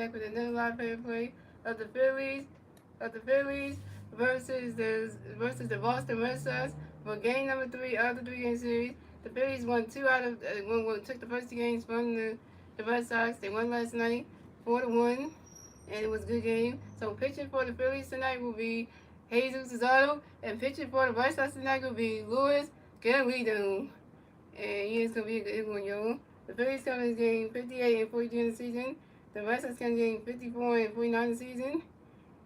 back with another live play of the Phillies versus the Boston Red Sox for game number 3 of the 3-game series. The Phillies won took the first 2 games from the Red Sox. They won last night 4-1, and it was a good game. So pitching for the Phillies tonight will be Jesus Luzardo, and pitching for the Red Sox tonight will be Luis Garrido. And yeah, it's gonna be a good one, yo. The Phillies come in this game 58 and 42 in the season. The Red Sox come in game 54 and 49 in the season.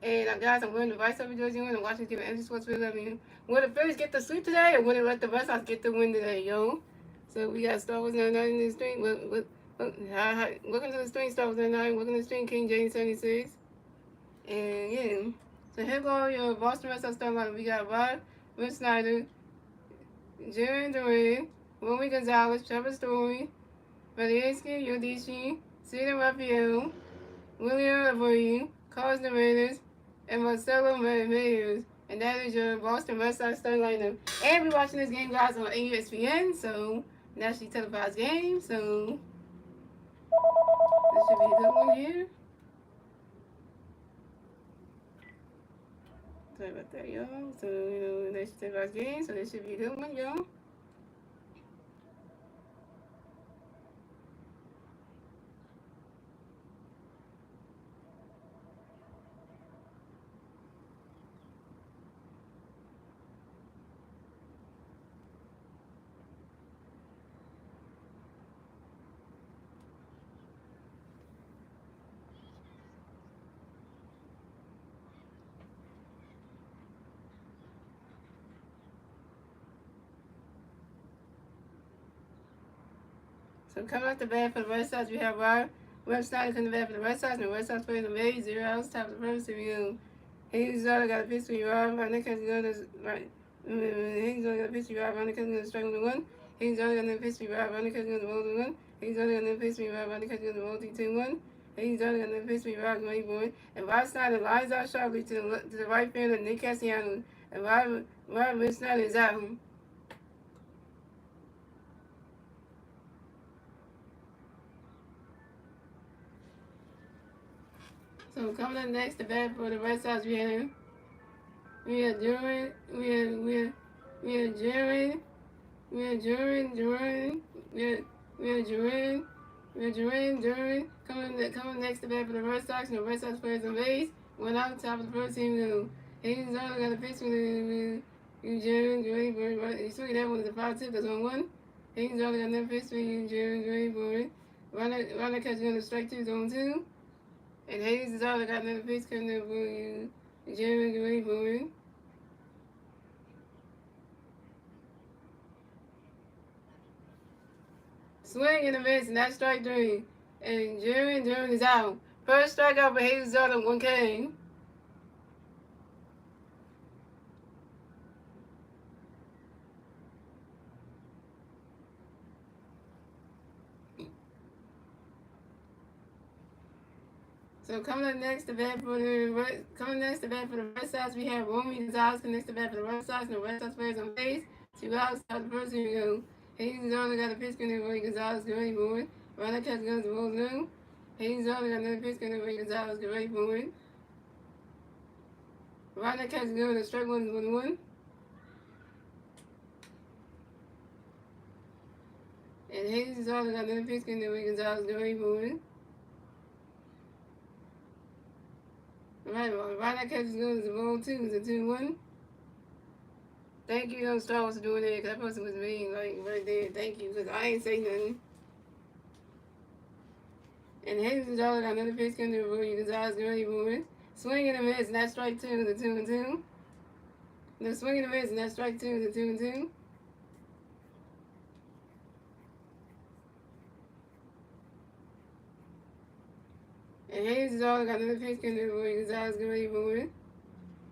And guys, I'm wearing the Vice Over jersey on and watching give an empty sports for 11. Will the Phillies get the sweep today, or will they let the Red Sox get the win today, yo? So we got Star Wars 99 in the stream. Welcome to the stream, Star Wars 99. Welcome to the stream, King James 76. And yeah. So here go your Boston Red Sox starting lineup. We got Rich Snyder, Jaron Duran, Romy Gonzalez, Trevor Story, Valersky, Yodishi, Cedar Raphael, William Avoy, Carlos Nevadas, and Marcelo Mayers. And that is your Boston Red Sox starting lineup. And we're watching this game, guys, on ESPN, so nationally televised game. So this should be a good one here. Sorry about that, y'all. So, nationally televised game, so this should be a good one, y'all. So coming off the bat for the Red Sox, we have Webb Snyder coming to bat for the Red Sox, and the Red Sox playing the Rays, 0 outs, top of the first. Here we go. Hayes got a pitch to Rob. Ronnie Cousins got a pitch to Rob. Ronnie Cousins got a strike on the 1. Hayes got a pitch to Rob. Ronnie Cousins got the roll to 1. Hayes got a pitch to Rob. Ronnie Cousins got the roll to 2-1. Hayes got a pitch to Rob. Great boy. And Rob Snyder lines out sharply to the right fielder, Nick Castellanos. And Rob Snyder is out. So coming up next, the bat for the Red Sox, we have Jaron, coming next to bat for the Red Sox, and the Red Sox players on base. One out, top of the first team go. Hayes Zara got a pitch with Jaron, you swing that one to the 5-tip, that's 1-1. Hayes Zara got another pitch with Jaron, Ronald catches on the strike 2, 0-2. And Hayes is all I got another pitch coming up for you. Jeremy Greenwood. Swing and a miss, and that's strike 3. And Jeremy is out. First strikeout for Hayes Zara, 1K. So coming up next to bat for the Red Sox, we have Romy Gonzalez next to bat for the Red Sox, and the Red Sox players on base. 2 outs, out the first, here we go. Hayes Zara got a pitch coming Romy Gonzalez, get ready for it. Ronald Catch goes to roll now. Hayes Zara got another pitch coming Romy Gonzalez, get ready for it. Ronald Catch goes to strike 1-1. And Hayes Zara got another pitch coming Romy Gonzalez, get ready for it. Right, that catch is going to roll 2. It's a 2-1. Thank you, Star Wars, for doing that, because that person was mean, like, right there. Thank you, because I ain't say nothing. And Hayes and Dollar got another pitch coming to the roll. You can Gonzalez get ready for it. Swing and a miss, and that's strike 2. It's a 2-2. The swing and a miss, and that's strike 2. It's a 2-2. And Hayes is all got another pitch coming to Romy Gonzalez, get ready for it.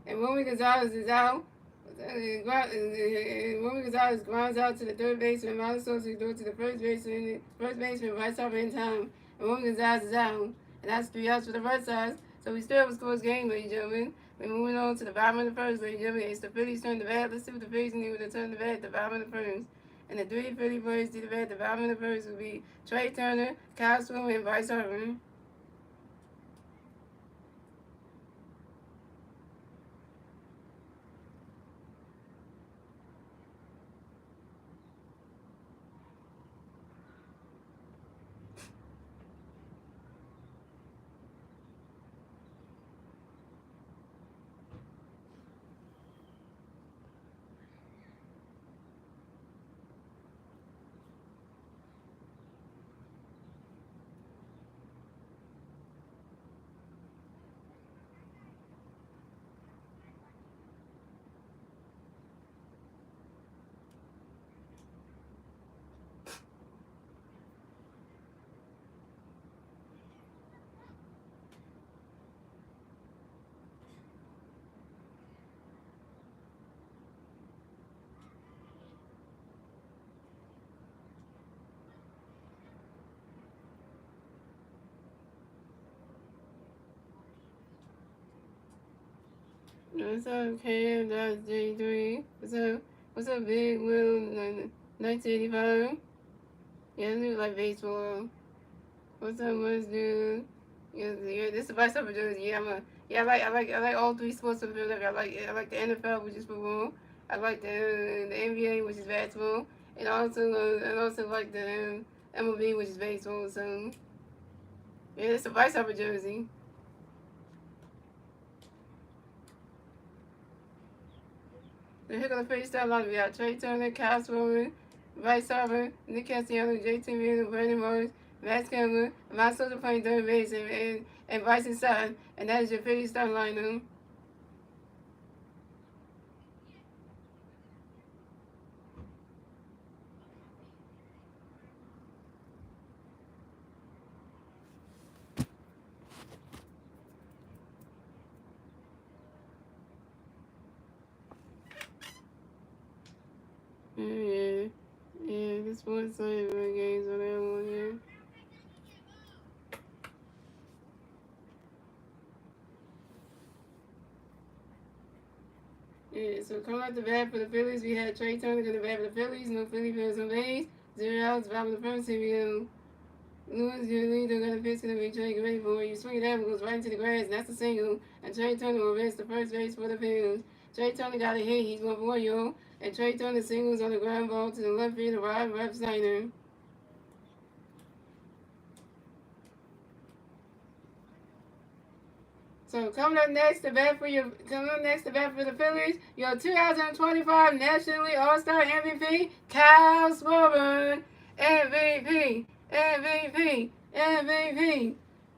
And Romy Gonzalez is out. Romy Gonzalez grounds out to the third baseman. Miles Sosa threw to the first baseman right off in time. And Romy Gonzalez is out. And that's 3 outs for the Red Sox. So we still have a close game, ladies and gentlemen. We're moving on to the bottom of the first, ladies and gentlemen. It's the Phillies turn to bat. Let's see what the Phillies need to turn to bat at the bottom of the first. And the 3 Philly players to the bat at the bottom of the first will be Trey Turner, Kyle Swim, and Bryce Harper. What's up, Cam? That's J3. What's up, Big Will? 1985. Yeah, I do like baseball. What's up, What's dude? Yeah, this is the best ever jersey. I like all three sports of Philadelphia. I like the NFL, which is football. I like the NBA, which is basketball, and also like the MLB, which is baseball. So yeah, it's the vice ever jersey. The Hick of the Face style line, we got Trey Turner, Kyle Swilling, Bryce Harper, Nick Castellanos, JT Miller, Brandon Morris, Max Campbell, and my social playing third base, and Bryson Sutton. And that is your Phillies starting lineup. Yeah, yeah, the sports games on that one, yeah. Yeah, so coming out the bat for the Phillies, we had Trey Turner in the bat for the Phillies, no Philly fans, no base, 0 outs, bottom of the first, here we go. Lewis, your leader, got a pitch to the Trey, get ready for it. You swing it out, it goes right into the grass, and that's a single. And Trey Turner will miss the first base for the Phillies. Trey Turner got a hit, he's going for you. And Trey Turner singles on the ground ball to the left field of Rep Steiner. So coming up next to bat for the Phillies, your 2025 National League All-Star MVP, Kyle Schwarber. MVP, MVP, MVP.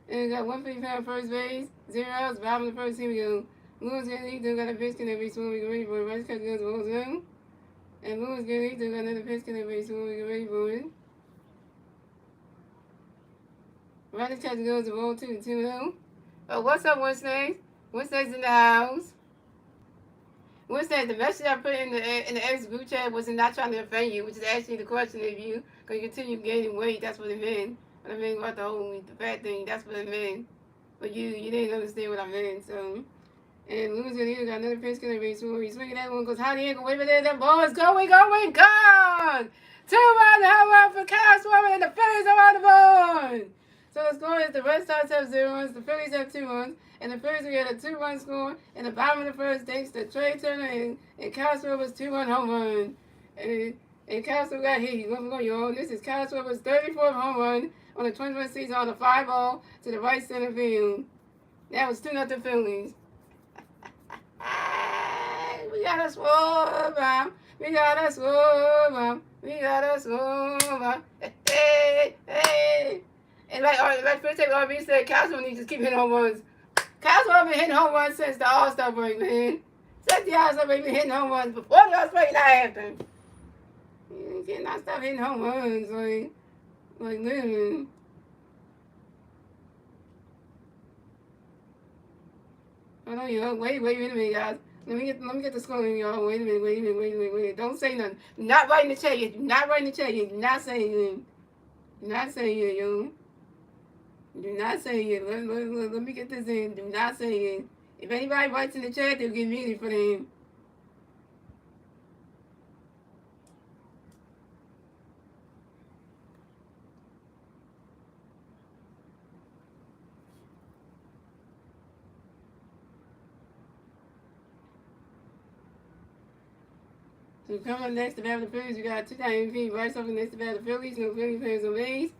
And we got one for you first base, 0 outs, bottom of the first. Here we go. Lewis Gallito got a pitch can every swing we get ready for it. Rice cut goes to Ozone. And Lewis Gallito got another pitch can every swing we get ready for it. Rice cut goes to ball 2-2-0. Oh, what's up, Wednesday? Wednesday's in the house. Wednesday, the message I put in the ex group chat was not trying to offend you, which is actually the question if you can continue gaining weight. That's what it meant. What I mean about the fat thing, that's what it meant. But you didn't understand what I meant. So, and Lewis Gallito got another pitch going to be swinging that one goes high, the ankle, wait for there, that ball is going, gone. 2-1 home run for Kyle Schwarber, and the Phillies are on the board. So the score is the Red Sox have 0 runs, the Phillies have 2 runs, and the Phillies will get a 2-run score in the bottom of the first thanks to Trey Turner and Kyle Schwarber's 2-run home run. And Kyle Schwarber got hit. He's going to go, This is Kyle Schwarber's 34th home run on the 21st season on the 5-ball to the right center field. That was 2-0 Phillies. We got a Schwarber. We got a Schwarber. We got a Schwarber. Hey. And like first take RB said, Kyle Schwarber needs to keep hitting home runs. Kyle Schwarber been hitting home runs since the All-Star break, man. Since the All-Star break, been hitting home runs before the All-Star break, not after. You cannot stop hitting home runs, like literally. Hold on, y'all. Wait a minute, guys. Let me get the score in, y'all. Wait a minute. Don't say nothing. Do not write in the chat yet. Do not write in the chat yet. Do not say anything. Do not say it, yo. Do not say it. Let me get this in. Do not say it. If anybody writes in the chat, they'll get muted for them. So coming up next to bat the Phillies, we got 2-time MVP. Right off next to bat the Phillies. No Philly fans on base.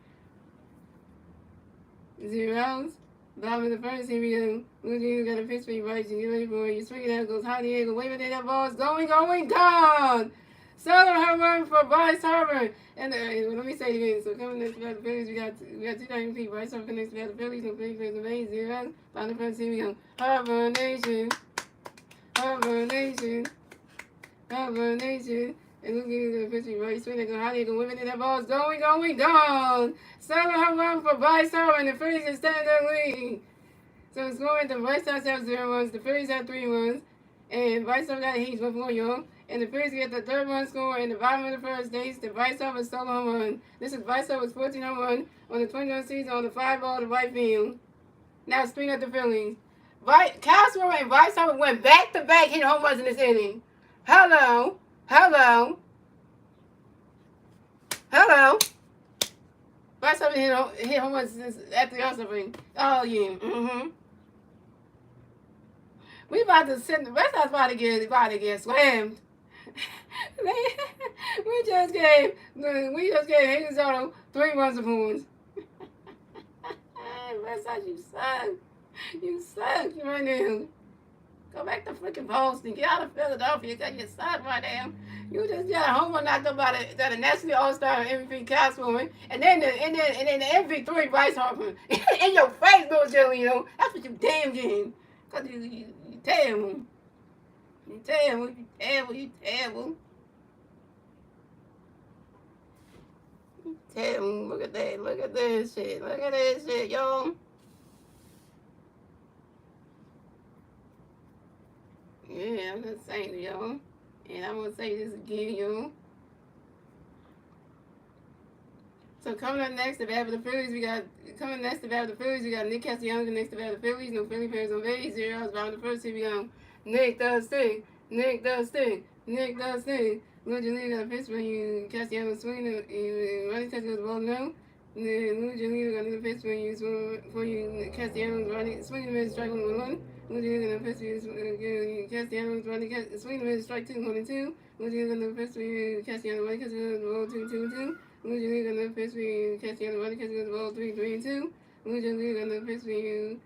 0 outs. Bottom of the first, here we go. Looking, got a pitch for you, right? You get ready for it. You swing it out, goes high in the air, wave it in, that ball is going, gone! Southern home run for Bryce Harper. And let me say it again. So coming next to the Phillies, we got 2-time MVP. Bryce Harper next to the Phillies, no Philly fans on base. 0 outs. Bottom of the first, here we go. Harper Nation. Harper Nation. Harper Nation. And looking at the pitch, right? Swing it, go high, go wave it in, that ball is going, gone! Southern home run for Bryce Harper, and the Phillies extend their lead. So it's going, the Red Sox have 0 runs, the Phillies have 3 runs, and Bryce Harper got a heat before you. And the Phillies get the 3rd run score in the bottom of the first thanks to Bryce Harper's solo home run. This is Bryce Harper's 14th home run on the 21st season on the 5-ball to right field. Now it's 3-0 Phillies. Castro and Bryce Harper went back to back hitting home runs in this inning. Hello. Hello. Hello. Bryce Harper hit home runs after the All-Star break. Oh, yeah. Mm-hmm. We about to send the rest of us about to get slammed. we just gave Higgins Auto 3 runs of points. Westside, you suck. You suck right now. Go back to freaking Boston. Get out of Philadelphia. Got your side right now. You just got a home run knocked up by the National All-Star MVP Castleman, and then the MVP3 Bryce Harper in your face, Bill Jeleno. That's what you damn getting. Cause you terrible. You terrible. You terrible. You terrible. Terrible. Look at that. Look at this shit. Look at this shit, y'all. Yeah, I'm just saying, y'all. And I'm gonna say this again, y'all. So coming up next to bat for the Phillies, we got Nick Castellanos next to bat for the Phillies. No Philly players on base. 0 outs bottom of the first. Here we go. Nick does thing. Nick does thing. Nick does thing. Luigi Lee got a pitch when you Castellanos swing. Running catch goes the ball now. Luigi Lee got another pitch when you Castellanos running swinging the strike 1-1. Luigi Lee got a pitch when you Castellanos running swinging the strike 2-1-2. Luigi Lee got another pitch when you Castellanos running catch goes the ball 2-2-2. Luigi Lee got another pitch when you Castellanos running catch goes the ball 3-3-2. Luigi Lee got another pitch when you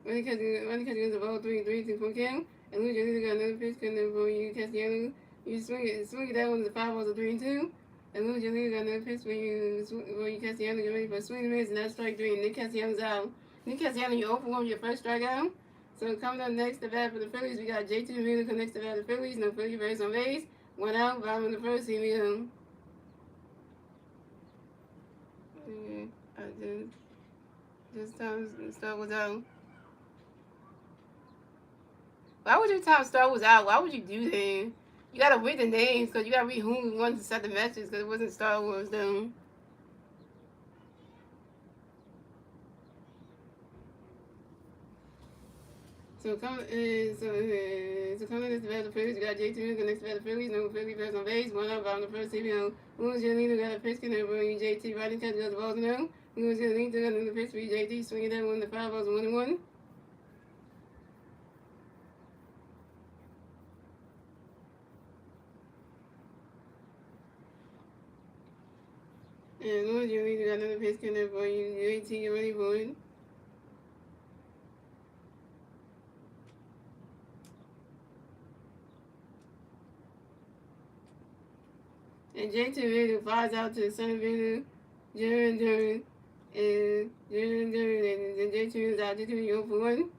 running catch goes the ball 3-3-2 for count. And Luigi Lee got another pitch for you Castellanos. You swing it that one to 5 balls 3-2. And Luigi Lee got another pitch when you Castellanos get ready for swing and miss, and that's strike 3. Nick Castellanos out. Nick Castellanos, you 0-for-1 your first strikeout. So coming up next to bat for the Phillies, we got JT Realmuto next to bat for the Phillies. No Philly players on base. 1 out, bottom of the first. Here we go. This time Star was out. Why would you tell Star was out? Why would you do that? You gotta read the names, because you gotta read who wants to set the message, because it wasn't Star Wars, though. So coming next to bat the Phillies, we got JT Realmuto next to bat the Phillies. No Philly players on base. 1 out, bottom of the first. Here we go. Luigi Lee got a pitch in there for you, JT. Riding catch goes the balls now. Luigi Lee got another pitch for you, JT. Swinging that one to 5 balls 1-1. And Luigi Lee got another pitch in there for you, JT. Get ready for it. And JT Realmuto flies out to the center fielder, Jaron Durden, and JT Realmuto's out to 0-for-1.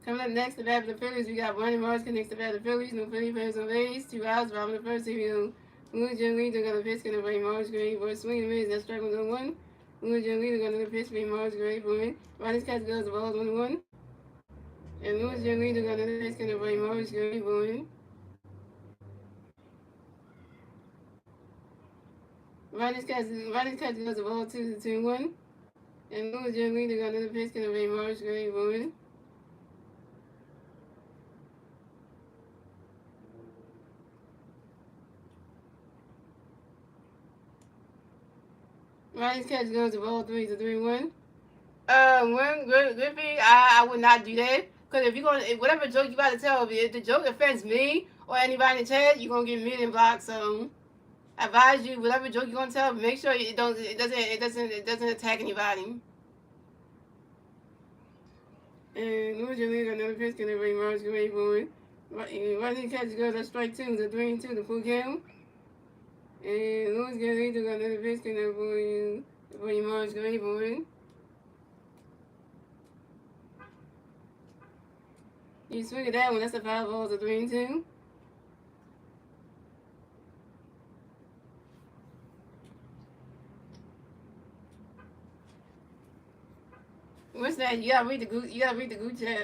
Coming up next to bat for the Phillies, we got Brandon Marsh next to bat for the Phillies. No Philly players on base. 2 outs, bottom of the first. Here we go. Luigi Lee got a pitch for Brandon Marsh, great for a swing and miss. That's strike 1-1. Luigi Lee got another pitch for Marsh, great for it. Riding catch goes the ball 1-1. And Luigi Lee got another pitch for Brandon Marsh, great for it. Riding catch goes the ball 2-1. And Luigi Lee got another pitch for Brandon Marsh, great for it. Riding catch goes the ball 3-1. Griffey, I would not do that. Because if whatever joke you got to tell, if the joke offends me or anybody in the chat, you're going to get million blocks. So I advise you, whatever joke you're going to tell, make sure it doesn't attack anybody. And Luigi Lee got another pitch, and everybody Marsh get ready for it. Riding catch goes at strike 2, it's a 3-2, the full count. And Luigi Lee got another pitch, and everybody Marsh get ready for it. You swing at that one, that's a 5 balls, a 3-2. What's that? You gotta read the group chat.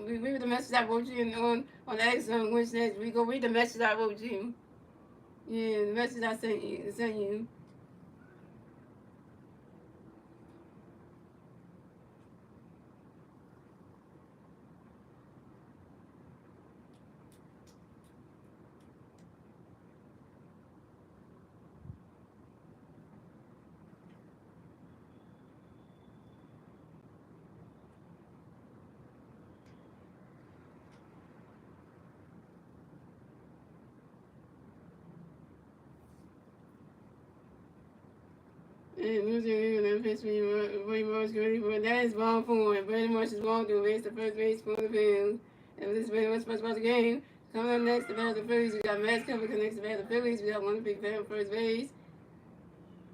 Read the message I wrote you on the X what's that? We go read the message I wrote you. Yeah, the message I sent you. Who's your leader? Pitch for you. Brady Marsh ready for it. That is ball four. Brady Marsh is walking to base the first base for the field. And this is Brady Marsh first part of the game. Coming up next to bat the Phillies, we got Max Kemper connects to bat the Phillies. We got one big fan on first base.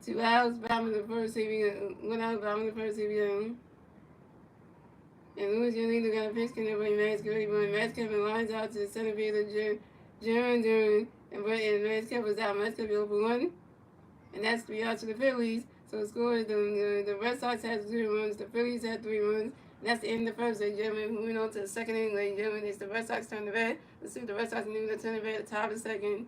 2 outs, bottom of the first, one out, bottom of the first, And Louis Giolito got a pitch connect by Max Kemper. Max Kemper lines out to the center fielder, Jaron Duran. And Max Kemper's out. Max Kemper over 1. And that's 3 outs to the Phillies. So the score is the Red Sox had 0 runs, the Phillies had 3 runs. And that's the end of the first, ladies and gentlemen. Moving on to the second inning, ladies and gentlemen. It's the Red Sox turn to bat. Let's see if the Red Sox knew to turn to bat at the top of the second.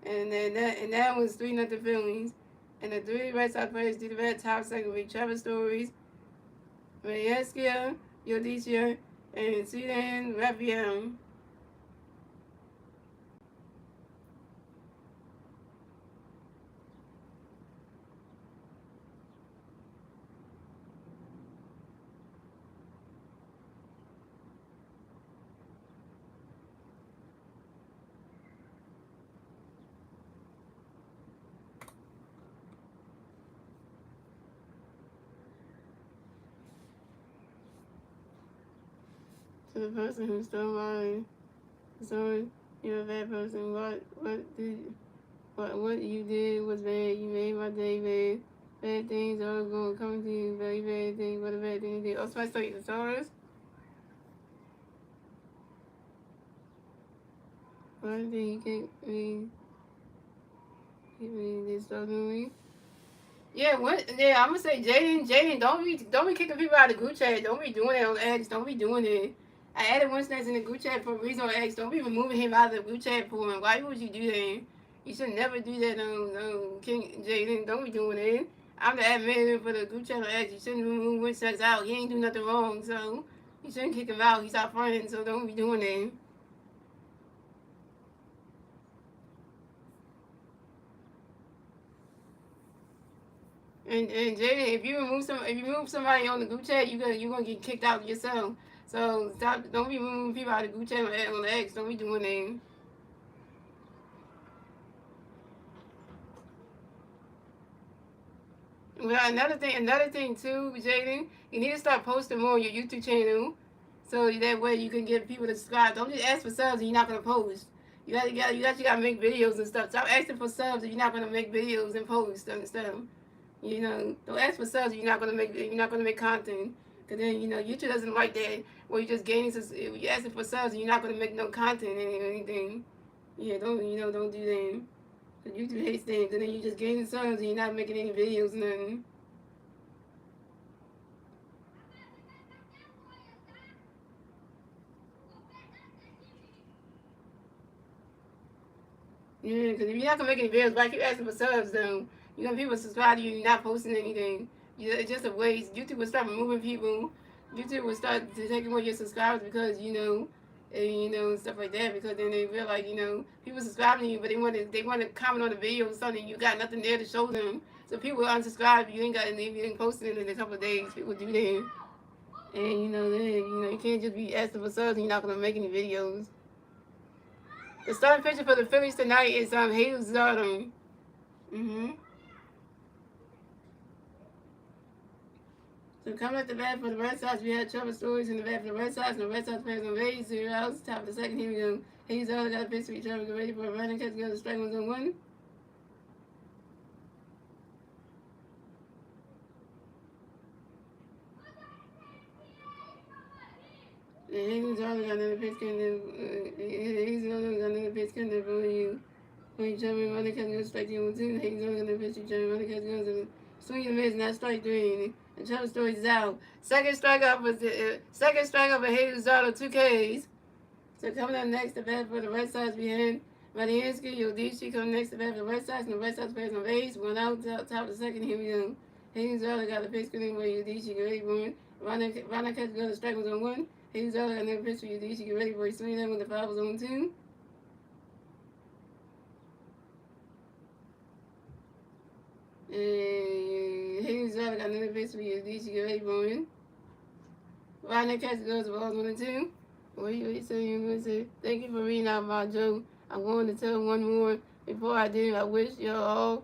And that was 3-0 Phillies. And the 3 Red Sox players did the bat top second with Trevor Stories, Reyeskia, Yodicia, and Sudan Raphael. To the person who stole mine, so you're a bad person. What you did was bad. You made my day bad. Bad things are going to come to you. Very bad things. What a bad thing you did. Also, I stole your thesaurus. One thing you can't this stuff to me. Yeah, what? Yeah, I'm gonna say Jaden, don't be kicking people out of the group chat. Don't be doing that on X. Don't be doing it. I added Winston in the group chat for a reason on X. Don't be removing him out of the group chat for him. Why would you do that? You should never do that on King Jaden. Don't be doing it. I'm the admin for the group chat on X. You shouldn't remove Winston out. He ain't do nothing wrong, so you shouldn't kick him out. He's our friend, so don't be doing that. And Jaden, if you remove somebody on the group chat, you're gonna get kicked out yourself. So stop! Don't be removing people out of the group chat on the X. Don't be doing that. Well, another thing too, Jaden, you need to start posting more on your YouTube channel, so that way you can get people to subscribe. Don't just ask for subs and you're not gonna post. You gotta make videos and stuff. Stop asking for subs and you're not gonna make videos and post and stuff. You know, don't ask for subs. You're not gonna make content. Cause then YouTube doesn't like that. Where you just gaining, you're asking for subs and you're not gonna make no content or anything. Yeah, don't do that. Cause YouTube hates that. And then you just gaining subs and you're not making any videos, nothing. Yeah, because if you're not gonna make any videos, why keep asking for subs though? People subscribe to you, you're not posting anything. It's just a waste. YouTube will start removing people. YouTube will start taking away your subscribers because, and stuff like that. Because then they realize, people subscribing to you, but they want to comment on the video or something. You got nothing there to show them. So people will unsubscribe. You ain't posting it in a couple of days. People do that. And, then, you can't just be asking for subs and you're not going to make any videos. The starting pitcher for the Phillies tonight is Hayes Zardon. So coming at the bat for the Red Sox, we had Trevor Stories in the bat for the Red Sox, and the Red Sox players on base, 0 outs, top of the second. Here we go. Hayes Zardon got a pitch to be Trevor, get ready for a running catch, go to strike 1 on 1. And Hayes Zardon got another pitch, for you. When you Trevor running catch, go to strike 1 2. Hayes Zardon got another pitch to Trevor running catch, goes to swing and miss, not strike 3. And Trevor Stories is out. Second strikeout for Hayes Zardon, 2 Ks. So coming up next to bat for the Red Sox behind Mariansky, Yodici coming next to bat for the Red Sox, and the Red Sox players on base. 1 out, top of the second. Here we go. Hayes Zardon got a pitch connect for Yodici, get ready for it. Rana catch goes to strike 1 on 1. Hayes Zardon got another pitch for Yodici, get ready for it. Swing that when the foul was on 2. And Hayes Zardon got another pitch for Yodici, get ready for it. Rana catch goes to balls 1 and 2. What you say? Thank you for reading out my joke. I'm going to tell one more. Before I do, I wish y'all all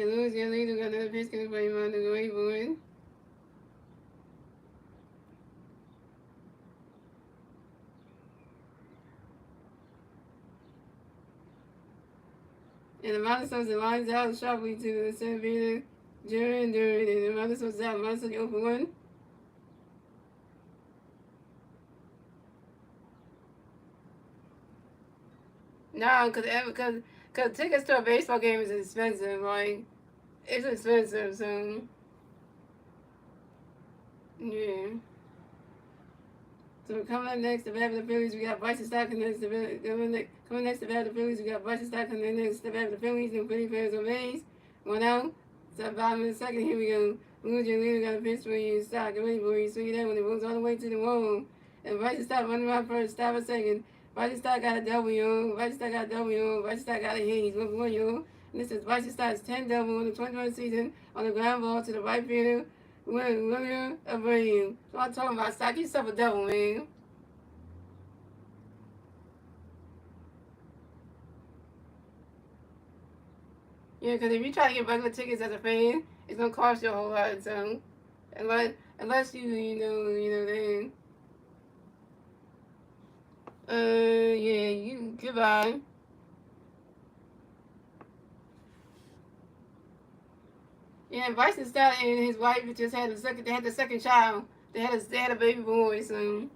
And Louis Giolito got another pitch coming for him on the great board. And the Montessori lines out sharply to the center fielder, Duran, and the Montessori's out. Montessori open one. No, because tickets to a baseball game is expensive. Like, it's expensive, so yeah. So coming up next to bat for the Phillies, we got Bryson Stott next to coming next to bat for the Phillies, we got Bryson Stott next to bat for the Phillies, and Philly fans on base. 1 out. So bottom of the second, here we go. Blue Jay leader got a pitch for you. Stott, get ready for you. Swing it out when it moves all the way to the wall. And Bryson Stott running around first, stop a second. Bryson Stott got a W. Bryson Stott got a W. Bryson Stott got a hit. He's 1-1, yo. And this is Bryson Stott's 10th double in the 2020 season on the ground ball to the right fielder. Winner of you. So I'm talking about Stock yourself a double, man. Yeah, because if you try to get regular tickets as a fan, it's gonna cost you a whole lot. So unless you then yeah, you goodbye. Yeah, Bryson Stott and his wife just had the second child. They had a baby boy, so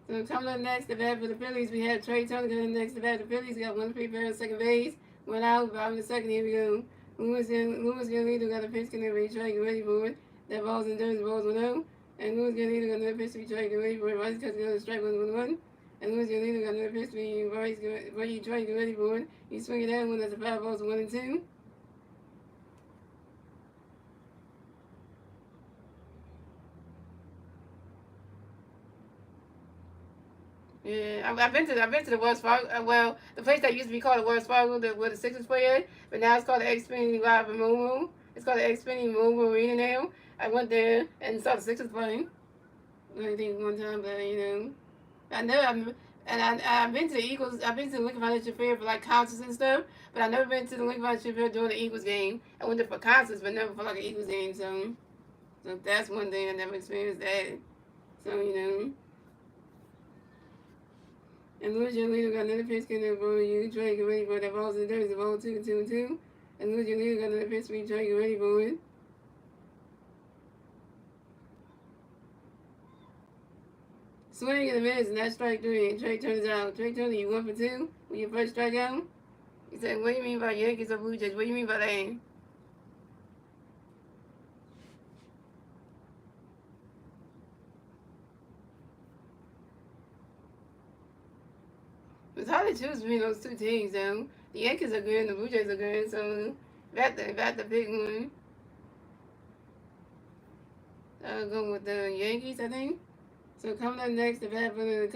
coming up next, the bat for the Phillies, we have Trey Turner coming next to bat for the Phillies. We got 1 free pair on second base. 1 out, bottom of the second, here we go. Louis Giolito got a pitch connect, Trey, get ready for it. That ball's in dirt, the ball's 1 out. And Louis Giolito got another pitch to be Trey, get ready for it. Bryson cuts another strike, 1-1. And Louis Giolito got another pitch to be Trey, get ready for it. He swing it out, one that's a foul, balls 1 and 2. Yeah, I've been to the Wells Fargo. Well, the place that used to be called the Wells Fargo, where the Sixers play at, but now it's called the Xfinity Live and Mobile. It's called the Xfinity Mobile Arena now. I went there and saw the Sixers playing. I think one time, but I've been to the Eagles. I've been to the Lincoln Financial Fair for like concerts and stuff, but I've never been to the Lincoln Financial Fair during the Eagles game. I went there for concerts, but never for like an Eagles game. So that's one thing I never experienced that. So. And Louis Giolito got another pitch connect for you. Trey, get ready for it. That ball's in the dirt. It's a ball 2-2-2. And Louis Giolito got another pitch for you. Trey, get ready for it. Swing and a miss, and that's strike 3. And Trey turns out. Trey Turner, you 1 for 2 with your first strikeout. He said, what do you mean by Yankees or Blue Jays? What do you mean by that? It's hard to choose between those two teams, though. The Yankees are good and the Blue Jays are good, so that's the big one. I'll go with the Yankees, I think. So coming up next to bat for the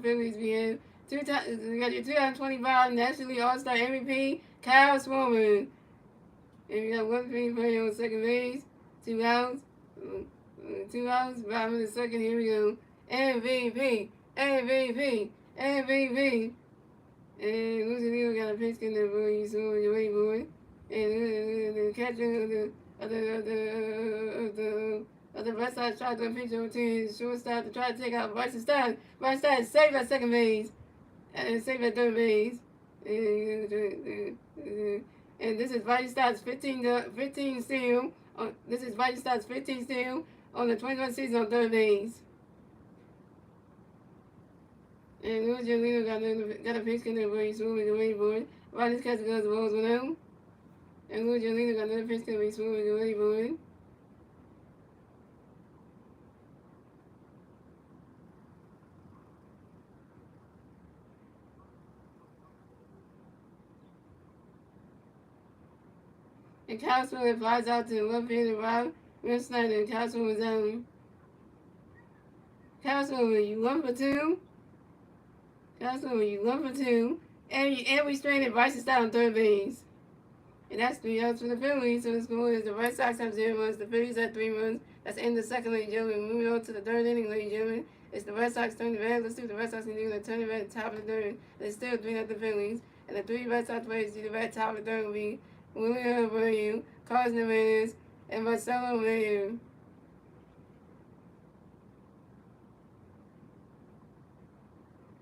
Phillies, we have we got your 2025 National League All-Star MVP, Kyle Swirman. And we got 1 free player on second base, 2 outs. 2 outs, bottom of the second, here we go. MVP. And Lucy Leo got a pitch in there for you, so you're ready for it. And the catcher of the Red Sox tried to pitch over to his shortstop to try to take out Bryson Stott. Bryson Stott is safe at second base and safe at third base. And this is Bryson Stott's 15 steal. This is Bryson Stott's 15 steal on the 21 season on third base. And Louis Giolito got a pitch connect for you, so we can wait for it. Rodgers catches goes the balls 1 out. And Louis Giolito got another pitch connect for you, so we can wait for it. And Kyle Swirman flies out to the left fielder, Rob Snyder, and Kyle Swirman's out. Kyle Swirman, you 1 for 2. That's when you 1 for 2. And we stranded Bryson Stott on third base. And that's 3 outs for the Phillies. So the score is the Red Sox have 0 runs, the Phillies have 3 runs. That's the end of the second, ladies and gentlemen. Moving on to the third inning, ladies and gentlemen. It's the Red Sox turning the red. Let's see what the Red Sox can do. They turn the red top of the third. And it's still 3 0 the Phillies. And the 3 Red Sox players do the red top of the third will be William William, Carson Jimenez, and Marcelo Williams.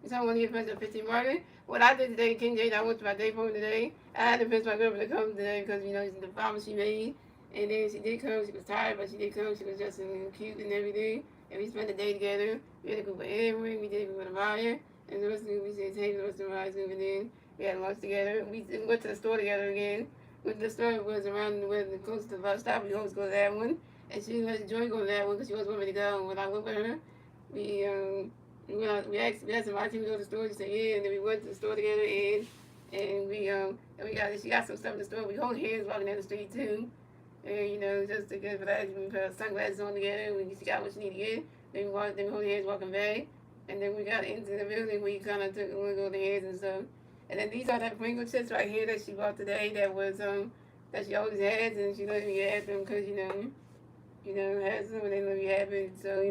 So I want to get friends with 15 Martin. What I did today, King J, I went to my day phone today. I had to finish my girlfriend to come today because, the promise she made. And then she did come. She was tired, but she did come. She was just cute and everything. And we spent the day together. We had a group of Edwin. We did a group of Maya. And the rest of the we said, hey, the rest of the Maya's moving in. We had lunch together. We went to the store together again. When the store was around where the close to the bus stop, we always go to that one. And she let Joy go to that one because she always wanted me to go. And when I went with her, we we asked my team to go to the store. She said yeah, and then we went to the store together and we got she got some stuff in the store. We hold hands walking down the street too, and just to get for that we put our sunglasses on together. She got what she needed to get. Then we hold hands walking back, and then we got into the building. We kind of took a look at the hands and stuff. And then these are the Pringle chips right here that she bought today. That was that she always has, and she let me have them because has them and they let me have it. So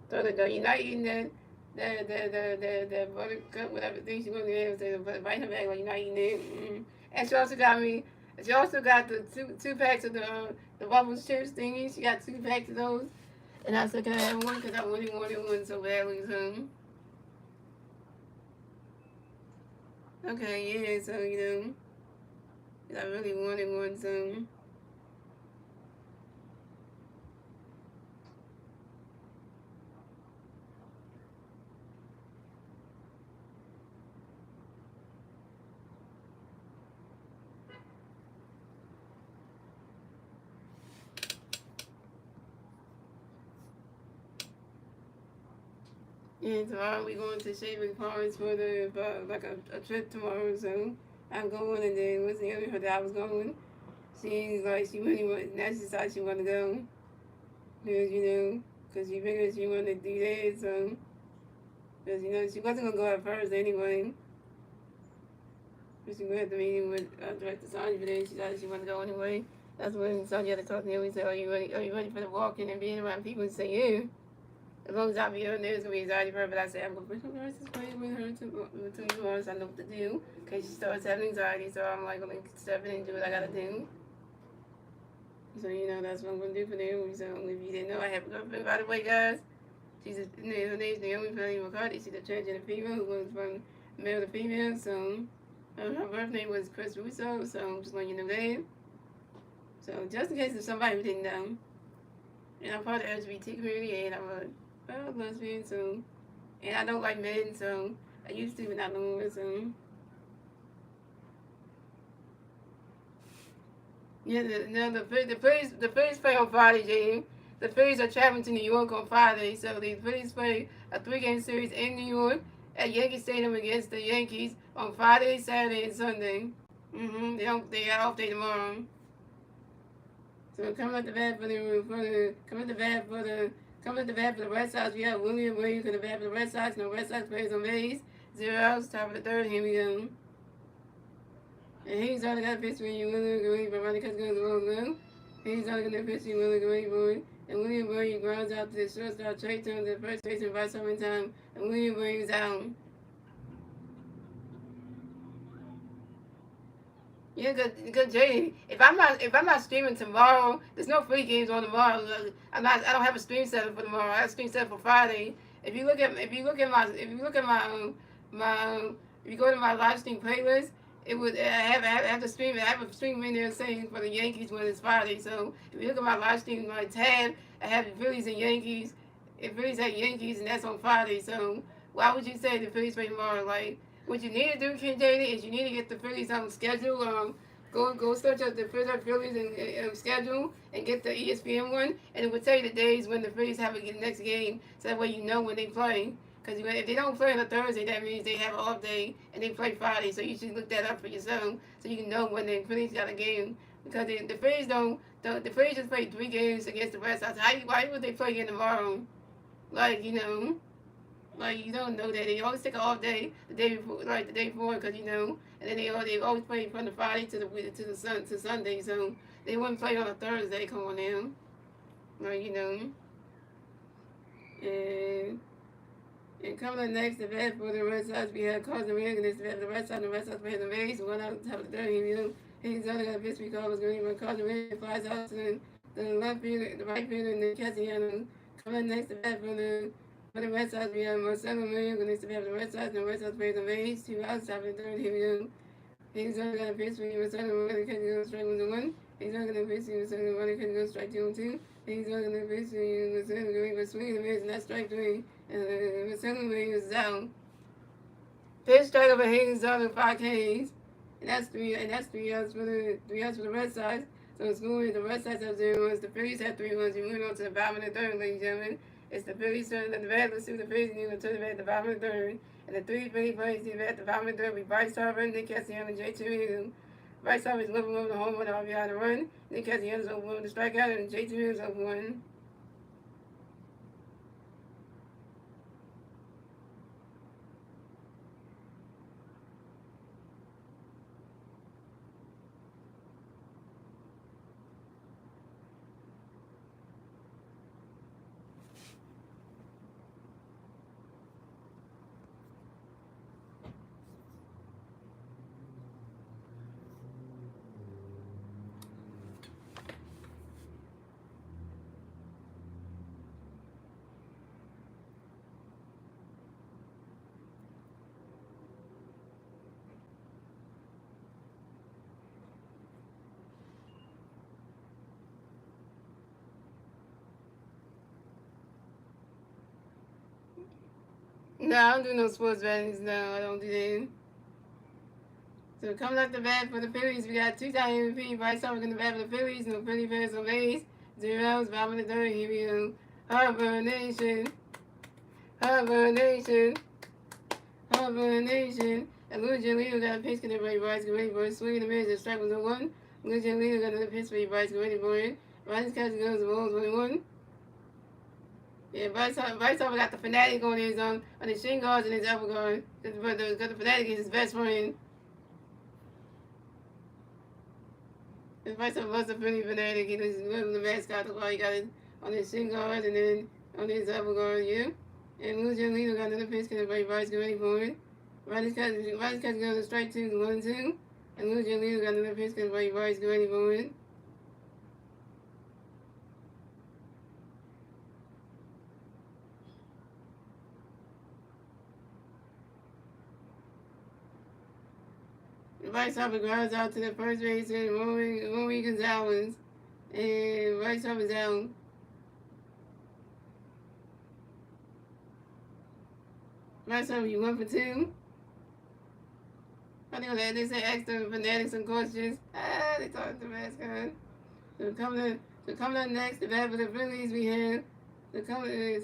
so you're not eating that the buttercup, whatever thing she wasn't able to put right in her bag, like you're not eating it. Mm-hmm. And she also got the two packs of the bubbles chips thingy. She got 2 packs of those. And I said, can I have one? Because I really wanted one so badly. So, okay, yeah, so, I really wanted one, so. And tomorrow we going to Shaving Farms for like a trip tomorrow, so I'm going and then what's the other her that I was going. She's like she really want now she decided she wanna go. Because she figured she wanted to do that, so because she wasn't gonna go at first anyway. But she went to the meeting with Director Sonya, but then she decided she wanted to go anyway. That's when Sonya had to talk to him. We said, Are you ready for the walking and being around people?" And say, "Yeah." As long as I be on there, it's gonna be anxiety for her. But I said I'm gonna bring her this way with her to New Orleans. I know what to do. In case she starts having anxiety, so I'm like gonna step in and do what I gotta do. So that's what I'm gonna do for them. So if you didn't know, I have a girlfriend. By the way, guys, her name's Naomi Fanny McCarty. She's a transgender female who goes from male to female. So her birth name was Chris Russo. So I'm just letting you know that. So just in case if somebody didn't know, and I'm part of the LGBT community, and I'm a lesbian, so, and I don't like men, so I used to, but not no more, so. Yeah, the Phillies play on Friday, James. The Phillies are traveling to New York on Friday, so the Phillies play a 3-game series in New York at Yankee Stadium against the Yankees on Friday, Saturday, and Sunday. They got off day tomorrow. So coming at the bat for the Red Sox, we have William Williams coming at the bat for the Red Sox. No Red Sox players on base. 0 outs, top of the third. Here we go. And he's only got a pitch when you William Williams, but Ronnie Cuts goes low. He's only got a pitch when William Williams, and William Williams grounds out to the shortstop. Trey turns to first base and by some time, and William Williams out. Yeah, good Jay. If I'm not streaming tomorrow, there's no free games on tomorrow. I don't have a stream set up for tomorrow. I have a stream set up for Friday. If you look at if you go to my live stream playlist, I have the stream. I have a stream in there saying for the Yankees when it's Friday. So if you look at my live stream, my tab, I have the Phillies and Yankees. If Phillies have Yankees, and that's on Friday. So why would you say the Phillies play tomorrow? Like, what you need to do, Ken Jada, is you need to get the Phillies on schedule. Go search up the Phillies and schedule and get the ESPN one, and it will tell you the days when the Phillies have a next game, so that way you know when they play. Because if they don't play on a Thursday, that means they have an off day and they play Friday. So you should look that up for yourself, so you can know when the Phillies got a game. Because the Phillies the Phillies just played 3 games against the Red Sox. Why would they play again tomorrow? Like Like you don't know that they always take an off day the day before, because and then they always play from the Friday to Sunday, so they wouldn't play on a Thursday. Come on now, like and coming up next, the bat for the Red Sox, we have Carson Wentz against the Red Sox. The Red Sox playing the Rays, 1 out of the top of the third. Higgins got a pitch recall, was going to Carter Ray flies out to the left field, the right field, and then Cassiano. Coming next to bat for the Red Sox, we have Marcelo Mayo going to bat for the Red Sox, and the Red Sox plays on base, 2 outs, top of the third, here we go. Higgins got a pitch for Marcelo Mayo, can go strike 1-1. Higgins got a pitch for Marcelo Mayo, can go strike 2-2. Higgins got a pitch for Marcelo Mayo, but swing and miss, and that's strike 3. And Marcelo Mayo is out. Pitch strike over Higgins out of 5 Ks. And that's three outs for the Red Sox. So it's going the Red Sox have 0 runs. The Phillies have 3 runs. We move on to the bottom of the third, ladies and gentlemen. It's the Phillies turn at the bat. Let's see the Phillies need to turn the bat at the bottom of the third. And the 3 Philly players need at the bottom of the third. We Bryce Harper, Nick Castellanos, and J.T. Bryce Harper is looking over the home run off behind the run. Nick Castellanos over one with the strikeout, and J.T. is over one. No, I don't do no sports betting. No, I don't do that. So coming off the bat for the Phillies, we got 2-time MVP. Bryce Harper in the bat for the Phillies. No Philly fans on base. 0 outs, bottom of the third. Here we go. Harper Nation. Harper Nation. Harper Nation. And Blue Jay Leo got a pitch to the right. Bryce get ready for it. Swing in the middle. Strike was 1. Blue Jay Leo got another pitch for you. Bryce get ready for it. Bryce catches goes the ball 21. Yeah, Bryce Harper got the fanatic on his shin guards and his elbow guard. Because the fanatic is his best friend. And Bryce Harper was a pretty fanatic. He was the mascot. That's why he got it on his shin guard and then on his elbow guard, yeah. And Lucian Lino got another pitch because Bryce get ready for it. Bryce catch goes to strike 2, 1-2. And Lucian Lino got another pitch because Bryce get ready for it. Bryce Harper grounds out to the first baseman, Rory Gonzalez, and Bryce Harper's out. Bryce Harper, you 1 for 2. I think they say ask the fanatics some questions. They talk to the mascot. So coming up next, the bat for the Phillies, we have. So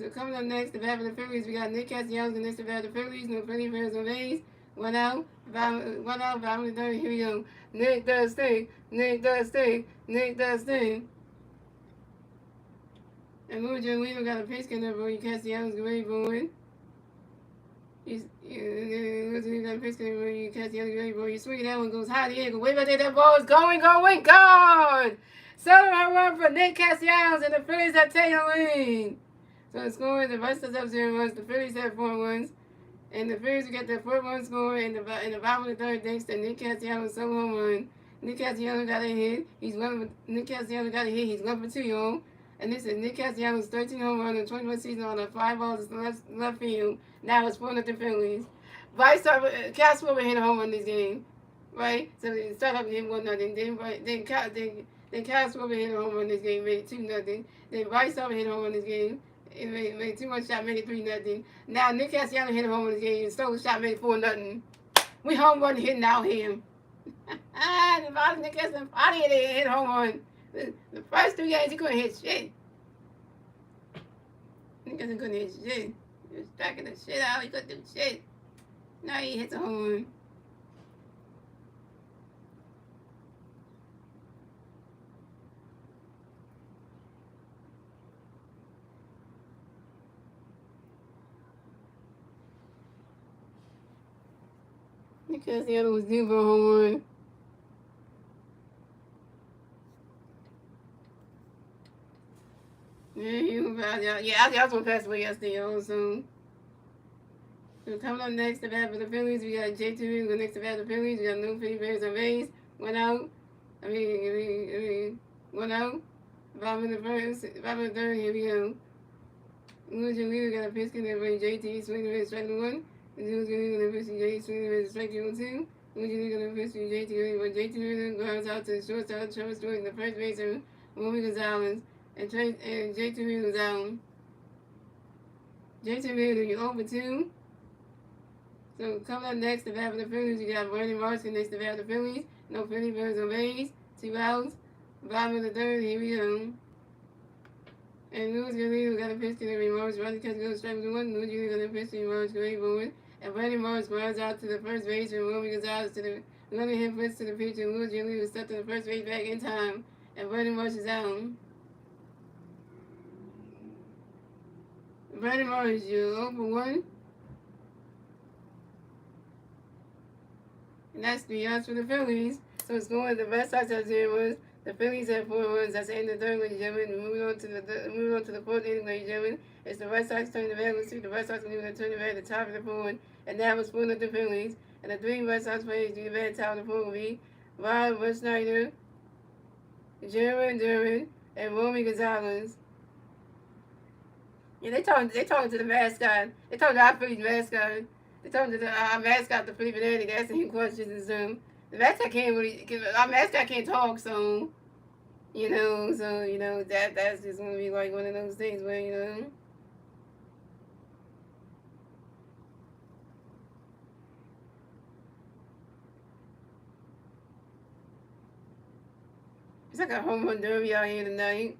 coming up next, the bat for the Phillies, we got Nick Castellanos against the bat for the Phillies. No Philly fans on base. 1 out, bottom of the third. Here we go. Nick does thing. Nick does thing. Nick does thing. And Luigi Lino got a pitch connect for you. Castellanos get ready for it. Luigi got a pitch connect for you. Castellanos get ready for it. You swing that one goes high in the air. Way back there, that ball is going, gone! 7 run for Nick Castellanos, and the Phillies have taken the lead. So the score, the Red Sox have 0 runs. The Phillies have 4 runs. And the Phillies get their 4-1 score in the bottom of the third thanks to Nick Castellanos' solo home run. Nick Castellanos got a hit. He's 1 for 2, y'all. And this is Nick Castellanos' 13 home run in 21 season on the 5 balls to left field. Now it's 4-0 Phillies. Bryce Harper, Casper hit a home run this game, right? So they start up and hit 1-0. Then Casper hit a home run this game, made it 2-0. Then Bryce Harper hit a home run this game. It made 2-1 shot, made it 3-0. Now Nick Castellanos hit a home run this game. Stole a shot, made it 4-0. We home run hitting out here. Nick Castellanos hit a home run. The first 3 games he couldn't hit shit. Nick Castellanos couldn't hit shit. He was striking the shit out. He couldn't do shit. Now he hits a home run. Because the other was due for a home run. Yeah, I was going to pass away yesterday also. So coming up next, the bat for the Phillies, we got J2 next to bat for the Phillies. We got no Philly players on base. 1 out. One out. Bottom of the first, bottom of the third, here we go. Losing leader got a pitch in there by JT, swinging the strike one. Losing leader got a pitch JT, swinging the strike two. Losing leader got a pitch JT, but JT grounds out to the shortstop, Trevor Stewart, the first baseman, Romy Gonzalez, and JT was down. JT Miller, you over 2. So coming up next, the bat for the Phillies, you got Brandon Marshall next to bat for the Phillies. No Philly birds on base. 2 outs. Bottom of the third, here we go. And Louis Guerrero got a pitch to the remarks. Roger Cutts goes strike 1. Louis Guerrero got a pitch to the remarks. Great forward. And Brandon Marsh grounds out to the first base. And Romy Gonzalez to the running hit puts to the pitcher. Louis Guerrero stepped to the first base back in time. And Brandon Marsh is out. Brandon Marsh, you're 0 for 1. And that's 3 outs for the Phillies. So scoring the Red Sox at 0 was the Phillies had 4 runs. That's the end of the third, ladies and gentlemen. Moving on to the fourth inning, ladies and gentlemen. It's the Red Sox turning the bat. Let's see if the Red Sox can do the turn the bat at the top of the fourth. And that was pulling up the Phillies. And the 3 Red Sox players do the bat at the top of the fourth will be Rob Schneider, Jaron, and Romy Gonzalez. Yeah, they talking to the mascot. They talking to our Phillies mascot. They talking to our mascot, the Philly fanatic, asking him questions and stuff. The mascot our mascot can't talk, so that's just gonna be like one of those things where, it's like a home run derby out here tonight.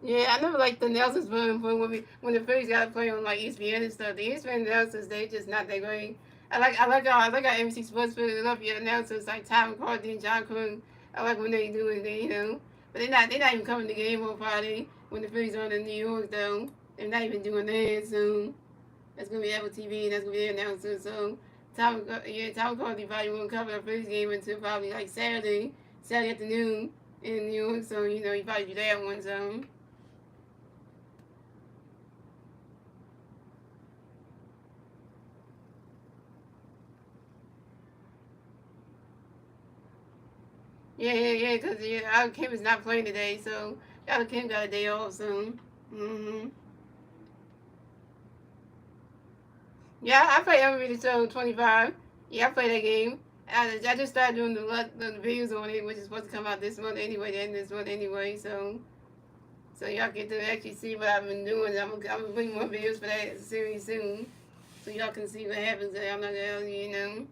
Yeah, I never liked the announcers when the Phillies got to play on like ESPN and stuff. The ESPN announcers, they just not that great. I like how NBC Sports put it up. Your announcers like Tom McCarthy and John Cook. I like when they do it, but they're not even coming to the game on Friday when the Phillies are in New York though. They're not even doing that, so that's gonna be Apple TV and that's gonna be their announcers. So Tom McCarthy probably won't cover the Phillies game until probably like Saturday afternoon in New York. So he probably do that one. So. Yeah, because Al Kim is not playing today, so Al Kim got a day off, so. Yeah, I play every show 25. Yeah, I play that game. I just started doing the videos on it, which is supposed to come out this month anyway, the end of this month anyway, so y'all get to actually see what I've been doing. I'm gonna bring more videos for that series soon, so y'all can see what happens. I'm not gonna,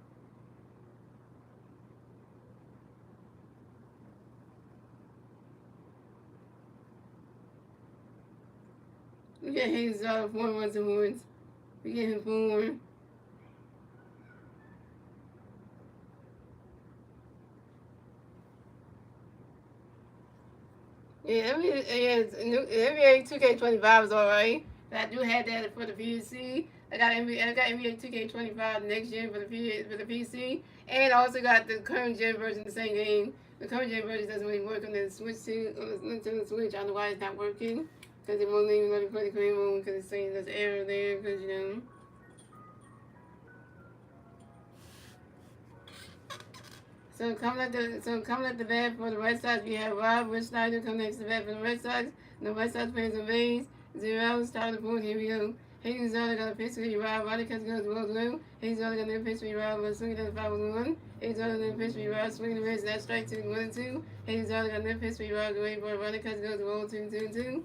We get his 4 runs and wards. We get him 4. Yeah, NBA 2K25 is alright. But I do have that for the PC. I got NBA 2K25 next gen for the PC, and I also got the current gen version of the same game. The current gen version doesn't really work on the Switch on the Nintendo Switch. I don't know why it's not working. Because it won't even let me play the Korean one because it's saying there's an error there because, So coming at the bat for the Red Sox, we have Rob Schneider coming next to the bat for the Red Sox. The Red Sox players on base. 0 start of the fourth. Here we go. Hayden Zara got a pitch for you, Rob. Roddy Cutts goes well through. Hayden Zara got a pitch for you, Rob. Swinging at the 5-1. Hayden Zara got a pitch for you, Rob. Swinging the wrist. That's strike 2, 1-2. Hayden Zara got a pitch for you, Rob. Great boy. Roddy Cutts goes well 2-2-2.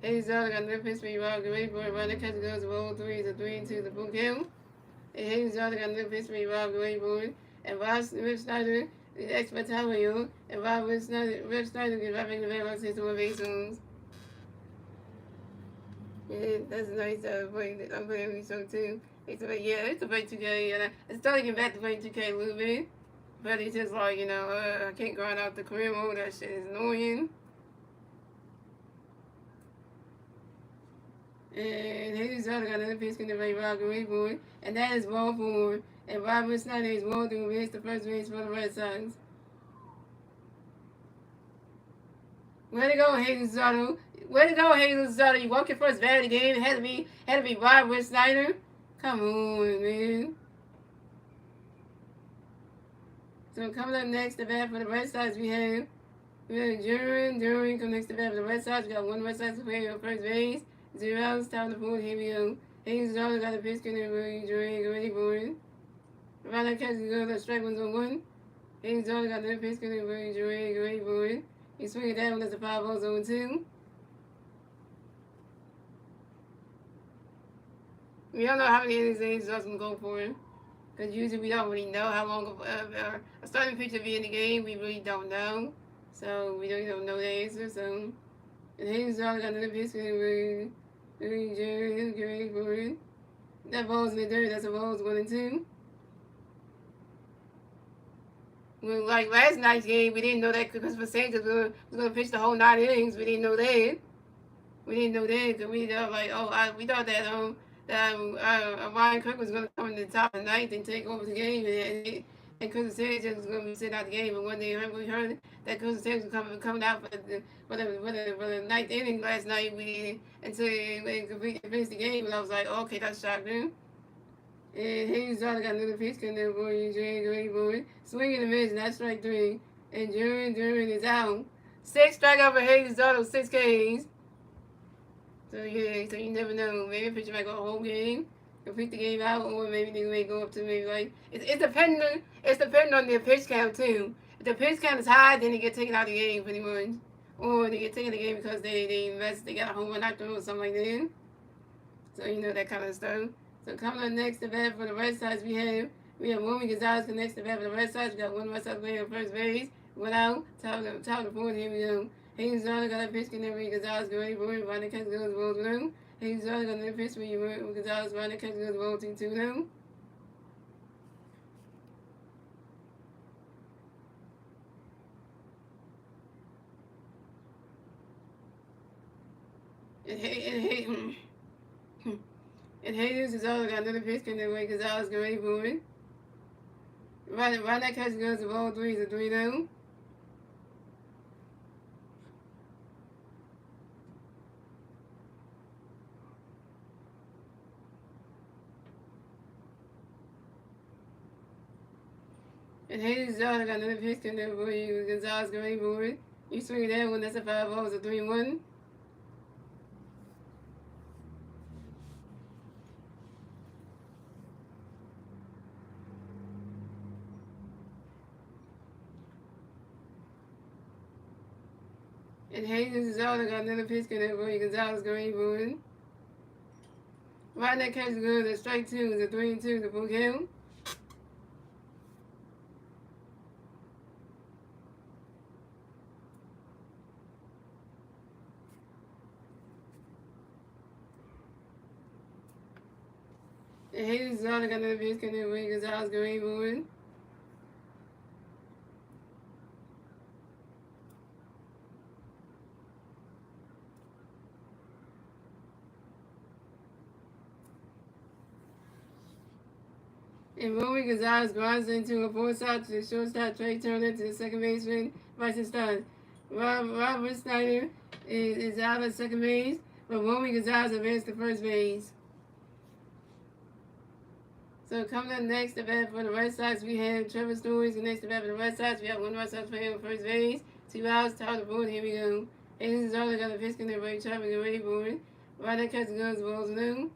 Hayden Zara got a pitch for you, Rob. Great boy. Roddy Cutts goes well 3-3-2. The full count. And Hayden Zara got a pitch for you, Rob. Great boy. And Rob Schneider. The expert Tario and Rob Schneider is wrapping the back box into 1 base zones. Yeah, that's nice. I'm playing with so too. It's a play 2K. And I started getting back to playing 2K a little bit. But it's just like, I can't grind out the career mode. That shit is annoying. And Hayes got another pitch in the right Rob Boy. And that is ball 4. And Robert Snyder is well through base, the first base for the Red Sox. Way to go, Hayden Zotto. Way to go, Hayden Zotto. You walked your first bat of the game. It had to be Robert Snyder. Come on, man. So coming up next, the bat for the Red Sox, we have Duran comes next to bat for the Red Sox. We got one Red Sox player on first base. 0 outs, top of the fourth. Here we go. Hayes Jones got a pitch, and Duran ready for it. Around that catch, goes the strike one's on one. Hayes Jones got another pitch, and Duran ready for it. He swinging down, that's a 5-0 zone 2. We don't know how many innings Hayes Jones can go for it. Because usually we don't really know how long a starting pitcher will be in the game. We really don't know. So we really don't know the answer. So, and Hayes Jones got another pitch, and Duran for it. That ball's in the dirt, that's a ball's 1 and 2. Well, like last night's game, we didn't know that Christopher Sanchez was going to pitch the whole 9 innings. We didn't know that. We didn't know that because we thought we thought that Ryan Cook was going to come in the top of the ninth and take over the game, and Christopher Sanchez was going to be sitting out the game. But when we heard that Christopher Sanchez was coming out for the ninth inning last night, we finished the game, and I was like, oh, okay, that's shocking. And Hayes Jones got another pitch, and then boy, swinging and miss, and that's strike 3. And Duran is out. 6 strikeout for Hayes Jones, 6 Ks. So yeah, so you never know. Maybe a pitcher might go a whole game, complete the game out, or maybe they may go up to maybe like it's depending on their pitch count too. If the pitch count is high, then they get taken out of the game pretty much, or they get taken out of the game because they got a home run out there or something like that. So you know that kind of stuff. So coming up next to bat for the Red Sox, we have Romy Gonzalez next to bat for the Red Sox. We got one Red Sox player on first base. Went out, top of the fourth. Here we go. Hayes Jones got a pitch, and then Gonzalez go ready for it. Ronnie Catch goes ball to them. Hayes Jones got another pitch with Gonzalez. Ronnie Catch goes ball to them. And Hayes is also got another pitch, and then Gonzalez go ready for it. Ronnie Catch goes to ball 3 to 3-0. And Hayes Jones got another pitch, and then Gonzalez go ready for it. You swing that one, that's a 5-0, it's a 3-1. And Hayes Jones got another pitch, and then Gonzalez go ready for it. Right that catch is good, the strike 2 is a 3-2, the full count. And Hayes Jones got another pitch, and then Gonzalez go ready for it. And Romy Gonzalez grinds into a force out to the shortstop, Trey Turner to the second baseman, Bryson Stott. Robert Snyder is out at second base, but Romy Gonzalez advanced to first base. So coming up next to bat for the Red Sox, we have Trevor Stories. And next to bat for the Red Sox, we have one Red Sox player on first base. 2 outs, top of the board. Here we go. Hayes Jones got a pitch, and they're Trevor get ready for it. Right that catch goes, balls new.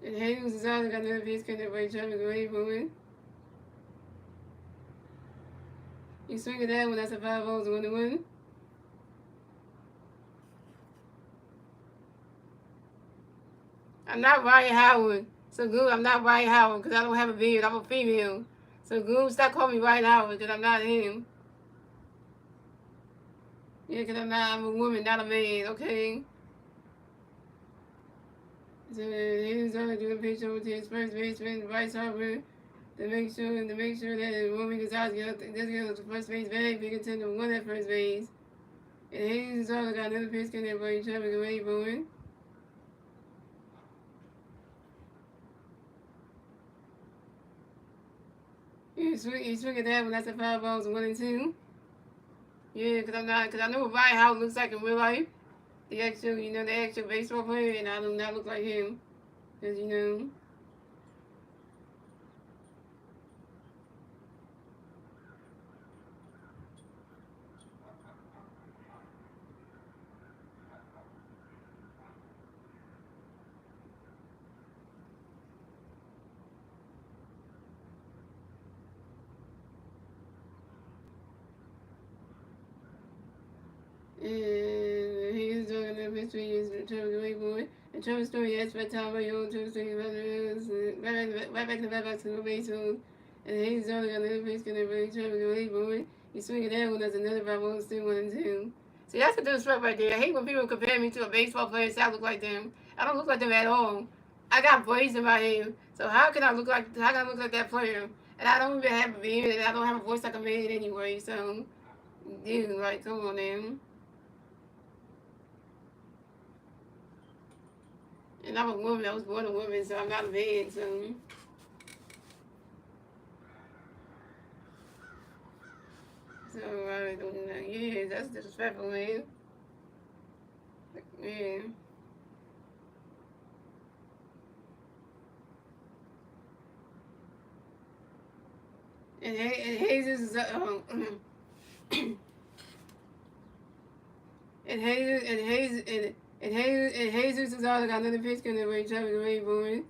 And Hayes Jones got another pitch, and they're Trevor get ready for it. You swing it that one, that's a 5-0, 1-1. I'm not Ryan Howard. So good, I'm not Ryan Howard because I don't have a beard. I'm a female. So good, stop calling me Ryan Howard because I'm not him. Yeah, because I'm a woman, not a man, okay? So he's going to do a pitch over to his first baseman, Bryce Harper, to make sure that Romy Gonzalez gets the first base back. We continue to win at first base. And Hayes also got another pitch, and everybody trying to get ready for it. You swing at that when that's a 5 balls and 1 and 2. Yeah, cause I know what Ryan Howard looks like in real life. The actual, the actual baseball player, and I do not look like him. Cause and he's talking about history is Trevor the Boy. And Trevor's story is by Tom Rayo, Trevor's story right back to the back to the baseball. And he's talking about the pitch, gonna bring Trevor the Boy. He's swinging that one, that's another 5 balls, 1 and 2. See, that's the disrespect right there. I hate when people compare me to a baseball player and say I look like them. I don't look like them at all. I got braids in my hair, so how can I look like that player? And I don't even have a beard, and I don't have a voice like a man anyway. So, dude, like, come on, man. And I'm a woman. I was born a woman, so I'm not a man. Yeah, that's disrespectful, man. Yeah. And Jesus is and Jesus is all got another pitch in the way Travis Ray born.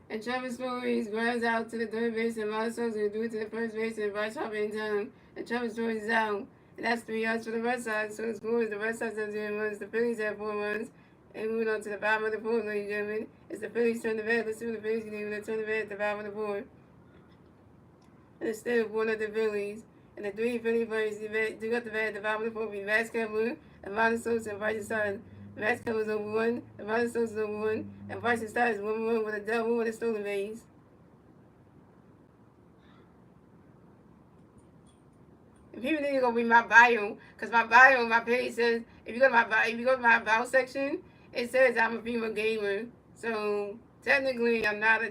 And Travis Stories grounds out to the third base and Monso's will do it to the first base and Bryce Harper in time. And Travis Stories is out. And that's 3 outs for the Red Sox. So the score is the Red Sox have 0 runs, the Phillies have 4 runs. And moving on to the bottom of the board, ladies and gentlemen. It's the Phillies turn the bat. Let's see what the Phillies can do. They turn the bat at the bottom of the board. And instead of one of the Phillies. And the 3 Philly players do got the bat at the bottom of the board. Be Vasquez, and Sosa and Bryce Stein. Vasquez was over 1, and Sosa was over 1, and Bryce Stein is 1 with a double with a stolen base. And people need to go read my bio, cause my bio, my page says if you go to my bio section, it says I'm a female gamer. So technically, I'm not a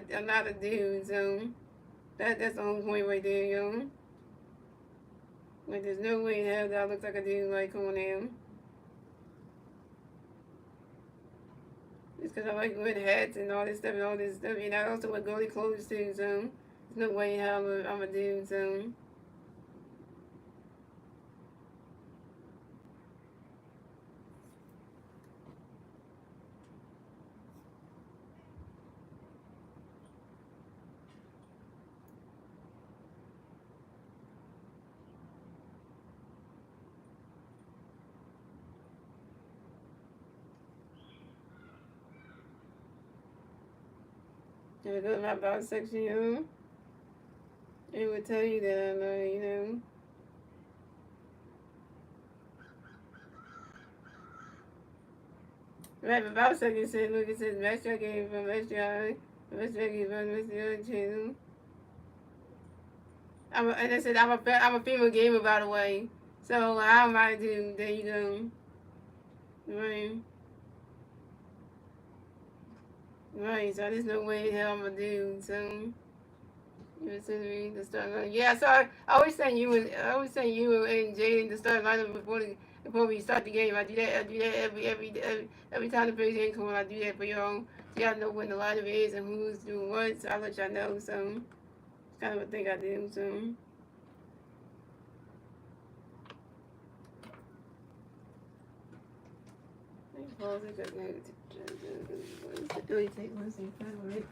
dude. So that's the whole point right there, yo. Like there's no way in hell that I look like a dude. Like come on now. It's because I like wearing hats and all this stuff and all this stuff. And I also wear girly clothes too. So there's no way in hell I'm a dude. So. If you go to my about section, it would tell you that I'm, right about section says, look, it says Master game from Master game from Master channel. And I said I'm a female gamer, by the way. So how am I do? There you go. Right. Right, so there's no way in hell I'm gonna do. So you send me the start line. Yeah, so I always send you and Jaden the start lineup before we start the game. I do that every time the first game comes on. I do that for y'all. So y'all know when the lineup is and who's doing what. So I'll let y'all know. So it's kind of a thing I do. So. Pause it because now it really take one second, right?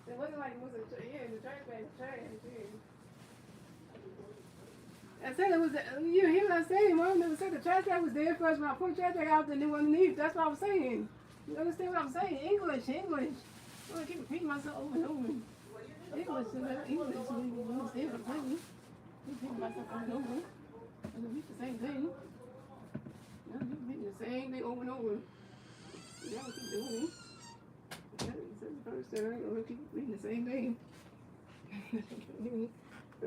It wasn't like it was the trash bag was trash. I said it was, you hear what I said, Mom? They said the trash bag was there first when I put the trash bag out and it wasn't underneath. That's what I was saying. You understand what I'm saying? English. I'm going to keep repeating myself over and over. English. You understand what I'm saying? I'm repeating myself over and over. I repeat the same thing. I'm repeating the same thing over and over. You gotta keep doing it. You said the first time, I'm going to keep reading the same thing. So,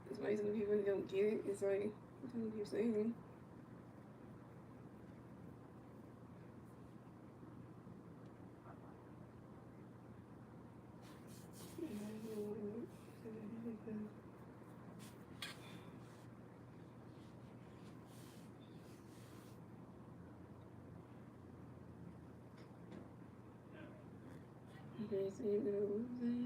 it's why some people don't get it. It's like, what you're saying. Okay, so you're gonna lose it.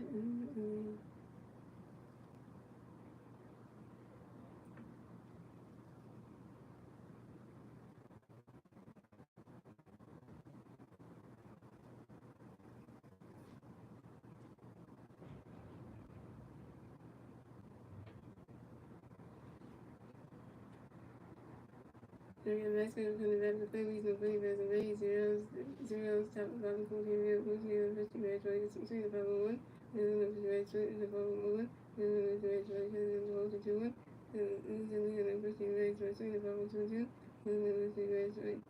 Mexico from the back of the Phillies, no Phillies as a base, zeros, top of bottom, 14 real, 50 match, right, it's between the 501, and then the match, the 501, and then the match, right, and the 2 1, and then the 50 match, right, between the 502, and then the 50 match, right,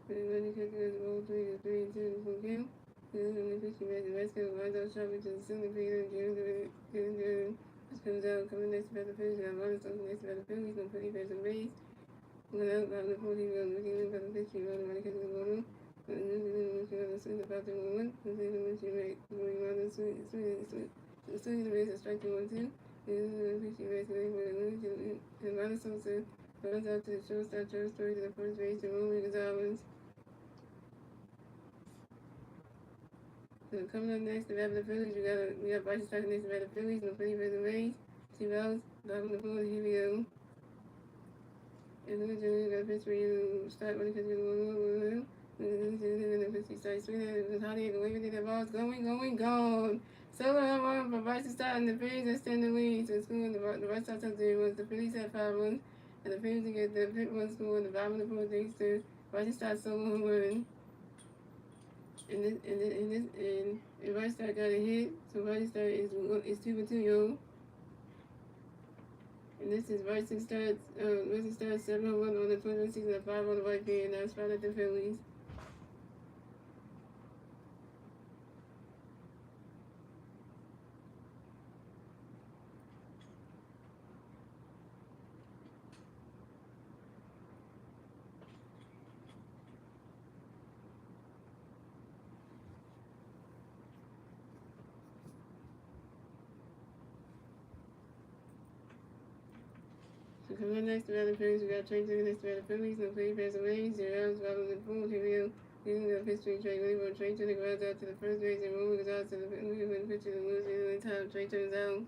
and then the 50 match, 3 and 3 and 2 in the full game, and then the 50 match, Mexico, winds out sharp into the ceiling, Peter, just comes out, coming next to the Phillies, got minus something next to the Phillies, no Phillies as a base. When I got the 40 year old looking at the 50 year old, when I get to the bottom, and then when she was asleep about the woman, and then when she made the woman, the sweet, the base is strike to 1 2, and then the 50 base, and then the minus also runs out to the shortstop, story to the first base, and Roman Gonzalez. So coming up next, the Rapid Phillies, we got Bryce starting next to the Rapid Phillies, no Phillies versus Rays, 2 outs, bottom of the board, here we go. And then we got a pitch where you start running because you're going and then the 50 starts swinging. It was Honey, the way we did the ball's going, gone. Solo home run for Bryce to start, and the Phillies extend the lead. So school, the Red Sox up there was the Phillies had 5 runs, and the Phillies to get the 5th run score in the bottom of the fourth thanks to Bryce to start solo home run. And Bryce start got a hit, so Bryce start is 2 for 2, yo. And this is Bryson starts 7 home run on the 20 season and 5 on the right field, and now it's 5 at the Phillies. So coming next to the Phillies, we got Trey Turner next to the Phillies, no play pass away, 0 outs, bottom of the fourth, here we go. Using the pitch to Trey Williams, Trey Turner grounds out to the first base, and Roman goes out to the pitch to the lose, and time Trey turns out.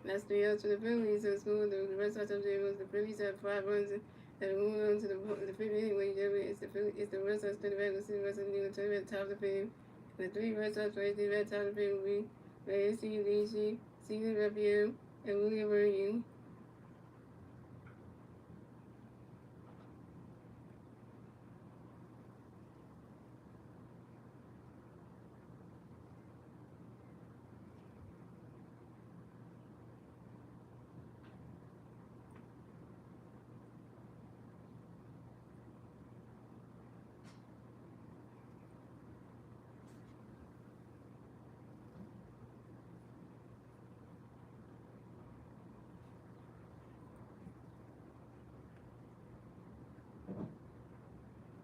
That's 3 outs for the Phillies. So school, the Red Sox up there was the Phillies had 5 runs and moving on to the 5th anyway. It's the Red Sox to the back. Let's see the rest of the New York at the top of the field. The 3 Red Sox right there at the top of the field will be Reyes, Steve, Steven Raphael, and William Vernon.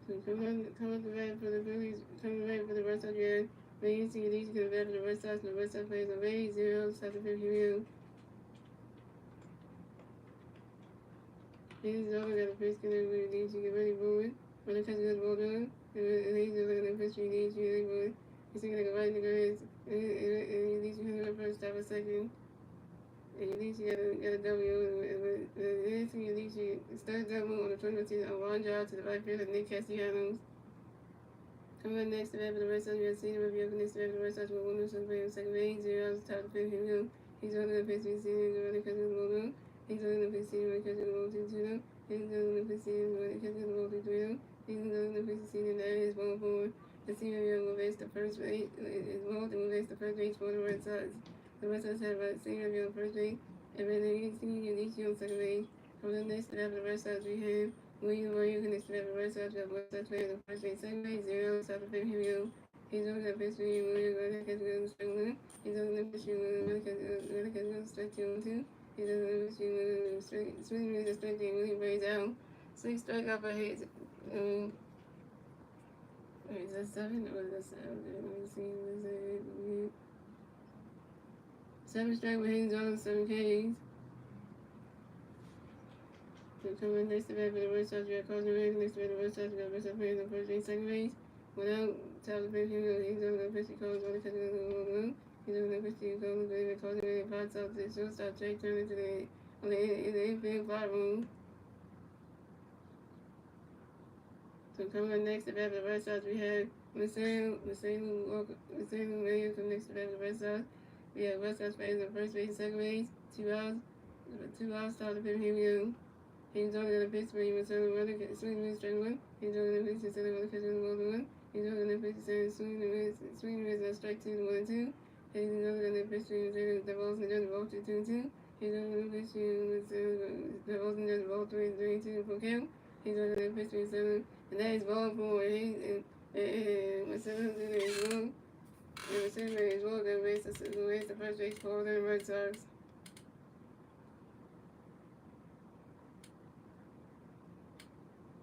So coming to bat for the Phillies, coming back for the Red Sox, yeah. Vegas to these to the back of the Red Sox, and the Red Sox plays on base 0, south of 50 He's over got a fish connect with these to get ready for it. When the catch goes ball done, and he's over got a fish with these to get ready. He's thinking like a right in the grass, and these to hit the first, stop a second. And at least you got a W. And at least you start double on the 20th season on one job to the right field of Nick Castellanos. Coming up next, the back of the Red Sox, we have senior review up next to the Red Sox with 1 0 play on second base, 0 hours, top of the fifth. Here we go. He's on the pitch, he's senior, the running catch of the ball. He's on the pitch, senior, running catch of the ball 2 2. He's on the pitch, senior, running catch of the ball 3 3. He's on the pitch, senior, that is ball 4. The senior review will face the first base, is ball, and will face the first base for the Red Sox. The Red Sox have a senior review on first base. And then the senior DC on second base. From the next to the Red Sox, we have William Warrior next to the Red Sox. We have Red Sox playing on first base, second base, 0, south of 5. Here we go. He's on the pitch, William Warrior, running catch on the strike 1. He's on the pitch, running catch on the strike 2 and 2. He's on the pitch, swinging with the strike 3, William Warrior's out. 6 strikeout for hits. Wait, is that 7 or is that 7? Let me see. 7 strike with hits on 7 Ks. So coming next to bat for the Red Sox, we have Carson Reyes. Next to bat for the Red Sox, we have Red Sox playing on first base, second base. Without Tyler Perry, he's on the pitch, he calls on the catch of the ball. He's on the pitch, he calls on the Carson Reyes, pots out to the shortstop, Jake Turner to the infield fly room. So coming up next to bat for the Red Sox, we have Marcelo Mayo come next to bat for the Red Sox. We have Red Sox playing on first base, second base, 2 outs, start the fifth. Here we go. He's only going to pitch where he was selling running, swinging with strike 1. He's only going to pitch and selling running, catching the ball to 1. He's only going to pitch and selling swinging with a strike 2 to 1 and 2. He's only going to pitch and selling the balls and the ball to 2 and 2. He's only going to pitch with the balls and the ball 3 and 2 for count. He's only going to pitch and selling, and that is ball 4. And Marcelo is wrong. And Marcelo is wrong going to raise the first base for the Red Sox.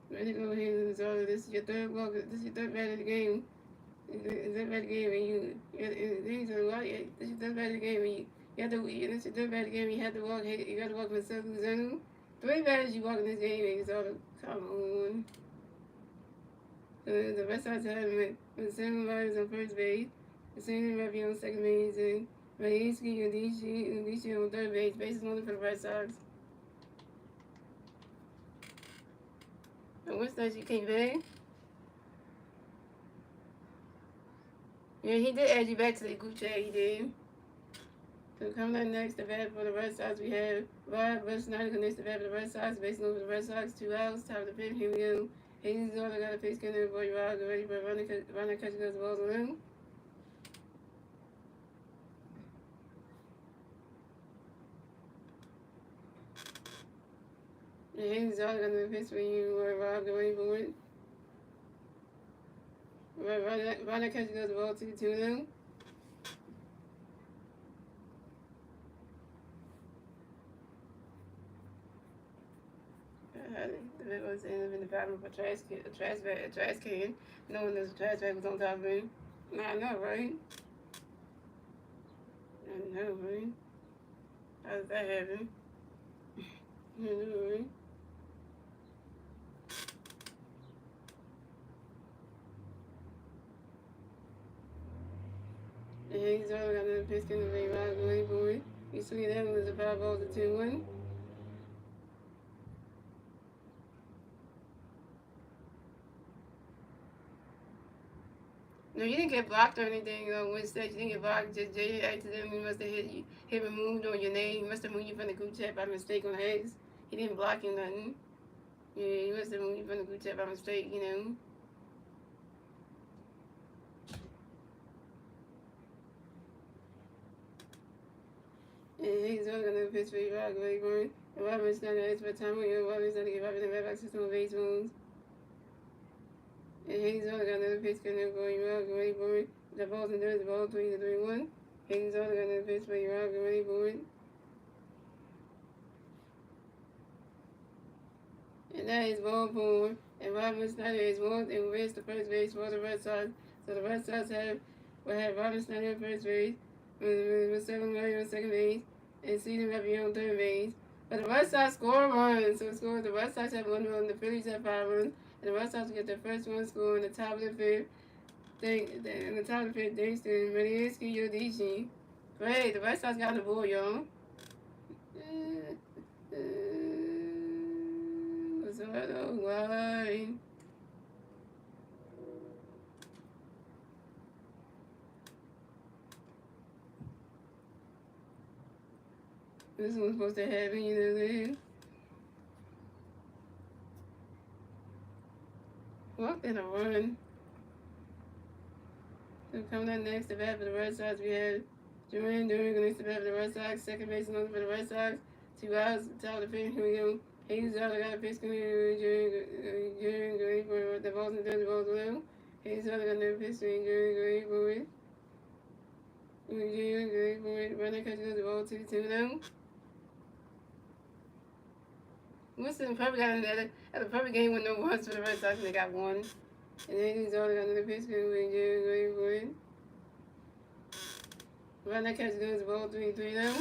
Ready to go ahead and resolve this. Is your third walk. This is your third bat of the game. Is that bat of the game? And this is your third bat of the game. And you have to. This is your third bat of the game. You have to walk. You got to walk with Luzano. 3 batters you walk in this game. And it's all come on. The Red Sox have with 7 batters on first base. The same Ravi on second base, and Rayuski and DC on third base. Bases loaded for the Red Sox. And what's that you came back? Yeah, he did add you back to the group chat, he did. So coming up next, the bat for the Red Sox, we have Rob Snyder connects the bat for the Red Sox, based over the Red Sox, 2 outs, top of the fifth. Here we go. Hayden's daughter got a face connect for Rob, ready for running catch goes the balls on him. And Hayden's daughter got a face for you, Rob, ready for it. Running catch goes the ball to 2-0. The bit was ended up in the bottom of a trash can. No one knows a trash bag was on top of it. I know, right? I know, right? How did that happen? I know, right? And he's all got another pitch in the very right away for it. You see that was a 5 balls to 2-1. No, you didn't get blocked or anything on Wednesday. You didn't get blocked. Just Jay accidentally must have hit removed on your name. He must have moved you from the group chat by mistake on X. He didn't block you nothing. Yeah, he must have moved you from the group chat by mistake, you know. And he's only gonna pitch for you, Rock, very good. And Robert's not gonna ask for time with you. Robert's gonna get Robert the back system of base moves. And Hayden's only got another pitch coming for you, Rock, ready for it. The ball's in there, the ball 3-1. Hayden's only got another pitch for you, Rock, ready for it. And that is ball 4. And Robert Snyder is walked and reached the first base for the Red Sox. So the Red Sox have We'll have Robin Snyder on first base, with Seven Murray on second base, and Cedar Rappier on third base. But the Red Sox score runs, so the Red Sox have 1 run, the Phillies have 5 runs, and the Red Sox get their first one score in the top of the fifth. In the top of the fifth, thanks to Mariansky Yodishi. Great, the Red Sox got the ball, y'all. Why? This one's supposed to happen, you know that? Walked in a run. So coming up next, the bat for the Red Sox, we have Duran against the bat for the Red Sox. Second base number for the Red Sox. 2 outs, top of the fifth. Here we go. Hayes out, got a pitch coming during for the Boston blue. Hayes out, got another pitch during for it. During for it. Runner catches the ball 2-2 now. Winston probably got another at a perfect game with no runs for the Red Sox, and they got 1. And then he's already got another pitch going for it. Runner catches the ball 3-3 now.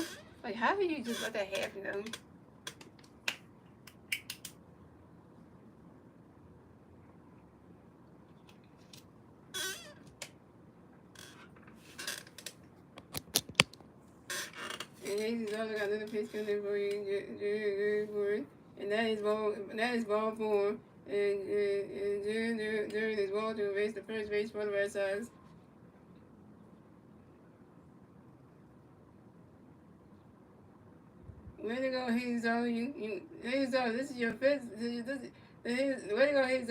Like, how do you just let that happen though? And Hayes also got another pitch coming for it. And that is ball 4. And during his ball to erase the first base for the Red Sox. Way to go, Hayes. Hayes, this is your fifth. Way to go, Hayes.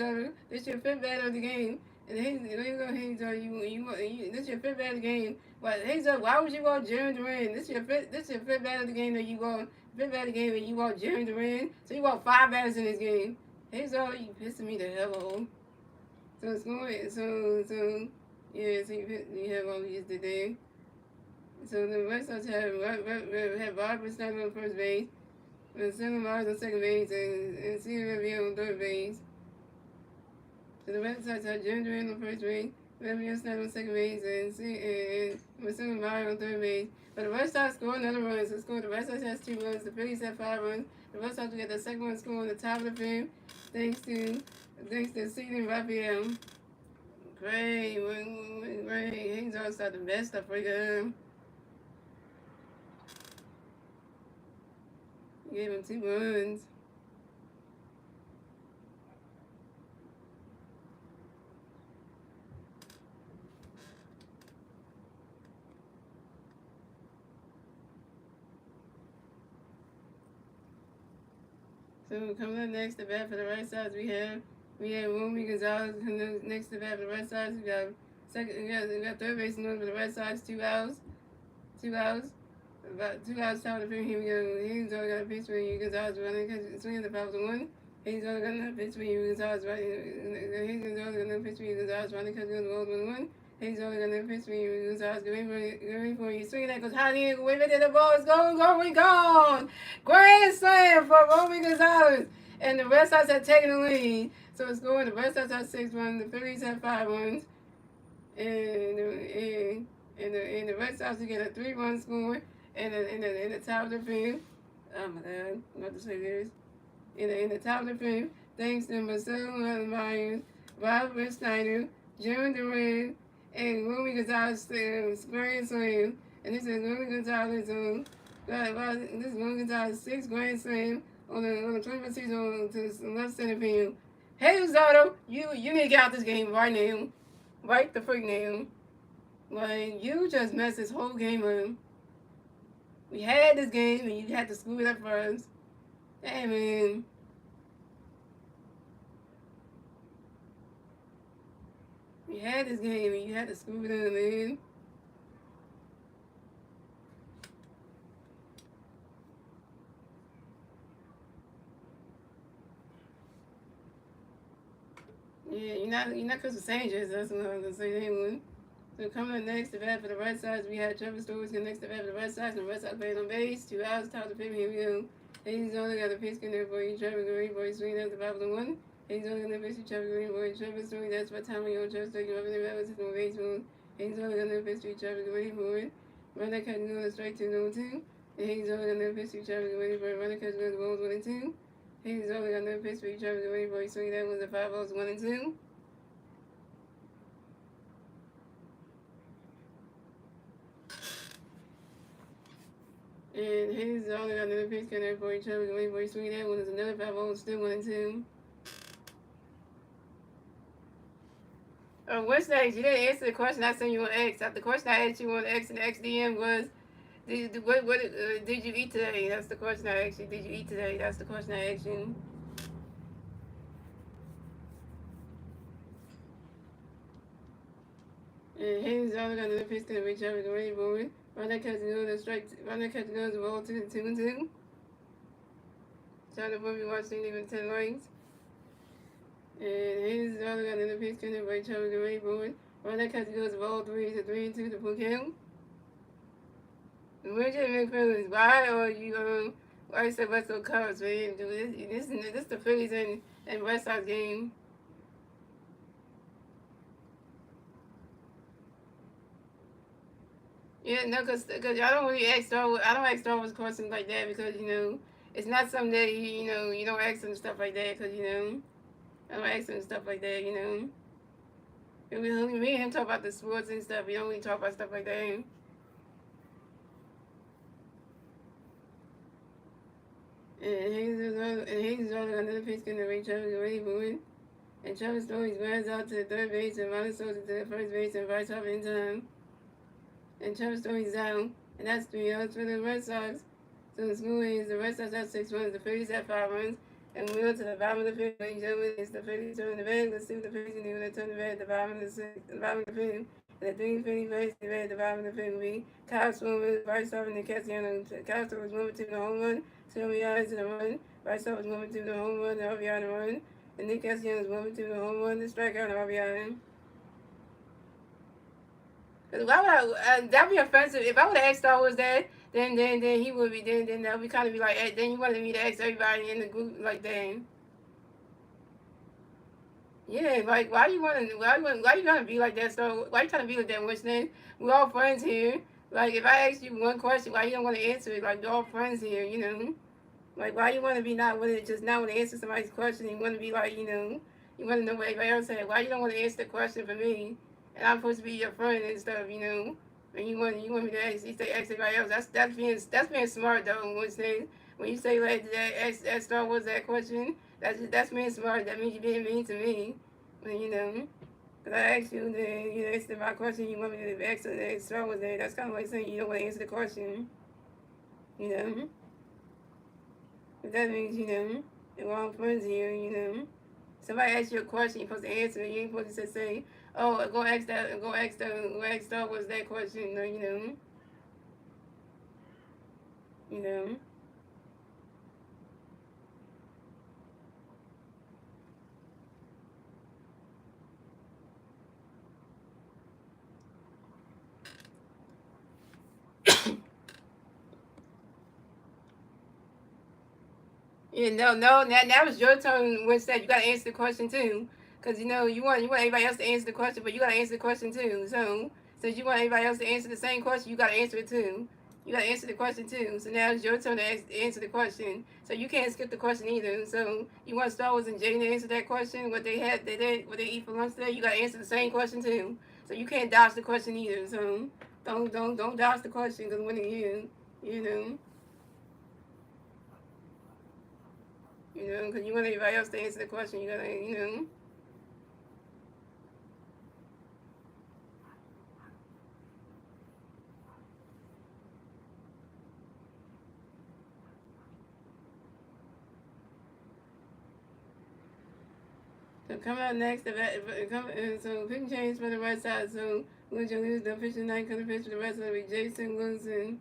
This is your fifth bat of the game. And Hayes, way to go, Hayes. This is your fifth bat of the game. But Hayes, why would you go Jeremy Duran? This is your fifth bat of the game that you go. Fifth bat of the game and you walk Jeremy Duran. So you walk 5 batters in this game. Hayes, you pissing me the hell off. So it's going. So you have all these today. So the Red Sox have Robert Snyder on first base, and Seven Mars on second base, and Cedar Rappier on third base. So the Red Sox have Jim Duran on first base, Rappier Snyder on second base, and Seven Mars on third base. But the Red Sox score another run. So the Red Sox has 2 runs. The Phillies have 5 runs. The Red Sox will get the second one score on the top of the fifth, thanks to Cedar Rappier. Great. He's all started the best stuff for him. Gave him 2 runs. So coming up next, the bat for the Red Sox, we have Romy Gonzalez next to the bat for the Red Sox. We got third base for the Red Sox, 2 outs. About 2 outs top of the fifth. Here we go. He's only got a pitch for you. Gonzalez running, swinging the foul to 1. He's only got another pitch for you. Gonzalez running. He's only got another pitch for you. Gonzalez running because he goes 1-1. He's only got another pitch for you. Gonzalez going for you. Swinging that goes high in. Wait a minute. The ball is gone. Grand slam for Romy Gonzalez. And the Red Sox have taken the lead. So it's going. The Red Sox have 6 runs. The Phillies have 5 runs. And the Red Sox will get a 3-run score. In the top of the fifth, oh my God, I'm about to say this. In the top of the fifth, thanks to Marcelo Myers, Robert Snyder, Jeremy Duran, and Romy Gonzalez grand slam. And this is Romy Gonzalez this is Romy Gonzalez 6th grand slam on the 21st season to left center field. Hey Luzardo, you need to get out this game right now. Right the freak now. Like, you just messed this whole game up. We had this game and you had to screw it up for us. Hey, man. We had this game and you had to screw it up, man. Yeah, you're not Chris Sanchez. That's what I was gonna say. Anyway. So coming up next, the bat for the Red Sox, we have Trevor Story next to the bat for the Red Sox, and the Red Sox plays on base. 2 outs, top of the fifth. Here we go. He's only got a pitch in there for you, Trevor Green, boy, swing out the 5-1. He's only got a pitch to Trevor Green, boy, Trevor Story. That's what time we go, Trevor Story, over the bat, it's on baseball. Hayes only got no pitch to traffic waiting for it. Runner catch goes straight to number 2. And Hayes only got no pitch to traffic waiting for it. Runner catch goes balls 1 and 2. Hayes only got no pitch to traffic waiting for it. Swing that was a 5 balls 1 and 2. And Hayes only got another pitch count for each other waiting for it. Swing that one is another 5 balls still 1 and 2. What's next? You didn't answer the question I sent you on X. The question I asked you on X and XDM was, did you eat today? That's the question I asked you. Did you eat today? That's the question I asked you. And Hayes only got another pitch to reach out with the ready board. Runner catch goes the strike. Runner catch goes the ball 2 and 2. Trying to put me watching even 10 likes. And Hayes only got another pitch to reach out with the ready board. Runner catch goes the ball 3 and 2 to full count. Where's your Phillies? Why are you why you say West Coast Cubs, man? This the Phillies and Red Sox game. Yeah, no, cause I don't really ask Star Wars. I don't ask Star Wars questions like that because it's not something that you don't ask them stuff like that because I don't ask them stuff like that. Me and him talk about the sports and stuff. We don't really talk about stuff like that. And Hayes is on another pitch going to reach out to ready for it. And Travis Story grounds out to the third base and Ronald Sosa to the first base and vice off in time. And Travis Story's down. And that's 3 outs for the Red Sox. So the score is the Red Sox have 6 runs, the Phillies have 5 runs. And we're on to the bottom of the fifth. Ladies and gentlemen, it's the Phillies turn the bag. Let's see what the Phillies can do when they turn the bag at the bottom of the fifth. And the 3 Phillies face the bag at the bottom of the fifth will be Kyle Swimmer, Bryce Harper, and Cassiano. Kyle Swimmer was moving to the home run. 2 RBIs to the run. Bryce Harper was moving to the home run, the RBI to run. And Nick Cassiano was moving to the home run, the strikeout, and RBI. Because why would that'd be offensive. If I would have asked Star Wars that, then he would be, then that would be kind of be like, then you wanted me to ask everybody in the group like that. Yeah, like why you gonna be like that? So why you trying to be like that? Which then we're all friends here. Like if I ask you one question, why you don't want to answer it? Like we're all friends here, Like why you want to be not want to just not want to answer somebody's question? You want to be like you want to know what everybody else said. Why you don't want to answer the question for me? And I'm supposed to be your friend and stuff, And you want me to ask everybody else. That's being smart though. When you say like that, ask Star Wars that question. That's being smart. That means you're being mean to me. Because I asked you, then answer my question. You want me to ask Star Wars that. That's kind of like saying you don't want to answer the question. But that means we're all friends here. Somebody asks you a question, you're supposed to answer it. You ain't supposed to say, "Oh, go ask Star Wars that question." No, Yeah, no. That was your turn. When said you gotta answer the question too, because you want everybody else to answer the question, but you gotta answer the question too. So since you want everybody else to answer the same question, you gotta answer it too. You gotta answer the question too. So now it's your turn to answer the question. So you can't skip the question either. So you want Star Wars and Jaden to answer that question? What they eat for lunch today? You gotta answer the same question too. So you can't dodge the question either. So don't dodge the question because when you know. Because you want everybody else to answer the question. You gotta. So coming up next, so pitching change for the Red Sox. So William lose the official night coming pitch for the Red Sox with Justin Wilson.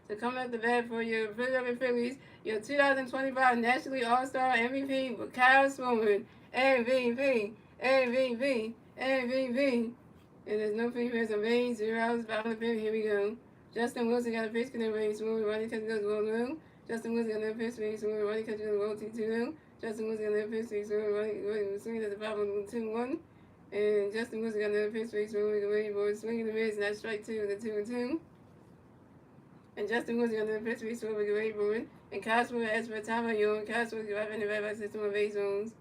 So coming up the bat for your Philadelphia Phillies, your 2025 Nationally All-Star MVP, Kyle Swimmer. MVP. And there's no females of age, 0 hours, bottom of the fifth. Here we go. Justin Wilson got a pitch in the range. Swimmer running catch goes well low. Justin Wilson got another pitch, Swimmer running catch goes well 2-2. Justin Wilson got another pitch, Swimmer running swinging at the bottom of 2-1. And Justin Wilson got another pitch for each moving away board, swinging the miss, and that's strike two, the 2-2. And Justin Wilson got another pitch for each moving away board. And Cosmo asked for a time on you, and Cosmo was driving the red by system of base zones.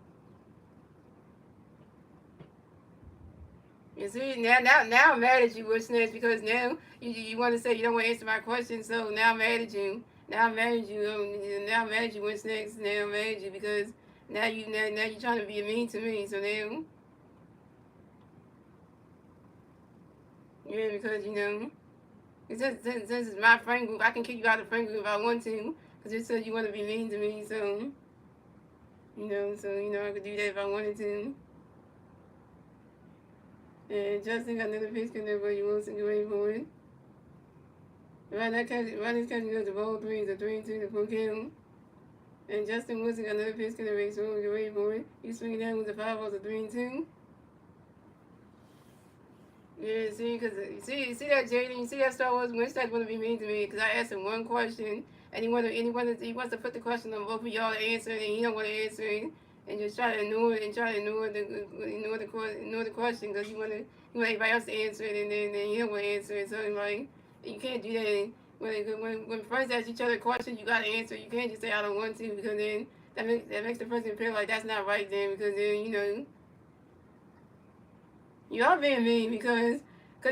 You see, now I'm mad at you, Wood Snatch, because now you want to say you don't want to answer my question, so now I'm mad at you. Now I'm mad at you. Now I'm mad at you, Wood Snatch. Now I'm mad at you because now you're trying to be mean to me. So now, yeah, because since it's my friend group, I can kick you out of the friend group if I want to, because you said you want to be mean to me. So I could do that if I wanted to. And Justin got another pitch coming up, you Wilson going for it. Ronnie's catching goes to ball three, the 3-2 to full count. And Justin Wilson got another pitch coming up, so you're waiting for it. He's swinging down with the 5-0, the 3-2. Yeah, see, because see that Jaden, you see that Star Wars Winston want to be mean to me because I asked him one question and he wants to put the question on both of y'all to answer it, and he don't want to answer it. And just try to ignore it and ignore the question because you want everybody else to answer it, and then you don't want to answer it. So like you can't do that. When friends ask each other questions, you gotta answer. You can't just say I don't want to, because then that makes the person feel like that's not right then, because then you are being mean because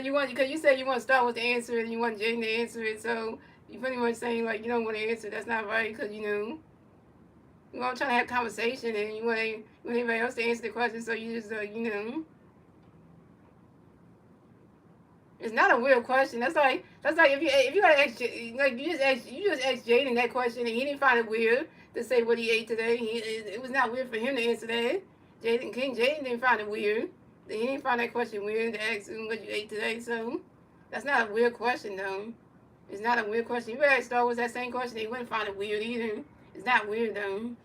you said you want Star Wars to answer it and you want Jaden to answer it. So you pretty much saying like you don't want to answer. That's not right, because you all trying to have conversation and you want anybody else to answer the question, so you just it's not a weird question. That's like if you gotta ask like you just asked Jaden that question and he didn't find it weird to say what he ate today. It was not weird for him to answer that. Jaden didn't find it weird. He didn't find that question weird to ask him what you ate today. So that's not a weird question though. It's not a weird question. You ask Star Wars that same question, they wouldn't find it weird either. It's not weird though.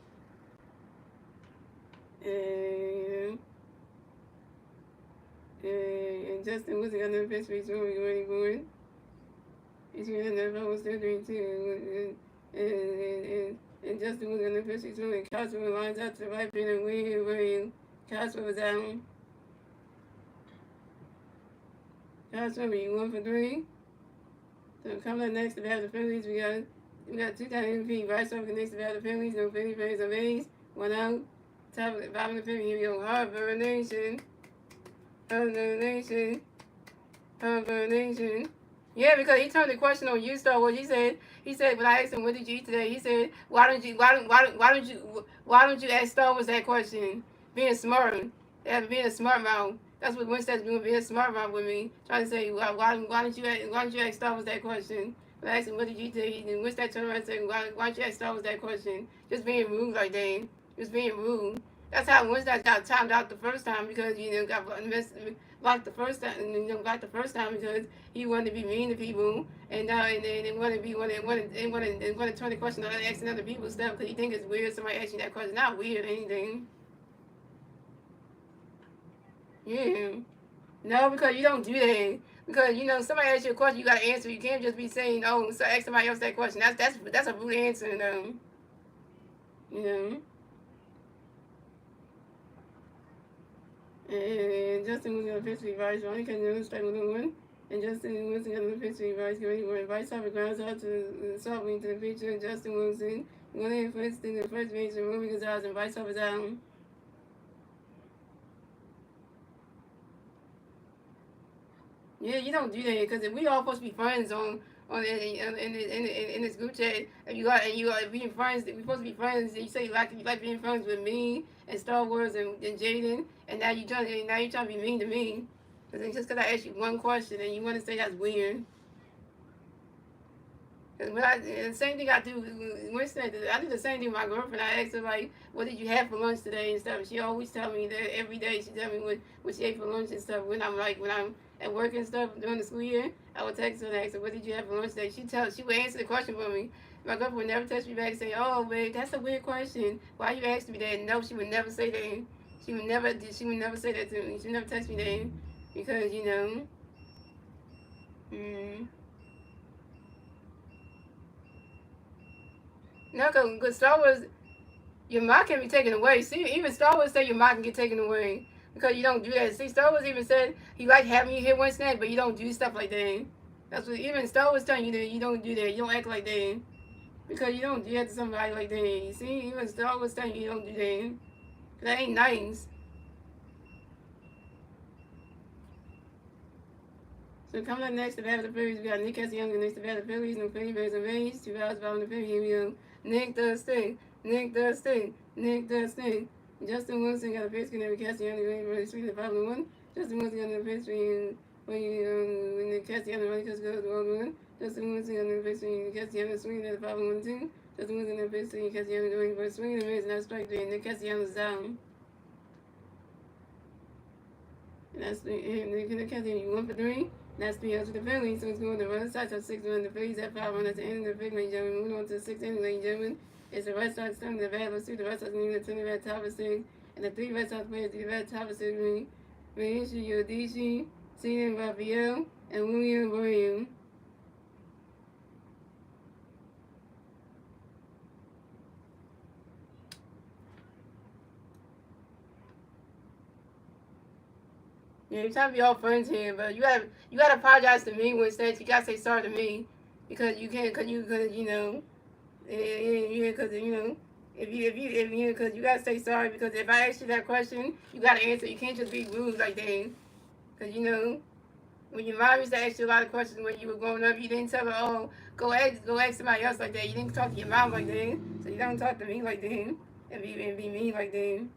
And Justin Wilson got another pitch for each moving ready for it. He's going to have another still 3-2. And Justin Wilson got another pitch for each moving. Cosmo lines out to the right field and where Cosmo was out. Cosmo be 1 for 3. So coming up next to have the Phillies, we got 2-time MVP. RedSox next to have the Phillies. No Philly fans on base. 1 out. Top of the bottom of the 5th. Here we go. Harvard Nation. Nation. Yeah, because he turned the question on you, Star Wars. He said when I asked him what did you eat today, he said why don't you ask Star Wars that question? Being smart, being a smart mouth. That's what Winston's doing, being a smart mouth with me, trying to say why don't you ask Star Wars that question? When I asked him what did you eat today, and Winston turned around and said why don't you ask Star Wars that question? Just being rude like that. Just being rude. That's how Winston got timed out the first time, because got blocked the first time because he wanted to be mean to people, and now they want to turn the question on asking other people stuff because he think it's weird somebody asking that question. Not weird or anything. Yeah. No, because you don't do that. Because somebody asks you a question, you gotta answer. You can't just be saying, "Oh, so ask somebody else that question." That's a rude answer, though. And Justin was going to pitch the advice. Ronnie can do strike with one. And Justin Wilson got to pitch the advice. Getting ready for advice. Top of grounds out to the softwing to the pitcher. And Justin Wilson went in first in the first base. And Ruby Gonzalez and vice off his out. Yeah, you don't do that because if we all supposed to be friends in this group chat, if being friends, we're supposed to be friends. And you say you like being friends with me and Star Wars and Jaden, and now you're trying to be mean to me. Just because I asked you one question and you want to say that's weird. The same thing I do. I do the same thing with my girlfriend. I asked her like, "What did you have for lunch today?" and stuff. She always tell me that every day. She tell me what she ate for lunch and stuff. When I'm at work and stuff during the school year, I would text her and ask her, "What did you have for lunch today?" She would answer the question for me. My girlfriend would never text me back and say, "Oh, babe, that's a weird question. Why you asked me that?" No, she would never say that. She would never say that to me. She would never text me that because No, because Star Wars, your mark can be taken away. See, even Star Wars say your mark can get taken away. Because you don't do that. See, Star Wars even said he like having you hit one snap, but you don't do stuff like that. That's what even Star Wars telling you that you don't do that. You don't act like that. Because you don't do that to somebody like that. You see, even Star Wars telling you don't do that. That ain't nice. So coming up next, the battle of the Phillies, we got Nick Castellanos next to battle of the Phillies, no Phillies versus Rays, 2 hours following the Phillies. Here we go. Nick does stink. Nick does stink. Nick does stink. Justin Wilson got a pitch connect with Castellanos going for the 5-1. Justin Wilson got a pitch when the Castellanos running goes to 1-1. Justin Wilson got a pitch when Castellanos swinging at the 5-1-2. Justin Wilson got a pitch when Castellanos going for a swing and a miss, not strike 3. Nick Castellanos down. And that's Nick Castellanos 1 for 3. That's 3 outs for the Phillies, so it's going to the RedSox of 6-1. The Phillies at 5-1 at the end of the fifth, ladies and gentlemen. Moving on to the 6th inning, ladies and gentlemen. It's the Red Sox turning the bat. Let's see the Red Sox need to turn the bat top of 6. And the 3 Red Sox players do the bat top of 6. Mauricio Yodishi, Steven Raphael, and William Williams. Yeah, you're trying to be all friends here, but you gotta apologize to me when instead you gotta say sorry to me because you can't, because you know, because you know, if you because you gotta say sorry because if I ask you that question, you gotta answer. You can't just be rude like that, because you know. When your mom used to ask you a lot of questions when you were growing up, you didn't tell her, oh, go ask somebody else like that. You didn't talk to your mom like that, so you don't talk to me like that and be mean like that.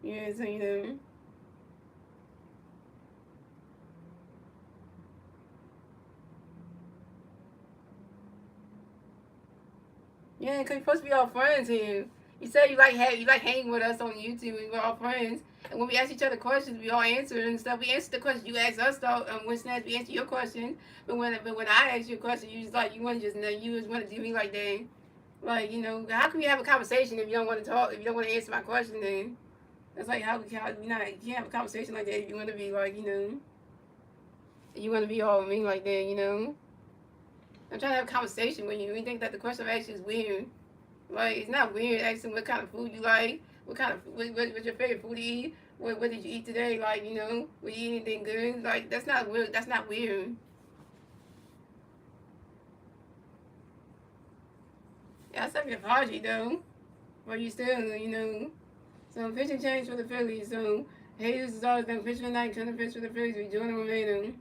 Yeah, so you know. Yeah, because you're supposed to be all friends here. You said you like hanging with us on YouTube and we're all friends. And when we ask each other questions, we all answer and stuff. We answer the questions you ask us though, when snaps we answer your questions. But when I ask you a question, you just like you want to do me like that. Like, you know, how can we have a conversation if you don't want to talk, if you don't want to answer my question then? That's like how you can't have a conversation like that if you want to be like, you know, you want to be all with me like that, you know. I'm trying to have a conversation with you. You think that the question I asked you is weird. Like, it's not weird asking what kind of food you like, what's your favorite food to eat, what did you eat today, like, you know, will you eat anything good? Like, that's not weird. That's not weird. Yeah, I accept your apology, though. But you still, you know. So, pitching change for the Phillies. So, Hayes is always going to pitch tonight, trying to pitch for the Phillies with Jordan Romano.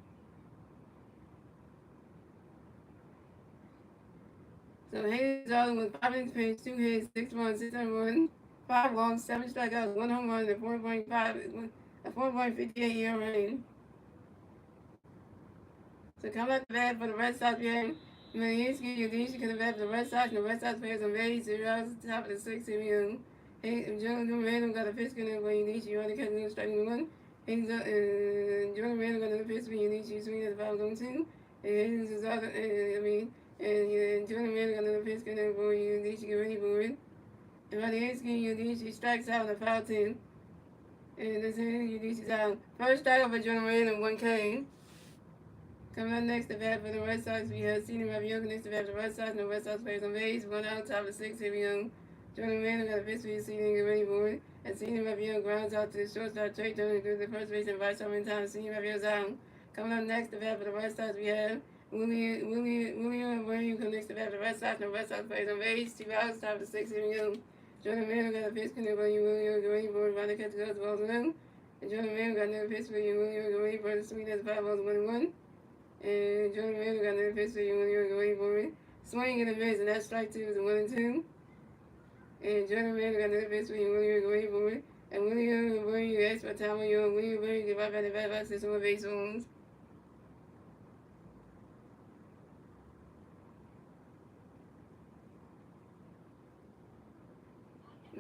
So Hayes Allen with 5 innings pitched, 2 hits, 6 runs, 6 1, 5 walks, 7 strikeouts, 1 home run, and 4.58 ERA. So coming up the bat for the Red Sox game, Malinski, Yadishi could have bat for the Red Sox, and the Red Sox players on base, 0 outs at the top of the 6th inning. Jordan Romano got a pitch connect for Yadishi, only catching him striking 1. Jordan Romano got a pitch for Yadishi, swinging at the foul zone 2. And Hayes is out, and Jordan Romano got another pitch connect for Yadishi, get ready for it. And by the 8th inning, Yadishi strikes out on the foul 10. And this inning, Yadishi's out. First strikeout for Jordan Romano, 1K. Coming up next, the bat for the Red Sox, we have Steven Raphael next to bat for the Red Sox. No Red Sox players on base. 1 out, top of 6. Here we go. Jordan Romano got a pitch for you, Steven, get ready for it. And Steven Raphael grounds out to the shortstop, Trey Turner through the first base and vice so many times. Steven Raphael's out. Coming up next, the bat for the Red Sox, we have William Williams next to bat for the Red Sox. No Red Sox players on base. 2 outs, top of 6. Here we go. Jordan Romano got a pitch connect for you, William, get ready for it. About to catch the balls around. And Jordan Romano got another pitch for you, William, get ready for it. Swing at 5 balls, 1-1. And Jordan Romano got another pitch for you when you were going for it. Swing and a miss, and that strike 2 is a 1-2. And Jordan Romano got another pitch for you when you were going for it. And William asked for time when you William get right back to bat box and some base runs.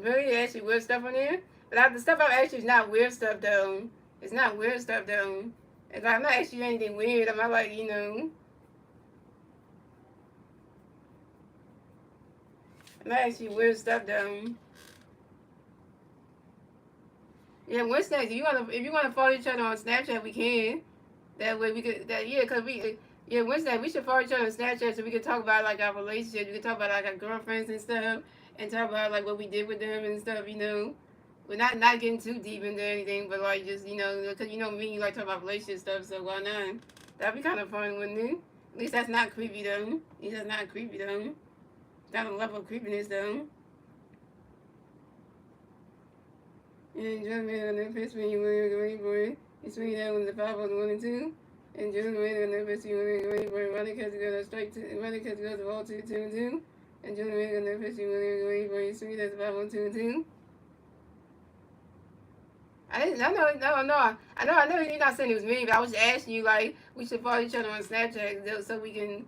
Really actually weird stuff on there? But the stuff I'm actually is not weird stuff though. It's not weird stuff though. It's like, I'm not actually anything weird. I'm not like, you know. I'm not actually weird stuff though. Yeah, what's next? If you wanna follow each other on Snapchat, we can. That way we could Wednesday we should follow each other on Snapchat so we could talk about like our relationships. We could talk about like our girlfriends and stuff, and talk about like what we did with them and stuff. You know, We're not getting too deep into anything, but like just because me, you like talk about relationship stuff, so why not? That'd be kind of fun, wouldn't it? At least that's not creepy though. At least that's not creepy though. Not a level of creepiness though. And German on the first when you were waiting for it. You swing that when the 5 on the 1 and 2. And German on the first you were waiting for it. Running because you got a strike to running because you got the ball 2 and 2. And German on the first you were waiting for it. You swing that 5 on 2 and 2. I didn't. I know. No, no. I know. You're not saying it was me, but I was asking you like we should follow each other on Snapchat so we can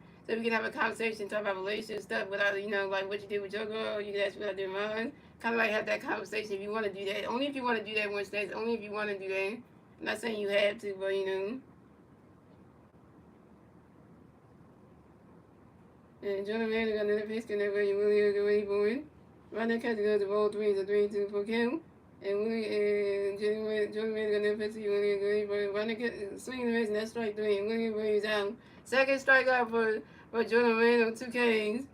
have a conversation, talk about relationship stuff without like what you did with your girl. You can ask me what I did with mine. Kind of like have that conversation if you want to do that. Only if you want to do that one stage. Only if you want to do that. I'm not saying you have to, but And Jonah Man got another pitch and that way you really get ready for it. Runner catch goes the ball 3 is a 3-2 for Kim. And Jonah Man got another pitch you really get ready for it. Runner catch swinging the miss and that's strike 3 and William Brady's out. Second strikeout for Jonah Man on 2 Ks.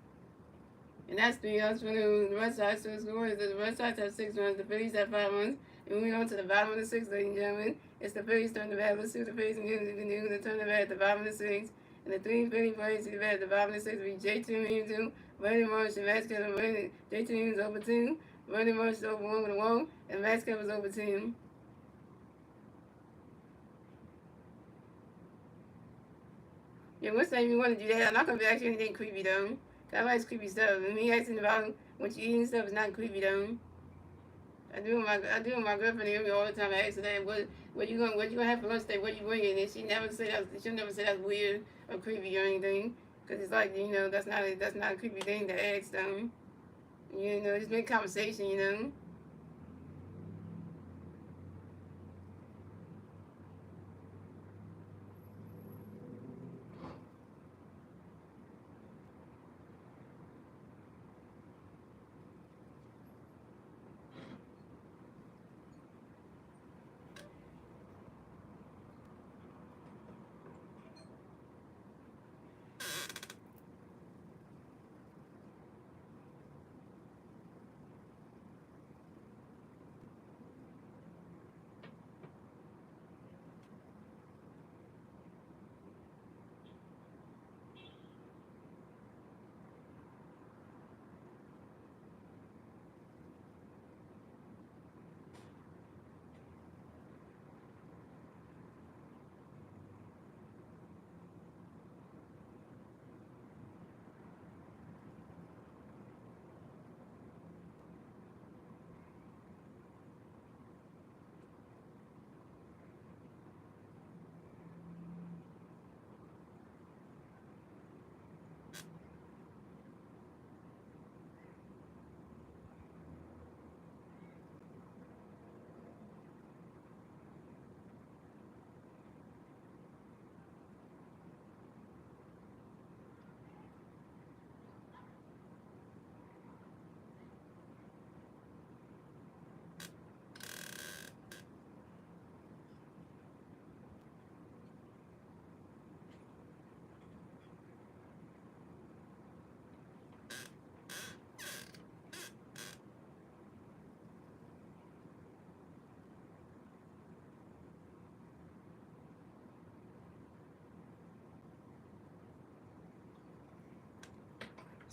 And that's 3 outs for the Red Sox. So the score is the Red Sox have 6 runs, the Phillies have 5 runs. And moving on to the bottom of the 6th, ladies and gentlemen. It's the Phillies turn to bat. Let's see what the Phillies can do to turn the bat at the bottom of the 6th. And the 3 Philly players to the bat at the bottom of the 6th will be J2 and 2, Brandon Marsh and Vasquez. J2 is over 2, Brandon Marsh is over 1 with a walk, and Vasquez was over 10. Yeah, what's time you want to do that? I'm not going to be asking anything creepy though. I like creepy stuff. And me asking about what you eating stuff is not creepy though. I do with my girlfriend every all the time. I ask her that what you gonna have for lunch today? What you bringing? And she'll never say that's weird or creepy or anything. Cause it's like that's not a creepy thing to ask them. Just make conversation.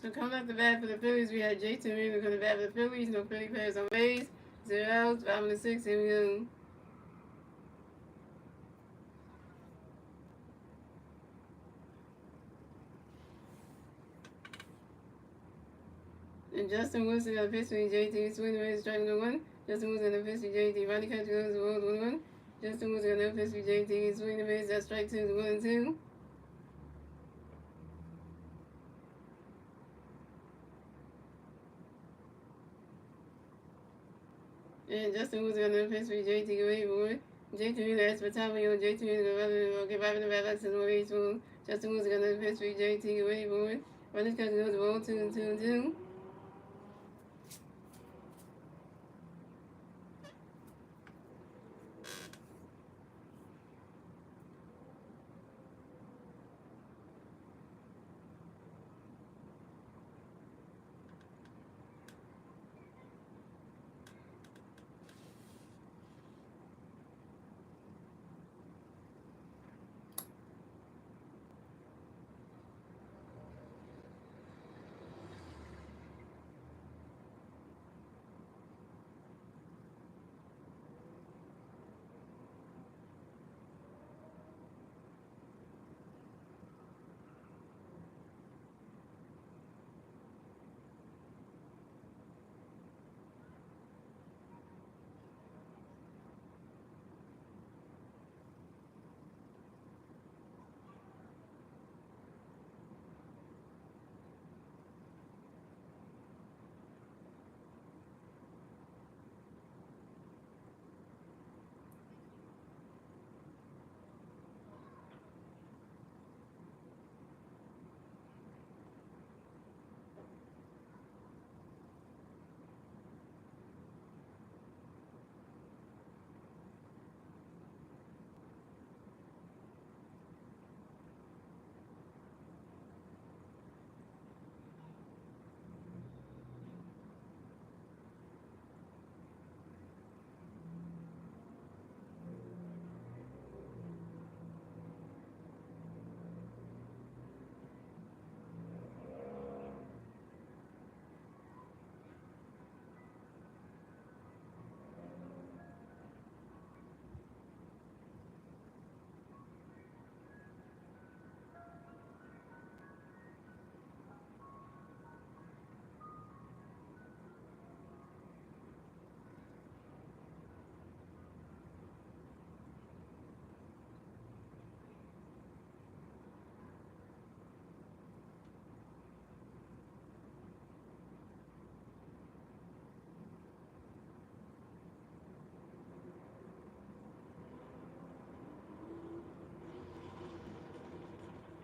So coming off the bat for the Phillies, we had J2 Reaver coming bat for the Phillies. No Philly players on base. 0 outs. Bottom of the 6th. Here we go. And Justin Wilson got a pitch for JT. Swing the base, strike number 1. Justin Wilson got a pitch for JT. Ronnie catch goes the ball 1-1. Justin Wilson got a pitch for JT. Swing the base, that's strike 2 to 1 and 2. And Justin Wilson got another pitch for JT. Go ahead, boy. JT really asked for time on JT really get back in the back. That's his way to Justin Wilson got another pitch for JT. Go ahead, boy. Ronnie catch goes the ball 2 and 2 and 2.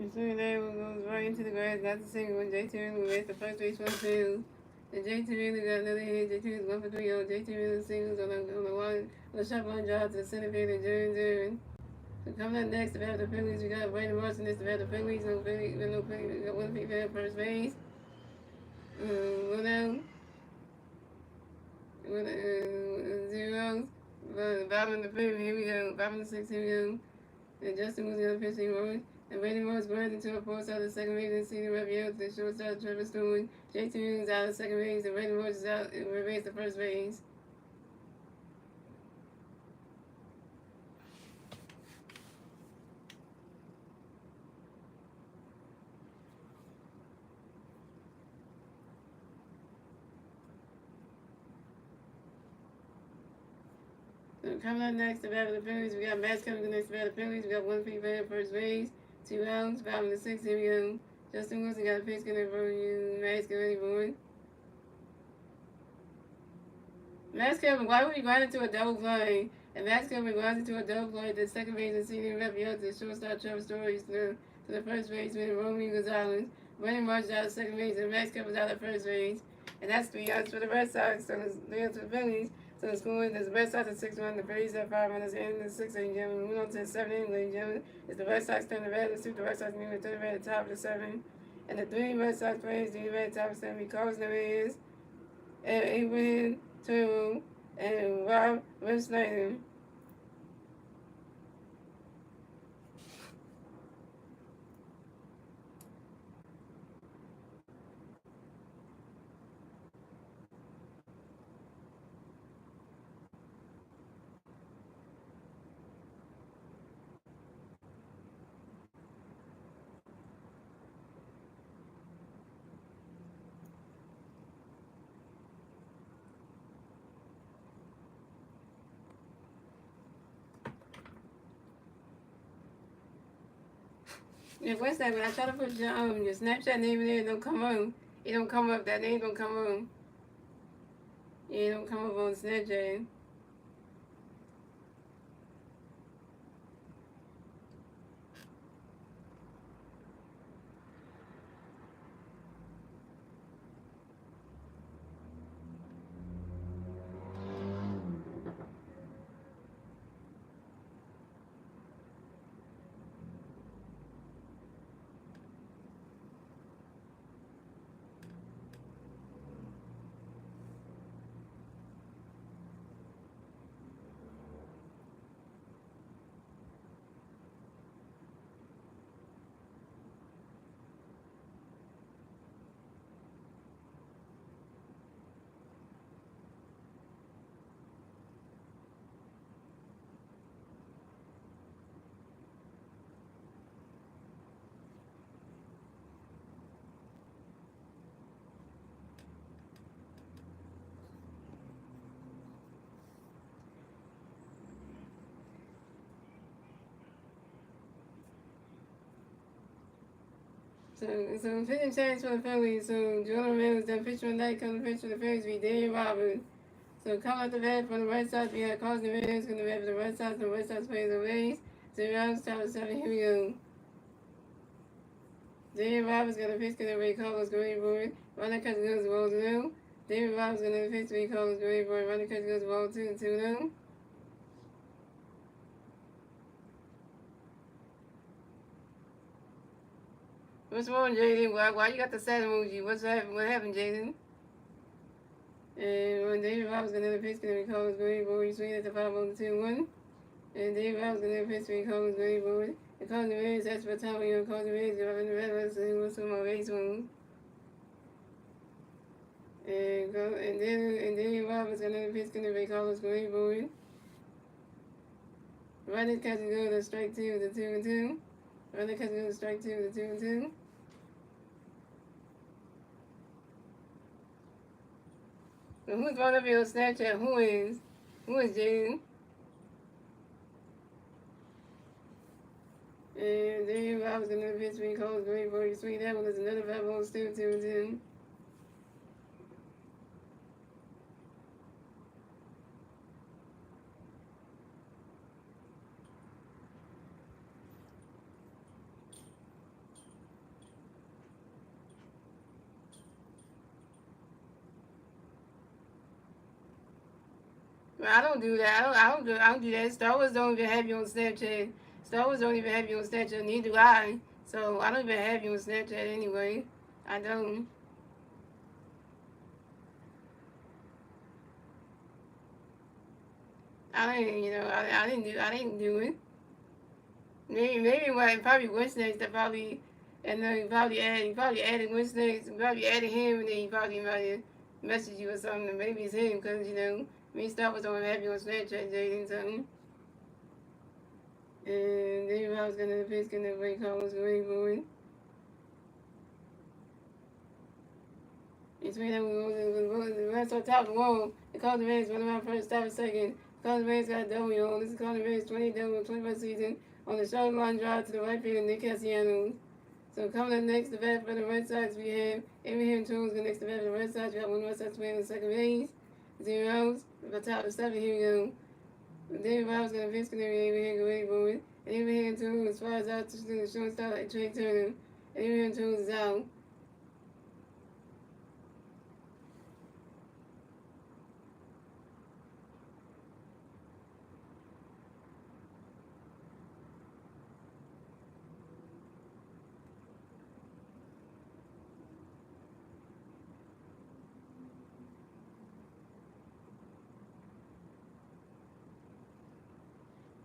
And soon that one goes right into the grass, not the single one. J.T. Miller makes the first base one field. And J.T. Miller got another hit. J.T. is 1 for 3 on J.T. Miller singles on the shot line drive to the center field and June. So coming up next, about the Phillies, we got Brandon Martin. This about the Phillies. No Phillies, we got one female first base. One out. With 0. Bottom of the fifth, here we go. Bottom of the sixth, here we go. And Justin was the other pitching Rowan. And Brandon Morris burns into a post out of the second base and Cedar Raphael to the shortstop Trevor Stewart. JT Williams out of the second base and Brandon Morris is out and reversed the first base. So coming up next, the battle of the Phillies, we got Max coming up next, the battle of the Phillies. We got one female at first base, 2 outs, bottom of the sixth, here we go. Justin Wilson got a pitch coming for you. Max getting ready for it. Max Kevin, why would he grind into a double play? And Max Kevin grinds into a double play to second base and Cedar Raphael to the shortstop Trevor Stories to the first baseman Romeo Gonzalez. Brandon Marsh out of second base and Max Kevin's out of first base. And that's 3 outs for the Red Sox. So it's 3 outs for the Phillies. So the score is the Red Sox at 6-1, the Phillies at 5 runners, and the 6 ladies and gentlemen. Moving on to the 7 inning, ladies and gentlemen. It's the Red Sox turn the red, the Red Sox turn the red at the top of the 7. And the 3 Red Sox players, the red top of 7, because there is Abraham Turbo and Rob Snyder. Yeah, what's that? When I try to put your Snapchat name in there, it don't come on. It don't come up. That name don't come on. Yeah, it don't come up on Snapchat. So pitching change for the Phillies. So Jordan Mills done pitch for the night, coming to pitch for the Phillies be Daniel Roberts. So coming out the bat from the Red Sox, we got Carson Ramirez going to bat for the Red Sox, and the Red Sox plays the Rays. 0 outs, top of 7, here we go. Daniel Roberts going to pitch because Ray Carlos going for it. Ronald Cuts goes ball 2. David Roberts going to pitch, Ray Carlos going for it. Ronald Cuts goes ball 2, 2-0. What's wrong, Jaden? Why you got the sad emoji? What happened, Jaden? And when David Roberts going to pitch, going to be Carlos going for it. Swing at the 5-2-1. And David Roberts going to pitch, Ray Carlos going for it. And Carson Ramirez, that's for time when you're Carson Ramirez, you're in the red, let's see what's on my base move. And then Roberts another pitch going to be Carlos going for it. Ronnie catches go to strike 2 with the 2-2. Ronnie catches go to strike 2 with the 2-2. So who's going up here on Snapchat? Who is Jaden? And then I was going to pitch me Cole's great for you. Sweet. That one is another 5-0 still 2-10. I don't do that. I don't do that. Star Wars don't even have you on Snapchat. Star Wars don't even have you on Snapchat. Neither do I. So I don't even have you on Snapchat anyway. I don't. I didn't. I didn't do it. Maybe what? Probably Wednesdays. That probably. And then you probably added Wednesdays. You probably added him, and then he probably might have messaged you or something. Maybe it's him because me and Star Wars don't have you on Snapchat, Jaden. So. And then I was gonna face gonna break Carlos away going. Between them, the rest on top of the wall. The Carlos Reds one of my first stop a second. The Carlos Reds got a W on. This is Carlos Reds 20 double, 21st season on the short line drive to the right field, Nick Castellanos. So coming up next, the bat for the Red Sox, we have Abraham Jones go next to bat for the Red Sox. We got one Red Sox playing on second base. Zeros. The top of 7, here we go. David Bob's gonna face gonna be Abraham go away for it. And Abraham Jones, as far as out to the shortstop like Trey Turner. And Abraham Jones is out.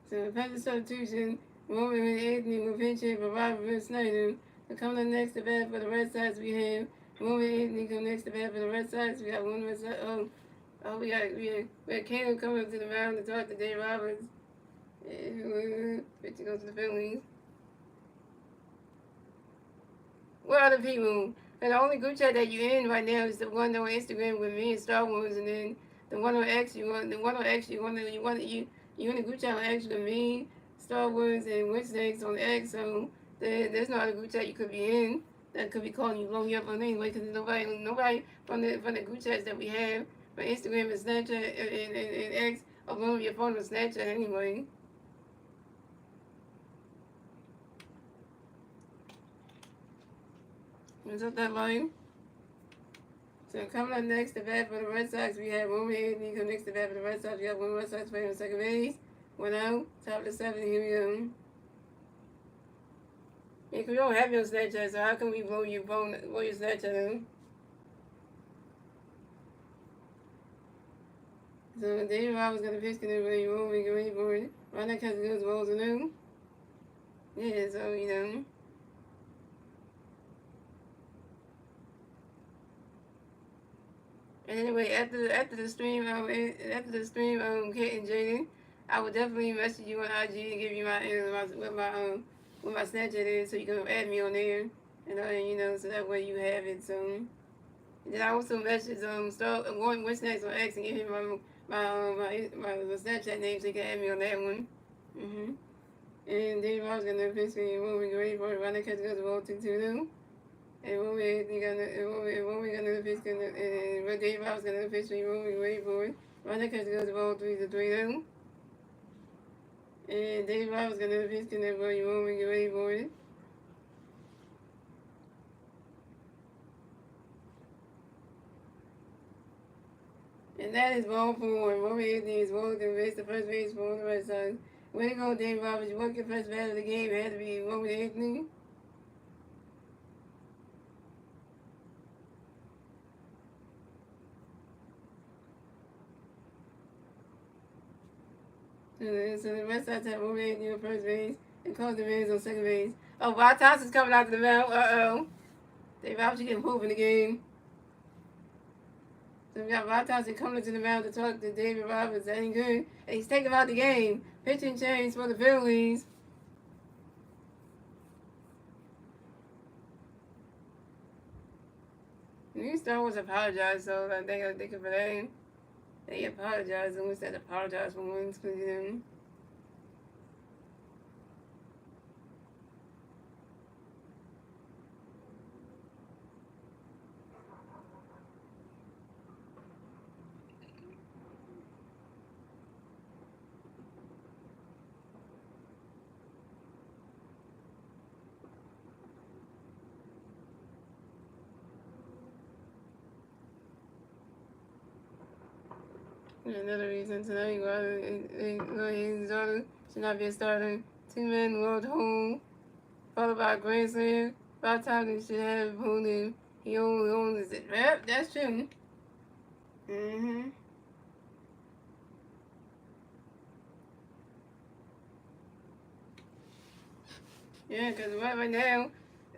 So after substitution, Roman and Anthony will pinch hit for Robert Snyder. So coming up next to bat for the Red Sox, we have Roman and Anthony come next to bat for the Red Sox. We got one Red Sox. We got Caleb coming up to the mound to talk to Dave Roberts. Pitching goes to the Phillies. What other people? And the only group chat that you in right now is the one on Instagram with me and Star Wars, and then the one on X. You in the group chat on X with me, Star Wars, and Wednesdays on X. So there's no other group chat you could be in that could be calling you, blowing you up on anyway. Because nobody from the group chats that we have, from Instagram and Snapchat and X, are blowing your phone on Snapchat anyway. What's up, that line? So coming up next to bat for the Red Sox, we have Roman Anthony come next to bat for the Red Sox. We have one Red Sox player on second base. 1 out, top of the 7, here we go. Yeah, cause we don't have your Snapchat, so how can we blow your Snapchat out? So David Roberts gonna pitch gonna be Roman get ready for it. Right now, because it goes balls and new. Yeah, so And anyway, after the stream, Kate and Jaden, I will definitely message you on IG and give you what my Snapchat is, so you can add me on there, and so that way you have it. So, and then I also message one Wednesday on X and give him my Snapchat name, so you can add me on that one. And then I was gonna basically when we get ready for it, right now, because it goes to ball 2-2 And when we gonna fish and what Dave was gonna fish when we wait for it. Right now, because it goes to ball 3-3 And Dave was gonna fish and when we get ready for it. And that is ball 4. Roman Anthony is ball to base the first base for the Red Sox. Way to go, Dave Roberts. You work your first bat of the game. It had to be Roman Anthony. So the Red Sox have Roman Anthony on first base and Carlos Ramirez on second base. Oh, Wild Toss is coming out to the mound. Uh-oh. Dave Roberts, you getting pulled in the game. So we got Wild Toss coming to the mound to talk to David Roberts. That ain't good. And he's taking out the game. Pitching change for the Phillies. New Star Wars apologized, so I think I'm thinking for that. They apologized and we said apologize for once, because Another reason tonight, his daughter should not be a starter. 2 men walked home, followed by a grand slam. By the time they should have opponent, he only owns it. Yep, that's true. Mm-hmm. Yeah, because right now,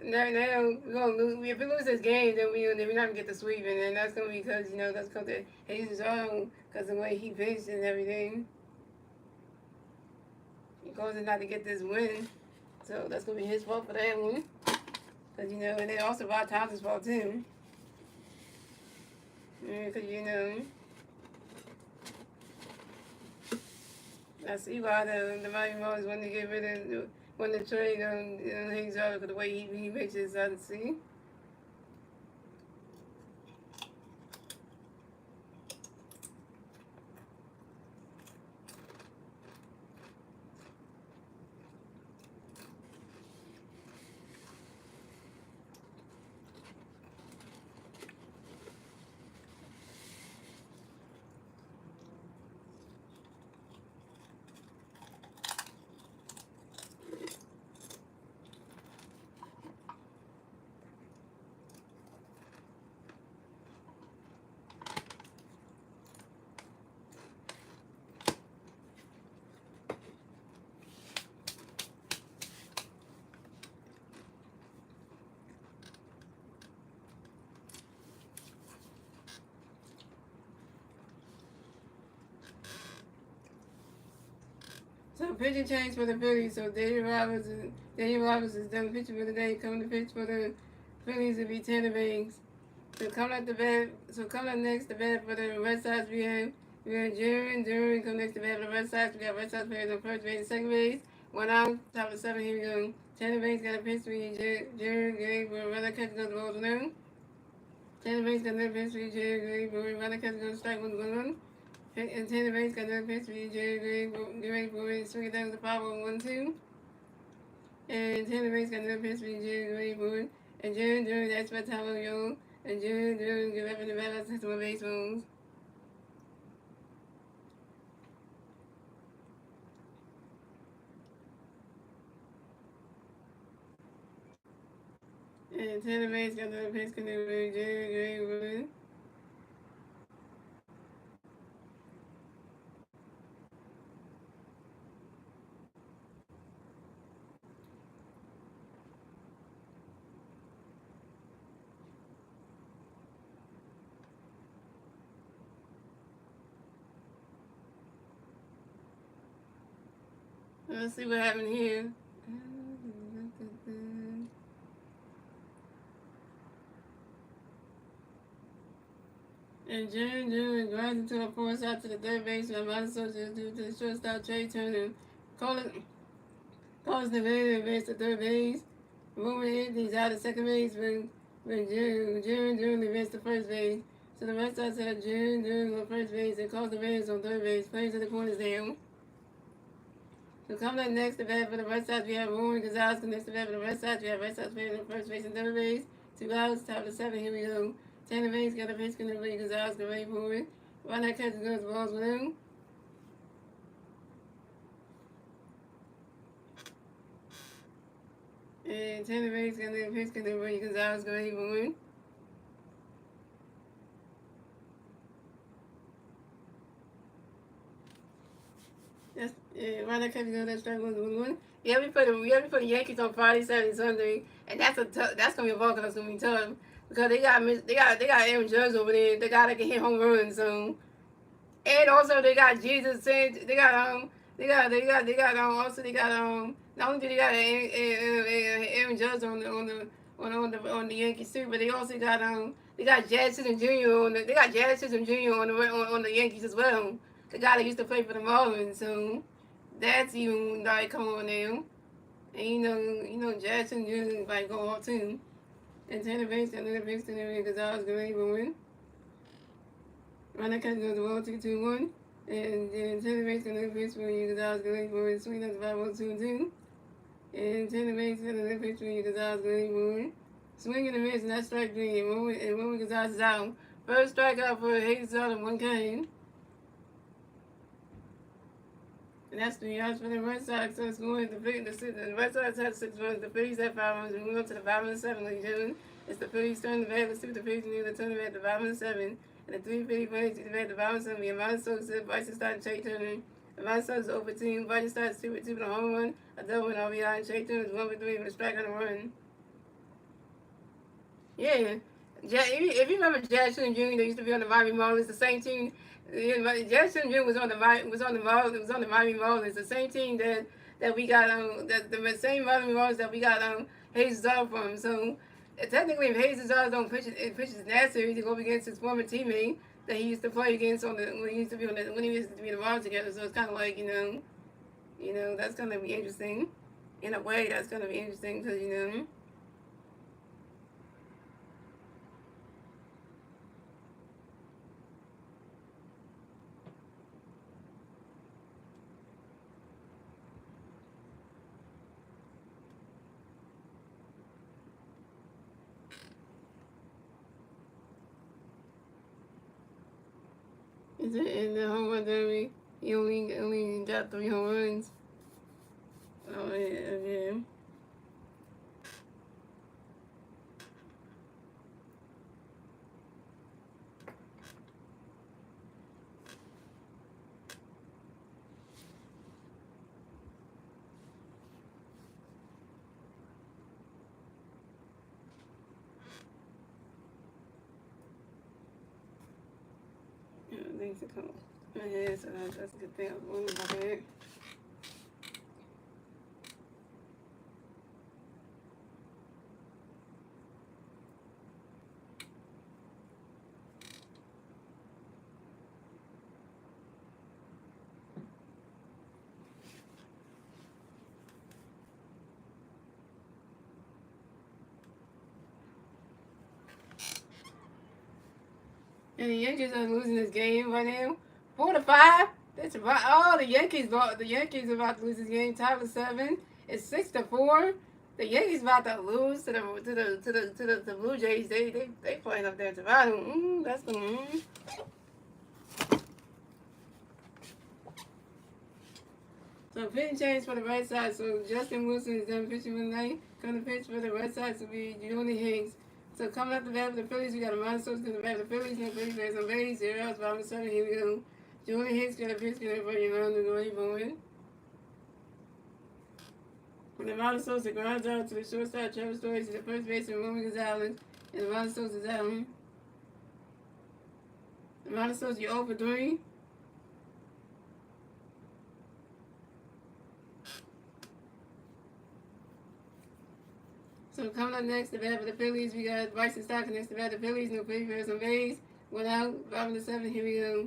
we're gonna lose. If we lose this game, then we're not gonna get the sweep, and then that's gonna be because that's because of his own, because of the way he pitched and everything. He caused us not to get this win, so that's gonna be his fault for that one. Because and then also Rod Thompson's fault too. Because I see why the Miami Marlins want to get rid of, want to trade Higgs because the way he pitches, I see. So pitching change for the Phillies. So Daniel Roberts is done pitching for the day. Coming to pitch for the Phillies will be Tanner Banks. So coming up next to bat for the Red Sox we have Duran come next to bat for the Red Sox. We got Red Sox players on first base and second base. 1 out, top of the 7. Here we go. Tanner Banks got a pitch for Duran Gray for runner catch goes the ball to noon. Tanner Banks got another pitch for Duran Gray for runner catch goes strike 1-1. And Tanner Banks got another pitch for Jerry Gray for it, swing it down to the power 1-2. And Tanner Banks got another pitch for Jerry Gray for it. And Jerry, that's my time of yo. And Jerry, give up in the battle to my baseballs. And Tanner Banks got another pitch for Jerry Gray for it. Let's see what happened here. And June grinds into a force out to the third baseman. Might as well just do the shortstop Trey Turner. Calls the man advance to third base. Moving Anthony's out of second base when June advanced to first base. So the Red Sox have June on first base and calls the Reds on third base. Plays to the corners down. So coming up next to bat for the Red Sox, we have Warren Gonzalez. Next to bat for the Red Sox, we have Red Sox players on first base and third base. 2 outs, top of the 7. Here we go. Tanner Banks got a pitch, going to Gonzalez, get ready for it. Why not catch goes balls with him? And Tanner Banks got a pitch, going to Gonzalez, get ready for it. That's why not catch goes that strike 1-1. Yeah, we put the Yankees on Friday, Saturday, Sunday, and that's gonna be a ball that's gonna be tough. Because they got Aaron Judge over there, the guy that can hit home runs. So, and also they got Jesus Saint. Also they got not only do they got Aaron Judge on the Yankees too, but they also got Jazz Chisholm Jr. on the Yankees as well. The guy that used to play for the Marlins. So that's even like come on now. And Jazz Chisholm Jr. like go off too. And Tanner Banks got another base and everything because I was going to win. Runner catch goes the ball 2-1. And then Tanner Banks got another base for you because I was going for it. Swing up the 5-1-2-2. And Tanner Banks got another base for you because I was going for it. Swing and a miss and that's strike 3. And Roman Gonzalez is out. First strikeout for Hayes out of 1 game. And that's 3 outs for the Red Sox. So it's going the Red Sox have 6 runs. The Phillies have 5 runs. We move up to the bottom of the 7th, June. It's the Phillies turn to bat. Let's see what the Phillies can do. They turn to bat at the bottom of the 7th. And the 3 Phillies to the bat at the bottom of the 7th. Amount Sosa, Bryson starting Trey Turner. Amount Sosa over 2. Bryson starts 2 with 2 for the home run. A double and RBI. And Trey Turner is 1 for 3 with a strike on the run. Yeah. If you remember Jackson Jr., they used to be on the Miami Marlins, the same team. Jackson Jr. was on the Miami Marlins, the same team that we got the same Miami Marlins that we got Hayes Zard from. So technically, if Hayes Zard don't pitch in that series, he go up against his former teammate that he used to play against when he used to be in the Marlins together. So it's kind of like that's gonna be interesting. In a way, that's gonna be interesting because. In the home run derby, he only got 3 home runs. Oh yeah. Things to come. Yeah, so that's a good thing. I was wondering about that. And the Yankees are losing this game right now, 4-5. That's about the Yankees. The Yankees are about to lose this game. Top of 7. It's 6-4. The Yankees about to lose to the Blue Jays. They playing up there at the bottom. That's the. So pitching change for the Red Sox. So Justin Wilson is done pitching tonight. Coming to pitch for the Red Sox will be Julian Hicks. So coming up the bat for the Phillies, we got a monster in the bat for the Phillies. No Phillies, there's no base. 0 outs, bottom of 7. Here we go. Julian Hicks got a pitch. Get everybody around the goal. Going. From the Mountain Sosa grounds out to the shortstop, Trevor Story to the first baseman, Roman Gonzalez. And the Mountain Sosa is out. The Mountain Sosa, you're 0 for 3. So coming up next, the bat for the Phillies, we got Bryson Stockton next to bat the Phillies. No Phillies, there's no base. 1 out, bottom of the 7. Here we go.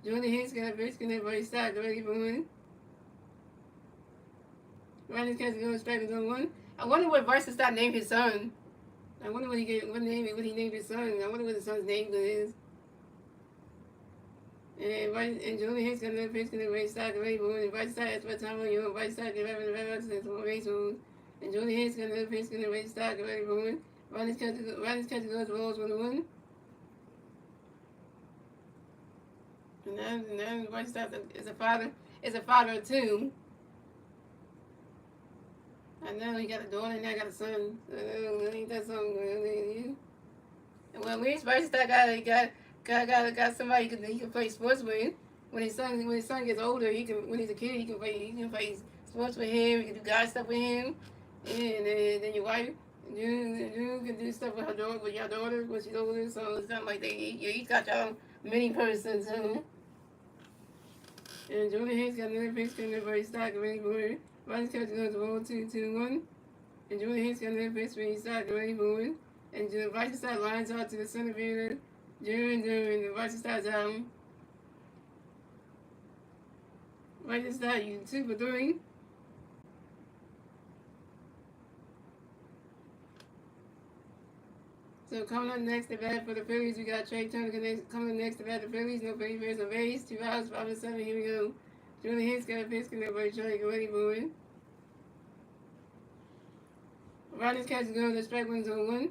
Jordan Hicks got a pitch. Can everybody stop? Ready for 1. Riders catch going strike is on 1. I wonder what Bryson Stockton named his son. I wonder what he named his son. I wonder what his son's name is. And Jordan Hicks got another pitch. Can everybody stop? Ready for 1. And Bryson Stockton, that's what time on you. Bryson Stockton, the red since 4 base moves. And Jordan Hicks got another pitch. Can everybody stop? Ready for 1. Riders catch goes rolls 1-1. And now Bryson Stockton is a father of 2. I know he got a daughter and I got a son. Ain't that something? Well, at least Bryson Stockton got somebody he can play sports with. When his son gets older, when he's a kid he can play sports with him. He can do God stuff with him. And then your wife, you can do stuff with your daughter when she's older. So it's not like you got your own mini person too. And Jordan Hicks got another pitch. Can everybody stop? Ready for it. Riders catch goes 1-2-2-1. And Jordan Hicks got another pitch. When he stopped, ready for it. And Bryson Stockton lines out to the center fielder. During the Bryson Stockton's out. Bryson Stockton, you 2 for 3. So coming up next to bat for the Phillies, we got Trey Turner coming up next to bat the Phillies. No Phillies, there's a base. 2 outs, bottom of 7. Here we go. Jordan Hicks got a pitch. Can everybody try to get ready for it? Riders catch goes. The strike one's on 1.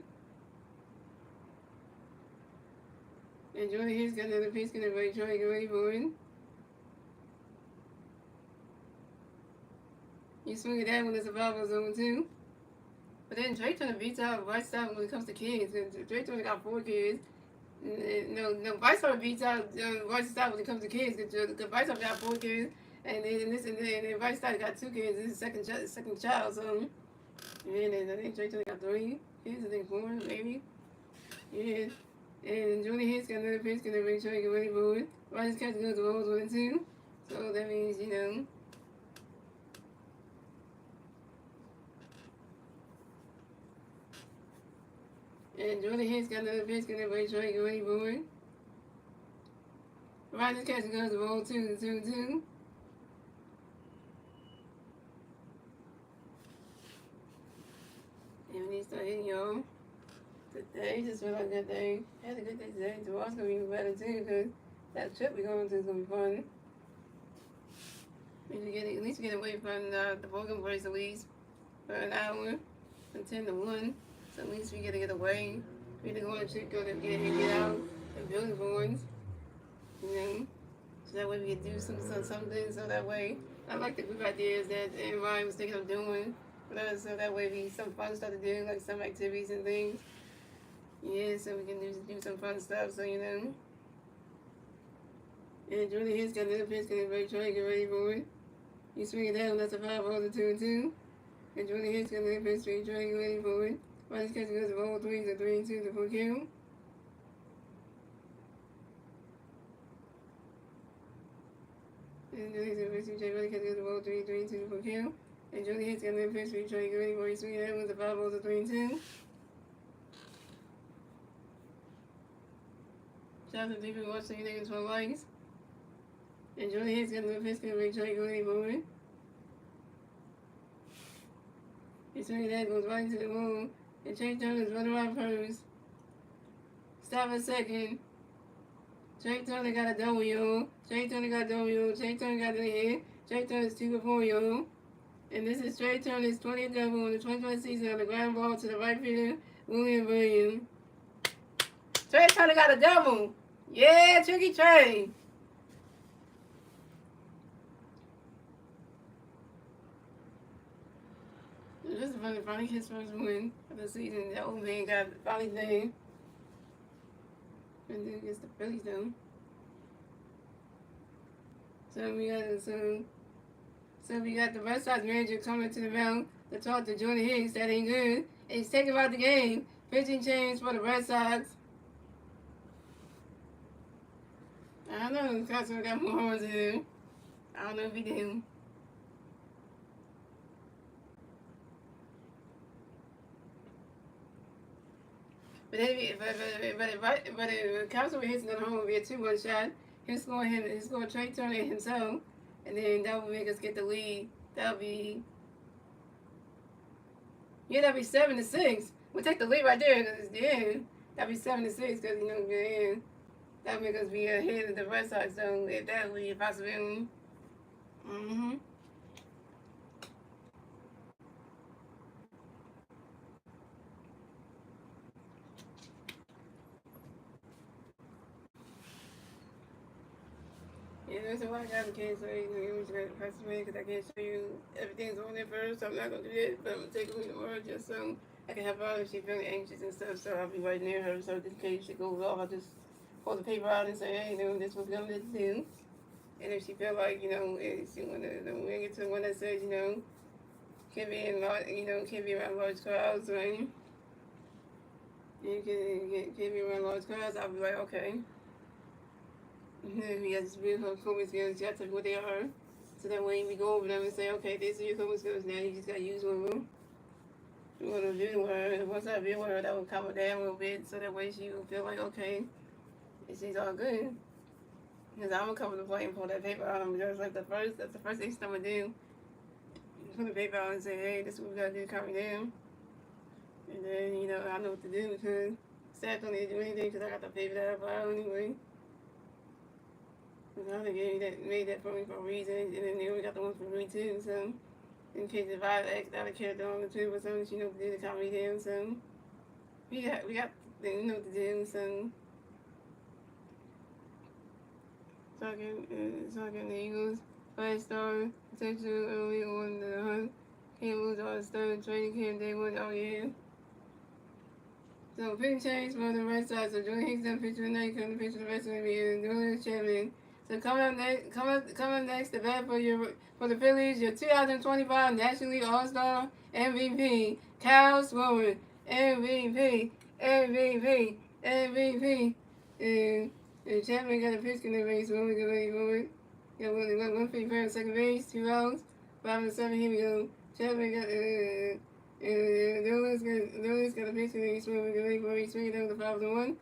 And Jordan Hicks got another pitch. Can everybody try to get ready for it? You swing at that when it's a 5-0 too. But then Drake Turner beats out Vice out when it comes to kids. Drake Turner got 4 kids. No, Vice beats out Vice out when it comes to kids. Because Vice got 4 kids. And then Vice got 2 kids. This is second child. So, yeah, and I think Drake Turner got 3 kids. I think 4, maybe. Yeah. And Jordan Hicks got another pitch. Going to make sure he get ready for it. Vice catches goes to rolls 1 and 2. So that means, you know. And Jordan Hicks got another pitch. Going to make sure he get ready for it. Rogers catches goes to roll 2 and 2 and 2. And when he start hitting y'all, today just feel like a good day. Had a good day today. Tomorrow's gonna be even better too, because that trip we're going to is gonna be fun. At least we get away from the Vulcan place at least for an hour, from 10 to 1. So at least we get to get away. We get to go on a trip, go to get out and build for once. You know? So that way we can do something. So that way, I like the group ideas that Ryan was thinking of doing. So that way we some fun stuff to do, like some activities and things. Yeah, so we can do some fun stuff, so you know. And Jordan Hicks got another pitch, gonna try to get ready for it. You swing it down, that's a 5-0 2 and 2. And Jordan Hicks got another pitch, trying to get ready for it. Rogers catch goes to roll 3, so 3 and 2 to full count. And Jordan Hicks got another pitch, goes to roll 3, 3 and 2 to full count. And Jordan Hicks got another pitch, trying to get ready for it. You swing it down with a 5-0 3 and 2. Shout out to people watching you niggas 12 likes. And Jordan Hicks got another pitch, gonna make sure he go anymore. He's swinging that, goes right into the wall. And Trey Turner's running around first. Stop a second. Trey Turner got a W. Trey Turner got a W. Trey Turner got the hit. Trey Turner's 2 for 4, yo. And this is Trey Turner's 20th double in the 2020 season on the ground ball to the right fielder, William Williams. Trey Turner got a double. Yeah, Tricky Trey. This is finally his first win of the season. That old man got finally name. And then against the Phillies though. So we got the Red Sox manager coming to the mound to talk to Jordan Hicks. That ain't good. And he's taking about the game. Pitching change for the Red Sox. I don't know if Costco got more horns in him. I don't know if he did. But if Costco hits another home, it would be a 2-1 shot. He'll score Trey Turner himself, and then that would make us get the lead. That'll be 7-6. We'll take the lead right there, cause yeah, that'll be 7-6, cause you know, yeah. That make us be ahead of the Red Sox, so if that would be a possibility. Mm-hmm. Yeah, that's why I got the case, so you know, you just got to press me, because I can't show you everything's on there first, so I'm not going to do that, but I'm going to take a look tomorrow just so I can help her out if she's feeling anxious and stuff, so I'll be right near her, so just in case she goes off, I'll just hold the paper out and say, hey, you know, this was going to do. And if she feel like, you know, she want to, when we get to the one that says, you know, can't be in large, you know, can't be around large crowds, right? You can't be around large crowds, I'll be like, okay. We got this real coping skills, you have to what they are. So that way we go over them and say, okay, these are your coping skills, now you just got to use one of them. You want to view her, and once I view her, that will calm her down a little bit, so that way she will feel like, okay, she's all good. Because I'm going to cover the plate and pull that paper out. That's the first thing I'm going to do. Put the paper out and say, hey, this is what we got to do to calm me down. And then, you know, I know what to do, because staff don't need to do anything, because I got the paper that I filed anyway. They made that for me for a reason, and then they only got the one for me too, so in case if I act out of character on the tube or something, she knows what to do to calm me down, so we got you know what to do, so talking the Eagles 5-star potential early on the hunt. Can't lose all third training camp day one. Oh yeah. So pitching change for the Red Sox. So Jordan Hicks done pitch tonight. Come to pitch for the rest of the year. Julius Chapman. So coming up next, the bat for the Phillies, your 2025 National League All-Star MVP, Kyle Swimmer. MVP, MVP, MVP. And Chapman got a pitch in the base. One good way forward. Got one feet first, second base, 2 outs, 5 and 7. Here we go. Chapman got Lewis got a pitch in the base. One good way for each swing down the 5-1.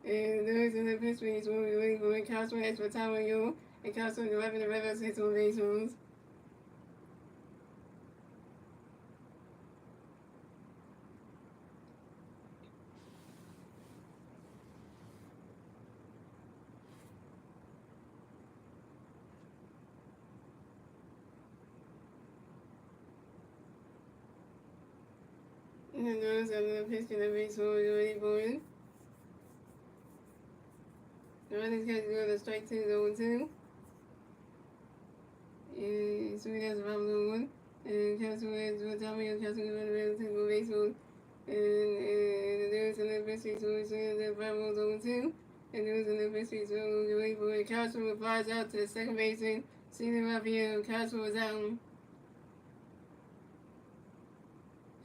And Lewis in the pitch for each one good way for it. Costner extra time on you. And Costner 11 the Red Sox hits on base rules. And Lewis got another pitch in the base one good way for it. The Red Sox go to strike 2, 0-2. And so he has a 5-1. And Costner has one time on you. Costner got a red single base one. And there was another pitch for each swing that 5-0-2. And there was another pitch for each one good way for it. Costner flies out to the second baseman. Season Raphael. Costner was out.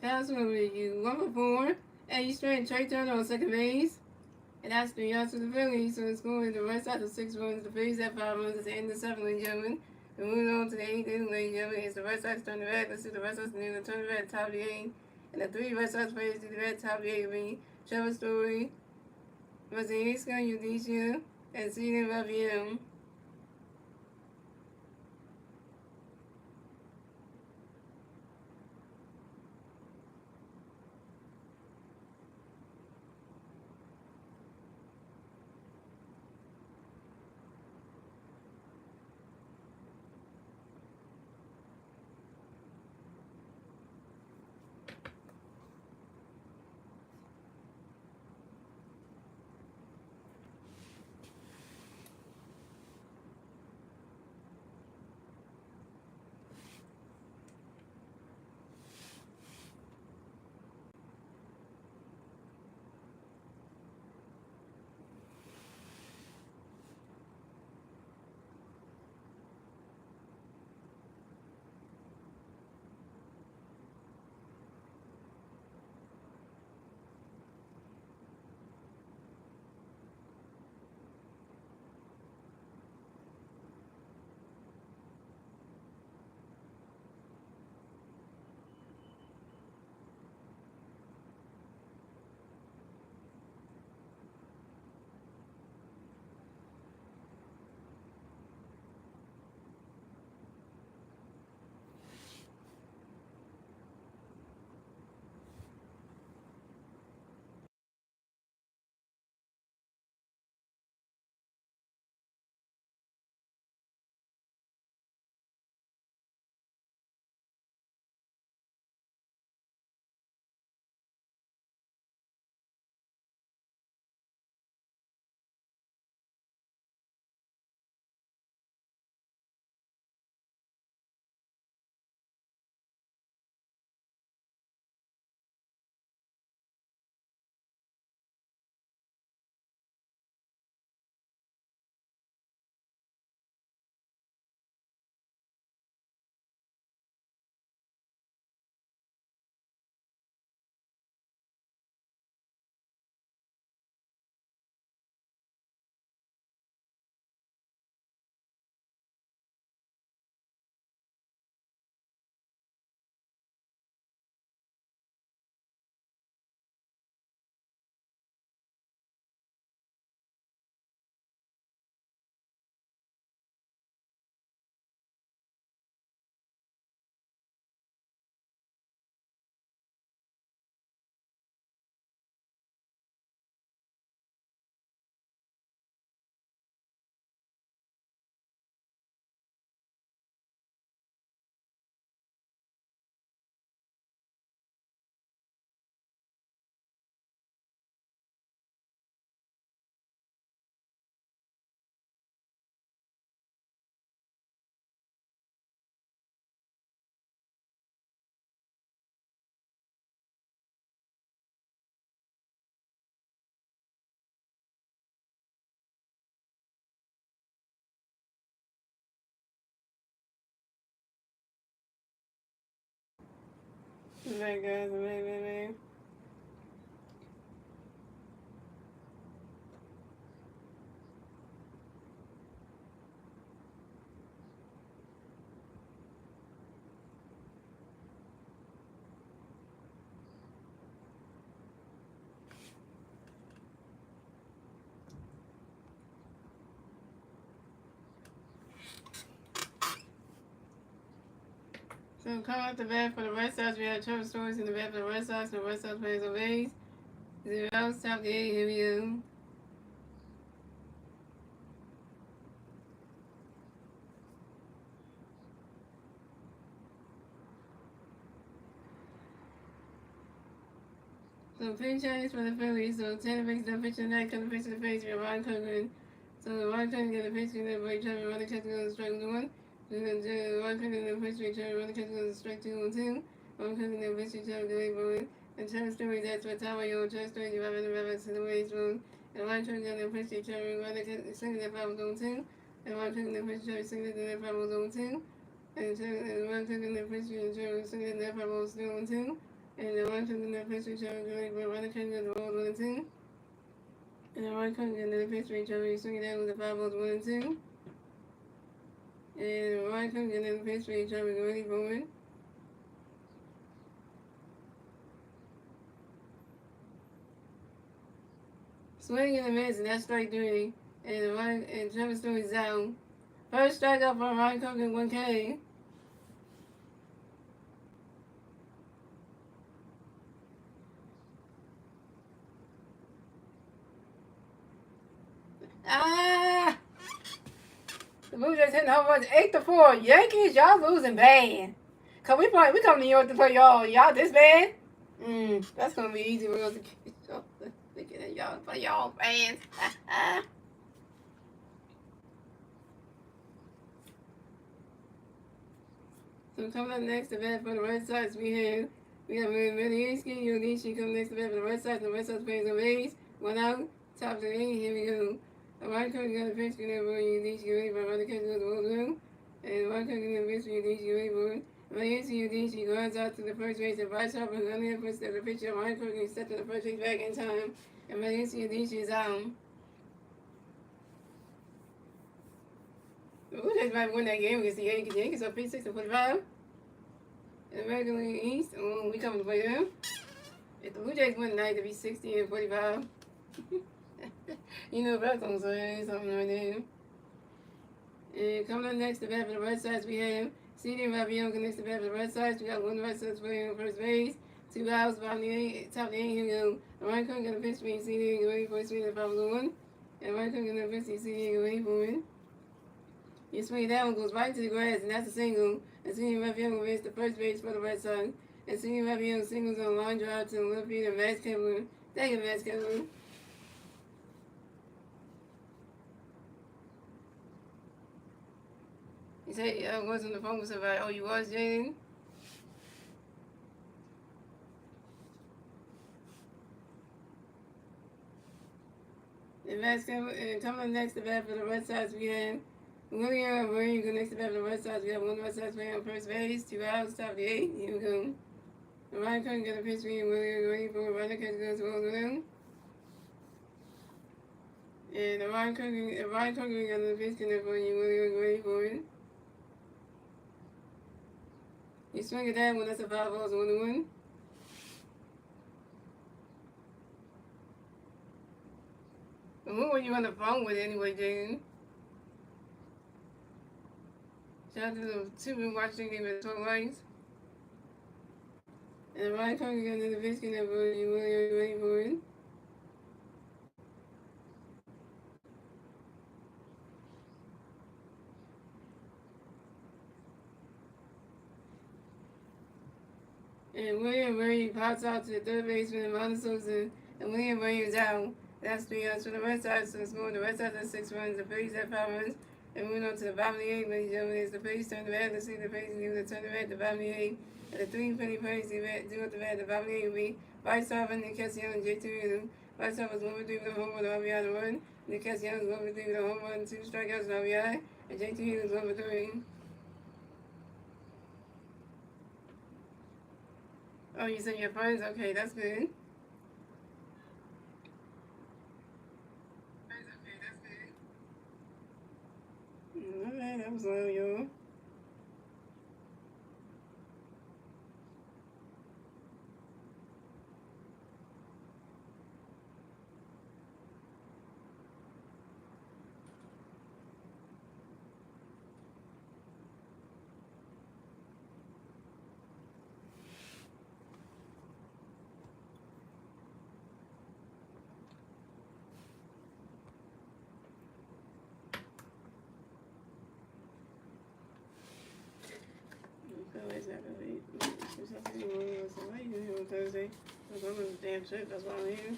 Costner with you 1-for-4. And you straight Trey Turner on second base. And that's 3 outs to the Phillies. So it's going the Red Sox of 6 runs. The Phillies at 5 runs. It's the end of 7, ladies and gentlemen. And moving on to the 8th inning, ladies and gentlemen. It's the Red Sox turn the red. Let's see the Red Sox turn the red top of the 8th. And the 3 Red Sox players do the red top of the 8th. Being Trevor Story, Vasilevsky, Udisha, and Seaton Raphael. I'm back, guys. I'm back. So coming off the bat for the Red Sox, we have Trevor Stories in the bat for the Red Sox. The Red Sox plays Phillies. 0 outs, top of the 8th. Here we go. So pitch change for the Phillies. So Tanner makes the pitch tonight. Come the pitch to the face. We have Ryan Cochran. So Ryan Cochran get the pitch to the break. Trevor running catch goes strike 1. Ryan Cochran get the pitch to Trevor running catch goes strike 2-2. Ryan Cochran get the pitch to Trevor going forward. And Trevor Story that's for Tower Yo. Trevor Story driving the rabbits to the waist room. And Ryan Cochran get the pitch to Trevor running catch singing the 5-2. And Ryan Cochran get the pitch to Trevor singing the 5-2. And Ryan Cochran get the pitch to Trevor singing the 5-2. And the one comes in the pastry show, but one comes in the roll 1 and 2. And the one comes in the pastry show, you swing it out with the 5 balls 1 and 2. And the one comes in the pastry show, we're going forward. Swing in the miss, and that's strike 3. And Trevor Story's out. First strikeout for Ryan Cochran, 1K. Ah! The Blue Jays hitting home runs 8-4. Yankees, y'all losing bad. Cause we come to New York to play y'all. Y'all this bad? That's gonna be easy for us to get y'all. Looking at y'all for y'all fans. So coming up next to bat for the Red Sox, we have Melinsky, Yonishi coming next to bat for the Red Sox. The Red Sox plays the Rays. 1 out, top of the 8th. Here we go. Ryan Cochran got a pitch for Yonishi away from other catches of the old room. And Ryan Cochran got a pitch for Yonishi away from Yonishi runs out to the first base and Bryce Harper on the first step. The pitcher Ryan Cochran stepped to the first base back in time. And Yonishi is out. The Blue Jays might win that game against the Yankees. The Yankees are 56-45. In the American League East, we coming to play them. If the Blue Jays win tonight, they'll be 60-45. You know, that's gonna say something right there. And coming up next to bat for the Red Sox, we have CD Rabion next to bat for the Red Sox. We got 1 Red Sox player on first base, 2 outs, top of the 8th. Here we go. Ryan Cochran got a pitch for CD away for swing at 5-1. And Ryan Cochran got a pitch for CD away for it. You swing that one goes right to the grass, and that's a single. And CD Rabion will reach the first base for the Red Sox. And CD Rabion singles on a line drive to the left field of Max Kepler. Thank you, Max Kepler. You said I was on the phone with somebody. Oh, you was, Jaden? And coming up next to bat for the Red Sox, we have William Murray go next to bat for the Red Sox. We have 1 Red Sox player on first base, 2 outs, top of the 8th. Here we go. Ryan Cochran got a pitch for William Murray for a runner catch goes to William. And Ryan Cochran got a pitch connect for William Murray for it. You swing at that one, that's a 5 balls 1-1. But who were you on the phone with anyway, Jaden? Shout out to the 2 been watching game at 12 lights. And Ryan Cochran got another pitch connect for you, William Murray for it. And William Murray pops out to the third baseman and Ronald Sosa, and William Murray is out. That's 3 outs for the Red Sox. So score the Red Sox at 6 runs, the Phillies at 5 runs, and moving on to the bottom of the 8th, ladies and gentlemen. As the Phillies turn the bat, let's see the Phillies do the turn the bat, the bottom of the 8th. And the 3 Philly players do at the bat, the bottom of the 8th will be Bryce Harper, Nick Castellanos, and J.T. Realmuto. Bryce Harper was 1 for 3 with a home run, RBI to 1. Nick Castellanos was 1 for 3 with a home run, 2 strikeouts, and RBI. And J.T. Realmuto was 1 for 3. Oh, you said your friends? Okay, that's good. Okay, that was low, yo. Phillies got to wait. Why you here on Thursday? I'm going on the damn trip. That's why I'm here.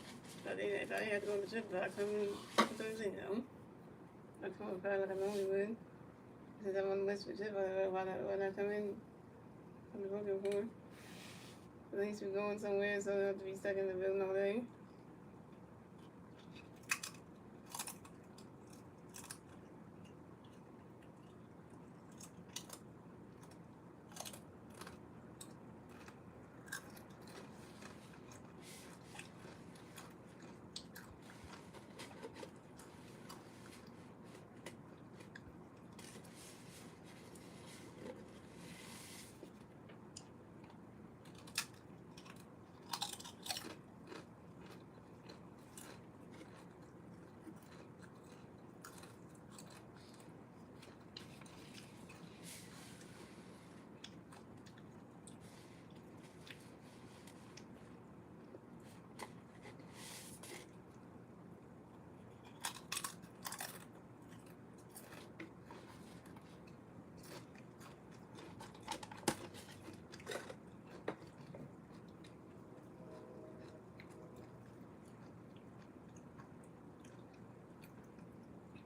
If I had to go on the trip, but I come in on Thursday, no. I come on Friday like I normally would. Since I'm on the list for trip, why not come in? I'm looking for. At least we're going somewhere, so I don't have to be stuck in the building all day.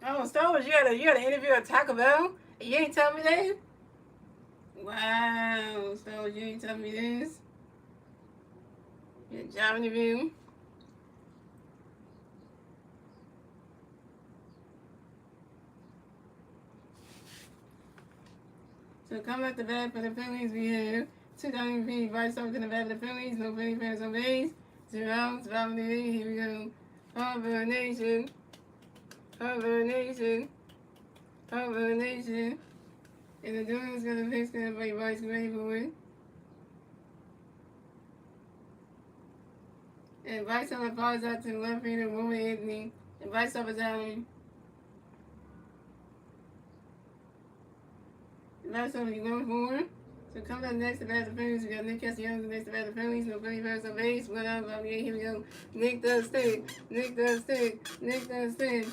Oh, Star Wars, you had an interview at Taco Bell? And you ain't tell me that? Wow, Star Wars, you ain't tell me this? Your job interview? So coming at the bat for the Phillies, we have 2,000 feet right something to the bat for the Phillies. No Philly fans on base. 0 outs, bottom of the eighth. Here we go. Harbor Nation. Harbor Nation. Harbor Nation. And the Doyle's gonna fix that by Vice ready for it. And Vice on the flies out to the left fielder, Roman Anthony. And Vice up is out. Vice over 1-4. So coming up next to bat the Phillies, we got Nick Castellanos next to bat the Phillies. No Philly fans on base. 1 out, bottom of the eighth. Here we go. Nick does stick. Nick does stick. Nick does stick.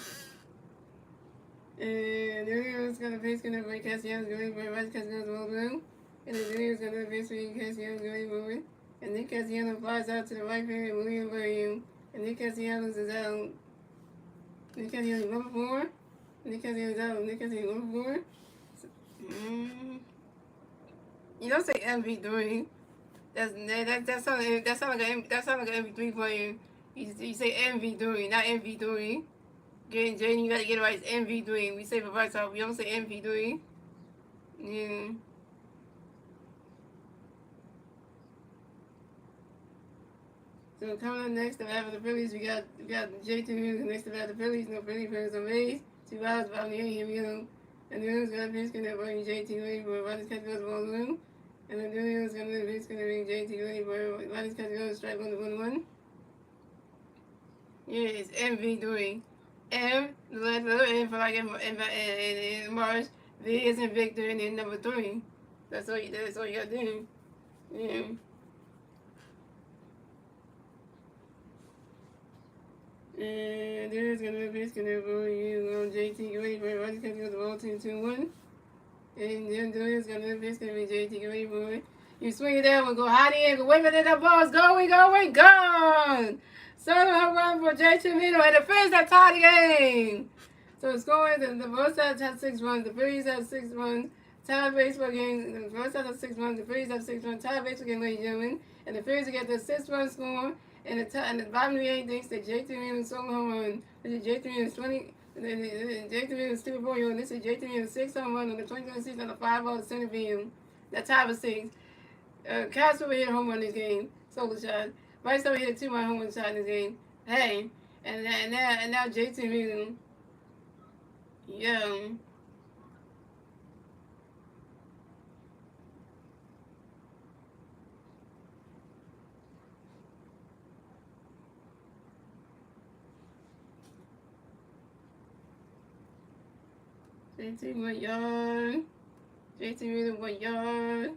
And the Doyle's gonna face gonna break Castellanos going for Vice Castellanos will blue. And the Doyle's gonna face Castellanos going for it. And Nick Castellanos flies out to the right field, William William. And Nick Castellanos is out. Nick Castellanos 1-4. Nick Castellanos out. Nick Castellanos 1-4. You don't say MV3. That sounds like an MV3 player. You say MV3, not MV3. Jaden, you gotta get it right. It's MV3. We say for right off. We don't say MV3. Yeah. So coming up next to bat the Phillies, we got J2 next to bat the Phillies. No Philly fans on base. 2 outs, bottom of the eighth. Here we go. And the Doyle's gonna pitch gonna bring JT ready for Ronnie's catch goes ball blue. And the Doyle's gonna pitch gonna bring JT ready for Ronnie's catch goes strike 1-1. Yeah, it's MV3. M, the letter N for like in March. V is in Victor, and then number 3. That's all you gotta do. Yeah. And there's gonna be gonna for you on JT ready for Ronnie's catch goes ball 2-1. And then Doyle's gonna be JT ready for it. You swing it down and go high the angle. Wait a minute, that ball's going, gone. Solo home run for J2 Mino, and the Phillies have tied the game. So it's going, the first side has 6 runs, the Phillies have 6 runs, tied baseball game, the first side has 6 runs, the Phillies have 6 runs, tied baseball game, ladies and gentlemen. And the Phillies get the 6-run score, and the bottom of the 8th thinks that J2 Mino solo home run. This is J2 Mino's 20, J2 Mino's 2-4, and this is J2 Mino's 6th home run on the 2026 on the 5-ball center field. That's tied for 6. Castro hit a home run this game. solo shot. Bryce over hit a 2-run home run shot in this game. Hey, and now JT Mew, yeah. JT 1 yard. JT Mew 1 yard.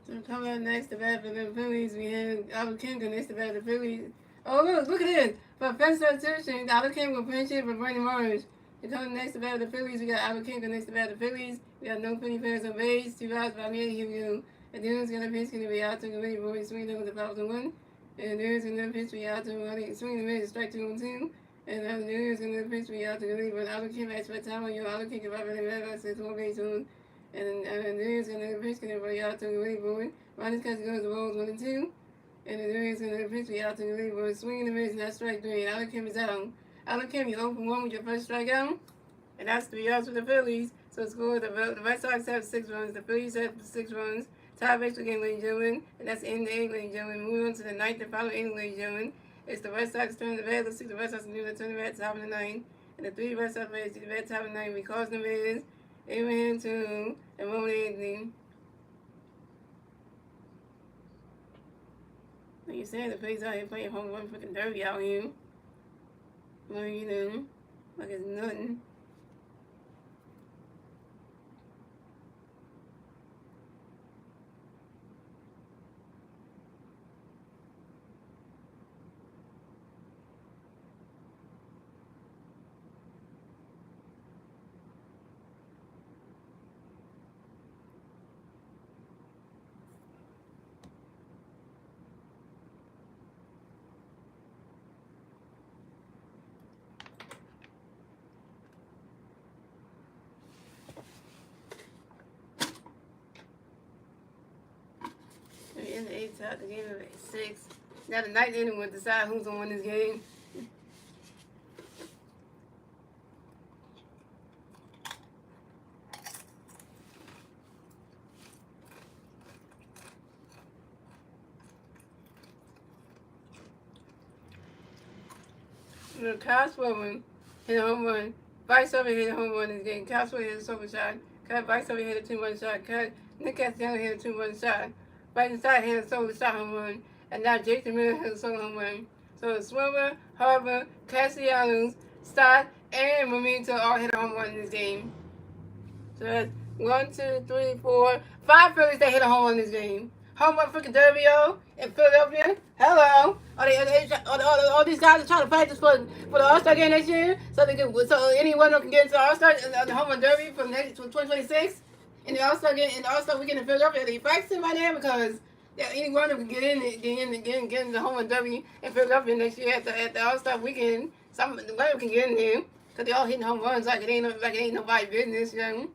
So coming up next, the bat for the Phillies, we have Albert King next to bat the Phillies. Oh look at this! For first substitution, Albert King will pinch hit for Brandon Morris. And coming next to bat the Phillies, we got Albert King next to bat the Phillies. We got no Philly fans on base, 2 outs by me and Hugo. And then it's gonna pitch gonna be out to the lead, boy swing over the 5-1. And then it's gonna pitch be out to the swing the mid, strike 2-2. And then it's gonna pitch be out to the lead, but Albert King match by time on you, Albert King if I really have, I said 12 base on. And then it's gonna pitch gonna be out to the lead, boy. Ronnie's catch goes the balls 1 and 2. And then it's gonna pitch be out to the lead, boy. Swinging the miss, not strike 3. Albert Kim is out. Albert Kim, you 0 for 1 with your first strikeout. And that's 3 outs for the Phillies. So score the Red Sox have 6 runs, the Phillies have 6 runs. Tie baseball game, ladies and gentlemen. And that's the end of the 8, ladies and gentlemen. Moving on to the 9th and final inning, ladies and gentlemen. It's the Red Sox turn the bat. Let's see the Red Sox can do the turn the bat top of the 9th. And the 3 Red Sox players do the bat top of the 9th. Because them is Abraham 2 and Roman Anthony. Like you said, the Phillies out here playing home run freaking derby out here. Well, you know, like it's nothing. In the 8th out, the game of 6. Now the 9th inning will decide who's gonna win this game. Kyle Swilman hit a home run. Bryce over hit a home run in this game. Kyle Swilman hit a solo shot. Bryce over hit a 2-1 shot. Nick Castellanos hit a 2-1 shot. Bryson Stott hit a solo shot home run. And now Jason Miller hit a solo home run. So Swilman, Harper, Castellanos, Stott, and Memento all hit a home run in this game. So that's 1, 2, 3, 4, 5 Phillies that hit a home run in this game. Home run freaking derby in Philadelphia. Hello. All these guys are trying to practice for the All-Star game next year, so anyone can get into the All-Star the home run derby for 2026 in the All-Star game in the All-Star weekend in Philadelphia. They practicing right now because anyone can get in the home run derby in Philadelphia next year at the All-Star weekend. Some one can get in there because they all hitting home runs like it ain't nobody business, you know.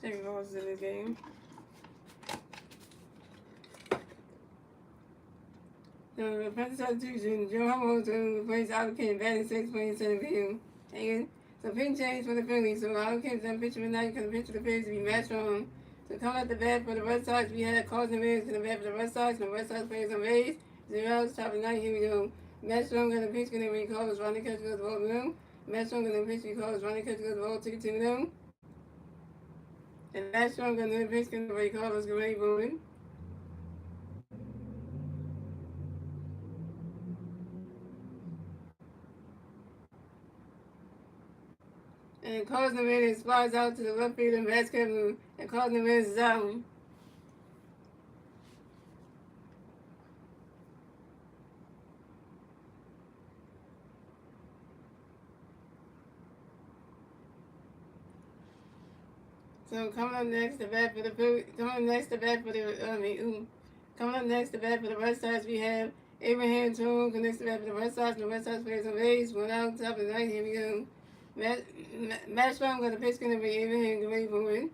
Jamie Ross is in this game. The Panther substitution, Joe Hamilton replaced Albert King, batting 6th, playing center field. And so pitching change for the Phillies. So Albert King's done pitching tonight because the pitch for the Phillies to be matched on. So coming at the bat for the Red Sox, we had Carson Wentz in the bat for the Red Sox. And the Red Sox players on base. 0, top of the ninth. Here we go. Matt Strong got a pitch. Going to recall his running catch goes the ball blue. Matt Strong got a pitch. Recall his running catch goes the ball 2-2. And Matt Strong got a pitch. Going to recall his great moving. And Carson Wentz flies out to the left field and basket move. And Carson Wentz is out. So coming up next to bat for the Red Sox, we have Abraham Tone connects the bat for the Red Sox. The Red Sox players on base. 1 out, top of the ninth. Here we go. Matt Strong got a pitch going to be Abraham Gray moving.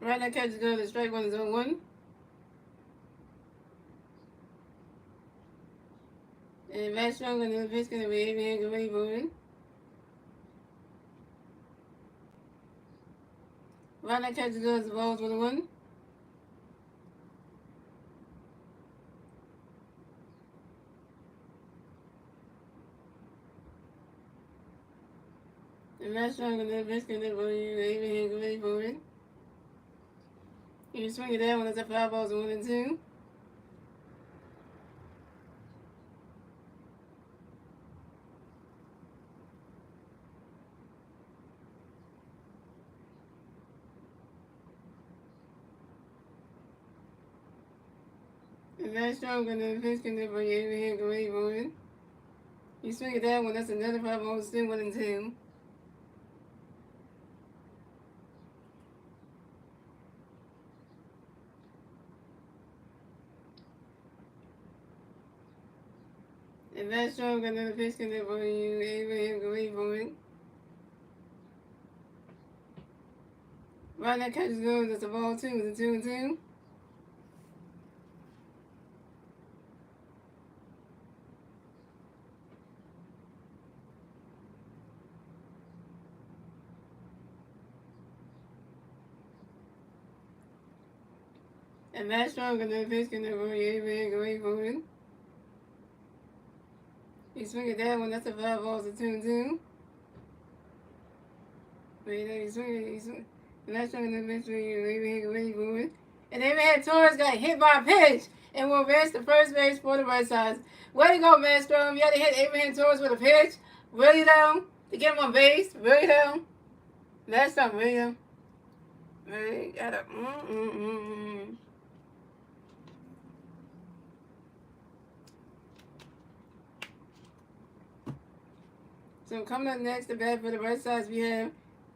Right now, catch is going to strike 1 is 0-1. And Matt Strong got a pitch going to be Abraham Gray moving. Right now, catch is going to balls 1-1. And Matt Strong got a pitch going to be Abraham Gray moving. You swing it down when it's at 5 balls 1-2. And Matt Strong got a pitch going to be Abraham Gray moving. You swing it down when that's another 5 balls still 1-2. And Matt Strong got another pitch going to be Abraham Gray moving. Right now, catch is going. That's a ball 2. It's a 2-2. And Matt Strong got another pitch going to be Abraham Gray moving. You swing it down when that's a 5 balls a 2-2. You swing. And that's not gonna miss me. Abraham Gray moving. And Abraham Torres got hit by a pitch and will advance to first base for the Red Sox. Way to go, Matt Strong. You had to hit Abraham Torres with a pitch. Really though? To get him on base? Really though? That's not real. Really? Gotta. So coming up next to bat for the Red Sox, we have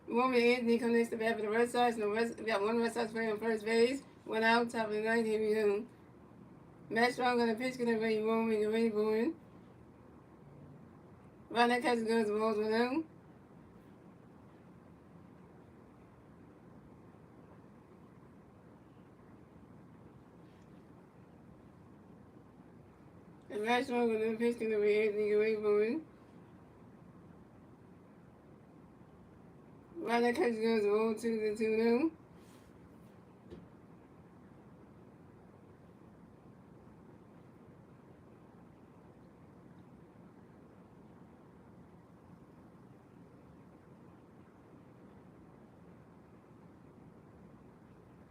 Roman Anthony coming next to bat for the Red Sox. And we got 1 Red Sox player on first base. 1 out, top of the ninth. Here we go. Matt Strong got a pitch going to be Roman Gray moving. Right now, catch is going to balls 1-0. And Matt Strong got a pitch going to be Anthony Gray moving. Right now, catch goes 0-2-2-0.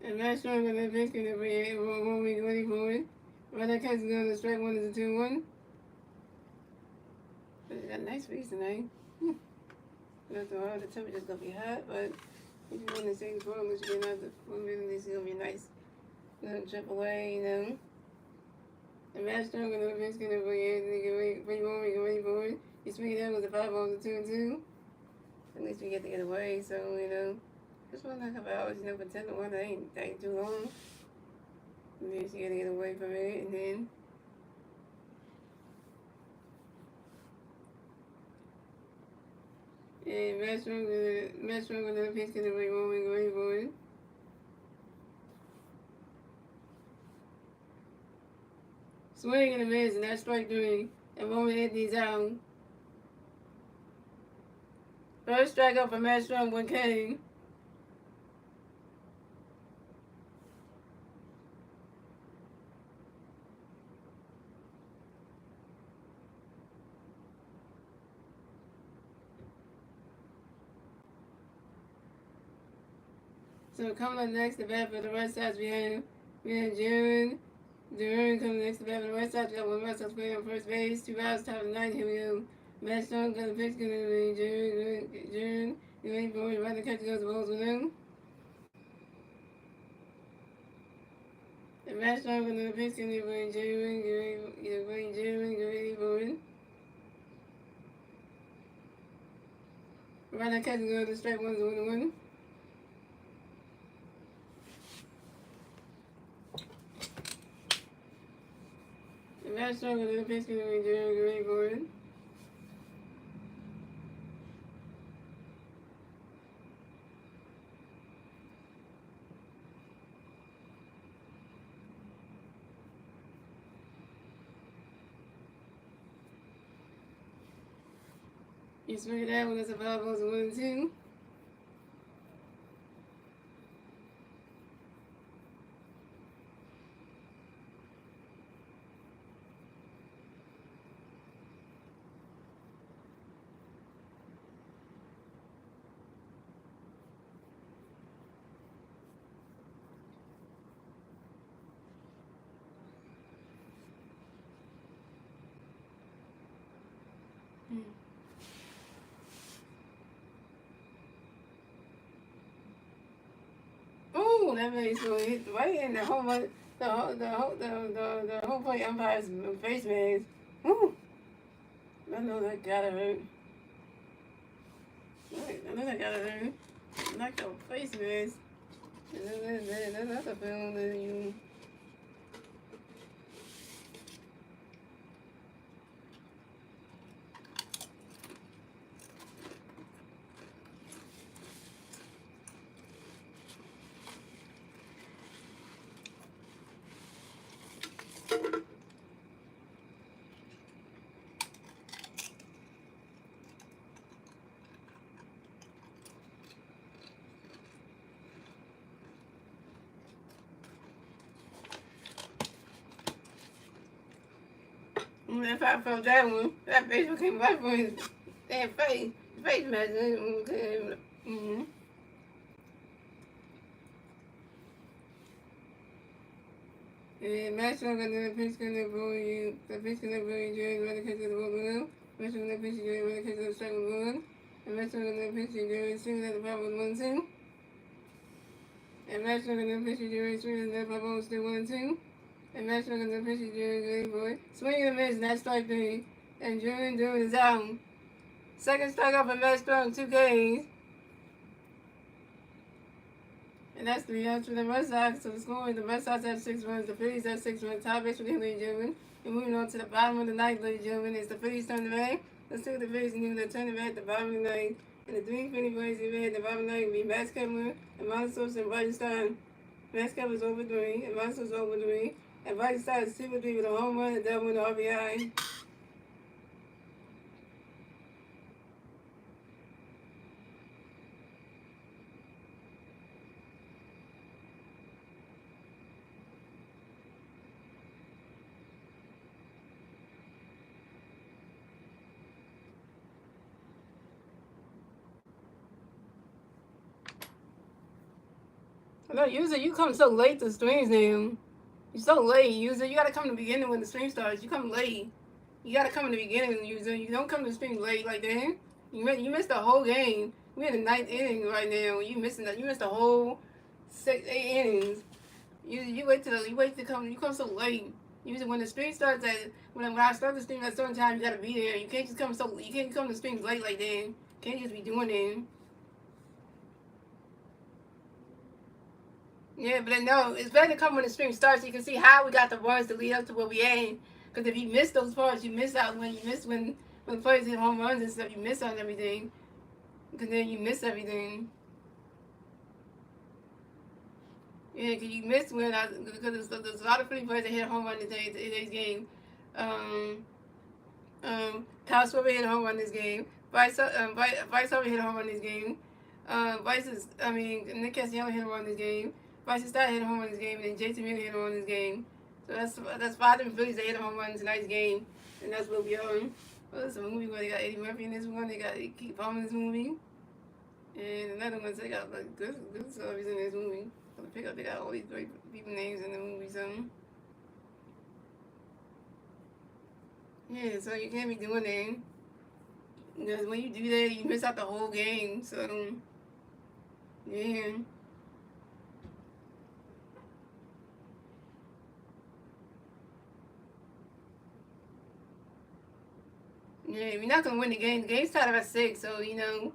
And Matt Strong got a pitch going to be Roman Gray moving. Right now, catch goes to strike 1 is a 2-1. But it got a nice piece tonight. Not so hard. The temperature's gonna be hot, but if you want to see the form, which you're not the form, it's gonna be nice. Little trip away, you know. And Matt Strong got a pitch going to be Gray moving. He's swinging down with the 5 balls a 2-2. At least we get to get away, so you know. Just one like a couple hours, you know, for 10 to 1, that ain't too long. And then you gotta get away from it, and then. And Matt Strong got a pitch going to be Roman Gray moving. Swing and a miss, and that's strike 3. And Roman Anthony's out. First strikeout for Matt Strong, 1K. So coming up next, the bat for the Red Sox, we have June. June coming next, the bat for the Red Sox. We got one Red Sox player on first base. 2 outs, top of the ninth. Here we go. Matt Strong got the pitch, going to be June. You ain't going to run the catch, goes the balls with him. The Matt Strong got the pitch, going to be June. Run the catch, goes to strike 1-1. Matt Strong with the pitch, going to be Jerry Gordon. You swing that one, that's a 5 balls, 1-2. Ooh, that made so hit right in the home the home plate umpire's face mask. Ooh, I know that gotta hurt. I know that gotta hurt. Knocked out face mask. That's a feeling that you. If I felt that one, that face came right from his damn face mask. Mm-hmm. And Matt Strong got the pitch gonna blow you. The pitch gonna blow you, Jerry, rather catch the ball below. Matt Strong got the pitch, Jerry, rather catch the strike with 1. And Matt Strong got the pitch, Jerry, swinging at the ball with 1-2. And Matt Strong got the pitch, Jerry, swinging at the ball with still 1-2. And Matt Strong got the pitch, Jerry, good boy. Swinging and miss, not strike 3. And June is out. Second strikeout for Matt Strong, 2 Ks. And that's 3 outs for the Red Sox. So the score is the Red Sox have 6 runs, the Phillies have 6 runs. Tie base for the ladies and gentlemen. And moving on to the bottom of the ninth, ladies and gentlemen, it's the Phillies turn to bat. Let's see what the Phillies can do. They're turning back at the bottom of the ninth. And the 3 Philly players they made at the bottom of the ninth will be Max Kepler and Monso's and Weidenstein. Max Kepler's over 3, and Monso's over 3. And Weidenstein is 2-3 with a home run and double with an RBI. No, usually you come so late to streams now. You're so late, user. You gotta come in the beginning when the stream starts. You come late. You gotta come in the beginning, user. You don't come to the stream late like that. You missed the whole game. We're in the 9th inning right now. You missed the whole 8 innings. You wait to come. You come so late. Usually when the stream starts when I start the stream at a certain time, you gotta be there. You can't just come you can't come to the streams late like that. You can't just be doing that. Yeah, but no, it's better to come when the stream starts so you can see how we got the runs to lead up to where we at. Because if you miss those parts, you miss out when the players hit home runs and stuff, you miss out on everything. Because then you miss everything. Yeah, because you miss because there's a lot of Philly players that hit home run in today's game. Kyle Schwarber hit a home run this game. Bryce Harper hit a home run this game. Nick Castellanos hit a home run this game. Bryce Stott hit a home run this game, and then Jason Miller hit a home run this game. So that's 5 different Phillies that hit a home run tonight's game, and that's what we on. Well, it's a movie where they got Eddie Murphy in this one. They got Keith Palmer in this movie, and another one they got like good celebrities in this movie. For the pickup, they got all these great people names in the movie. So yeah, so you can't be doing that. Because when you do that, you miss out the whole game. So, yeah. Yeah, we're not going to win the game. The game started at 6, so, you know.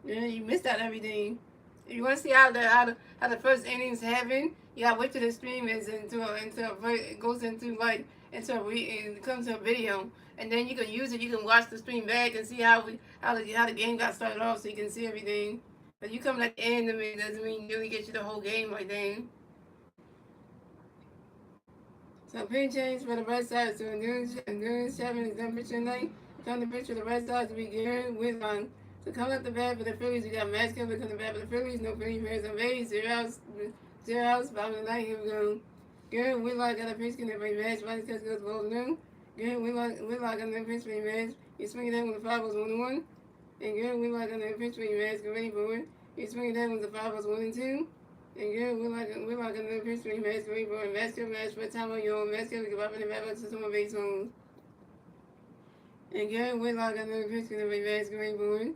Yeah, you missed out everything. If you want to see how the first innings happen, you gotta wait till the stream is it goes into it comes to a video, and then you can use it. You can watch the stream back and see how the game got started off, so you can see everything. But you coming at the end of it doesn't mean really get you the whole game like that. So pitch change for the Red Sox to a new 7 is done pitch tonight. Come to pitch for the Red Sox to be Gary Whitlock. So coming up the bat for the Phillies, we got Matt Kemp coming back for the Phillies. No Phillies fans on base. 0 outs. Bottom of the ninth. Here we go. Gary Whitlock got a pitch for the match. Riley Catch goes ball new. Gary Whitlock got a pitch for the match. He's swinging that with the 5 balls 1-1. And Gary Whitlock got a pitch for the match. Get ready for it. He's swinging that with the 5 balls 1-2. And Gary Whitlock got a pitch for the match. Get ready for it. Match for time on your own. Match Kemp get up in the back to some base homes. And Gary Whitlock got another pitch for the match. Get ready for it.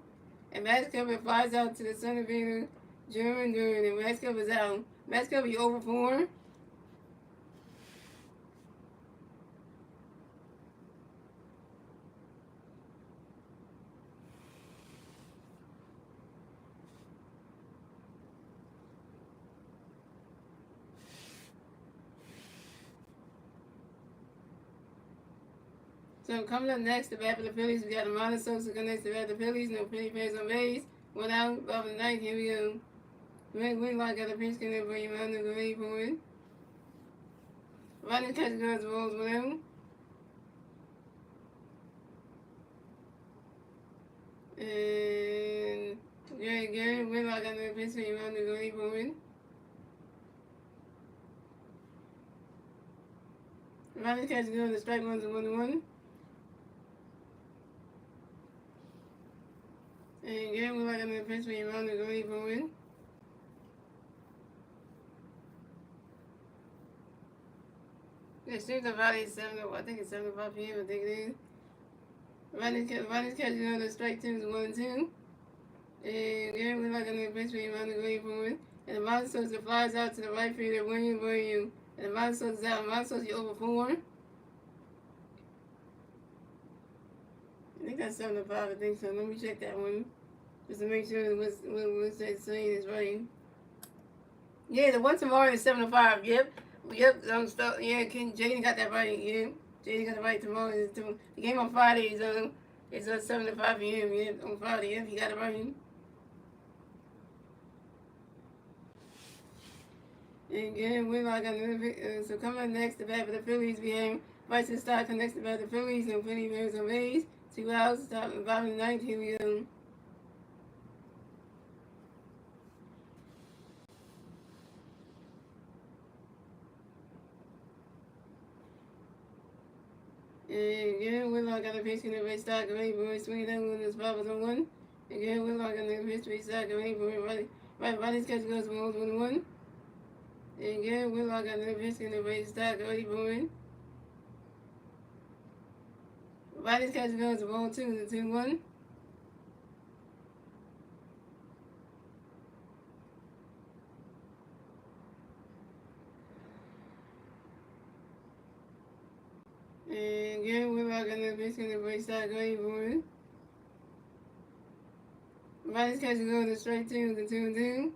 And Matt Kemp flies out to the center fielder, German Durden, and Matt Kemp is out. Matt Kemp, you over 4. So coming up next, the bat for the Phillies, we got the Minor Sosa coming next to bat the Phillies. No Philly fans on base. 1 out, bottom of the ninth. Here we go. Greg Whitlock got a pitch coming for you, man. Go ready for it. Rodney Catch goes balls 1 out. And Gary Whitlock got a pitch for you, man. Go ready for it. Rodney Catch goes to strike 1 to 1-1. And Gary Whitlock got a pitch for you, man. Go ready for it. The streams are Friday 7, I think it's 7:05 p.m. I think it is. Rodney's catching on the strike 2 is 1-2. And Gary Whitlock got a pitch for you, man. Go ready for it. And the Minor Sosa flies out to the right fielder, William. And the Minor Sosa's out. Minor Sosa, you over 4. I think that's 7-5, I think so. Let me check that one. Just to make sure what's saying is right. Yeah, the one tomorrow is 7-5. Yep. Yeah, Jaden got that right. Yeah. Jaden got it right tomorrow. The game on Friday is 7-5 p.m. Yeah, on Friday. Yep, he got it right. And again, Whitlock got another so coming up next, the bat for the Phillies, we have Bryce Stott next to bat the Phillies, no Philly fans on base. 2 outs, bottom of the ninth. Here we go. And again, Whitlock got a pitch in the right stock, ready for it. Swinging down with his 5 on 1. Again, Whitlock got a pitch, right stock, ready for it. Rodney's catch goes for 1-1. And again, Whitlock got another pitch in the right stock, ready for it. Rodney's catch goes to ball 2 to 2-1. And again, Whitlock got another pitch in the right stock, ready for it. Rodney's catch goes to strike 2 to 2-2.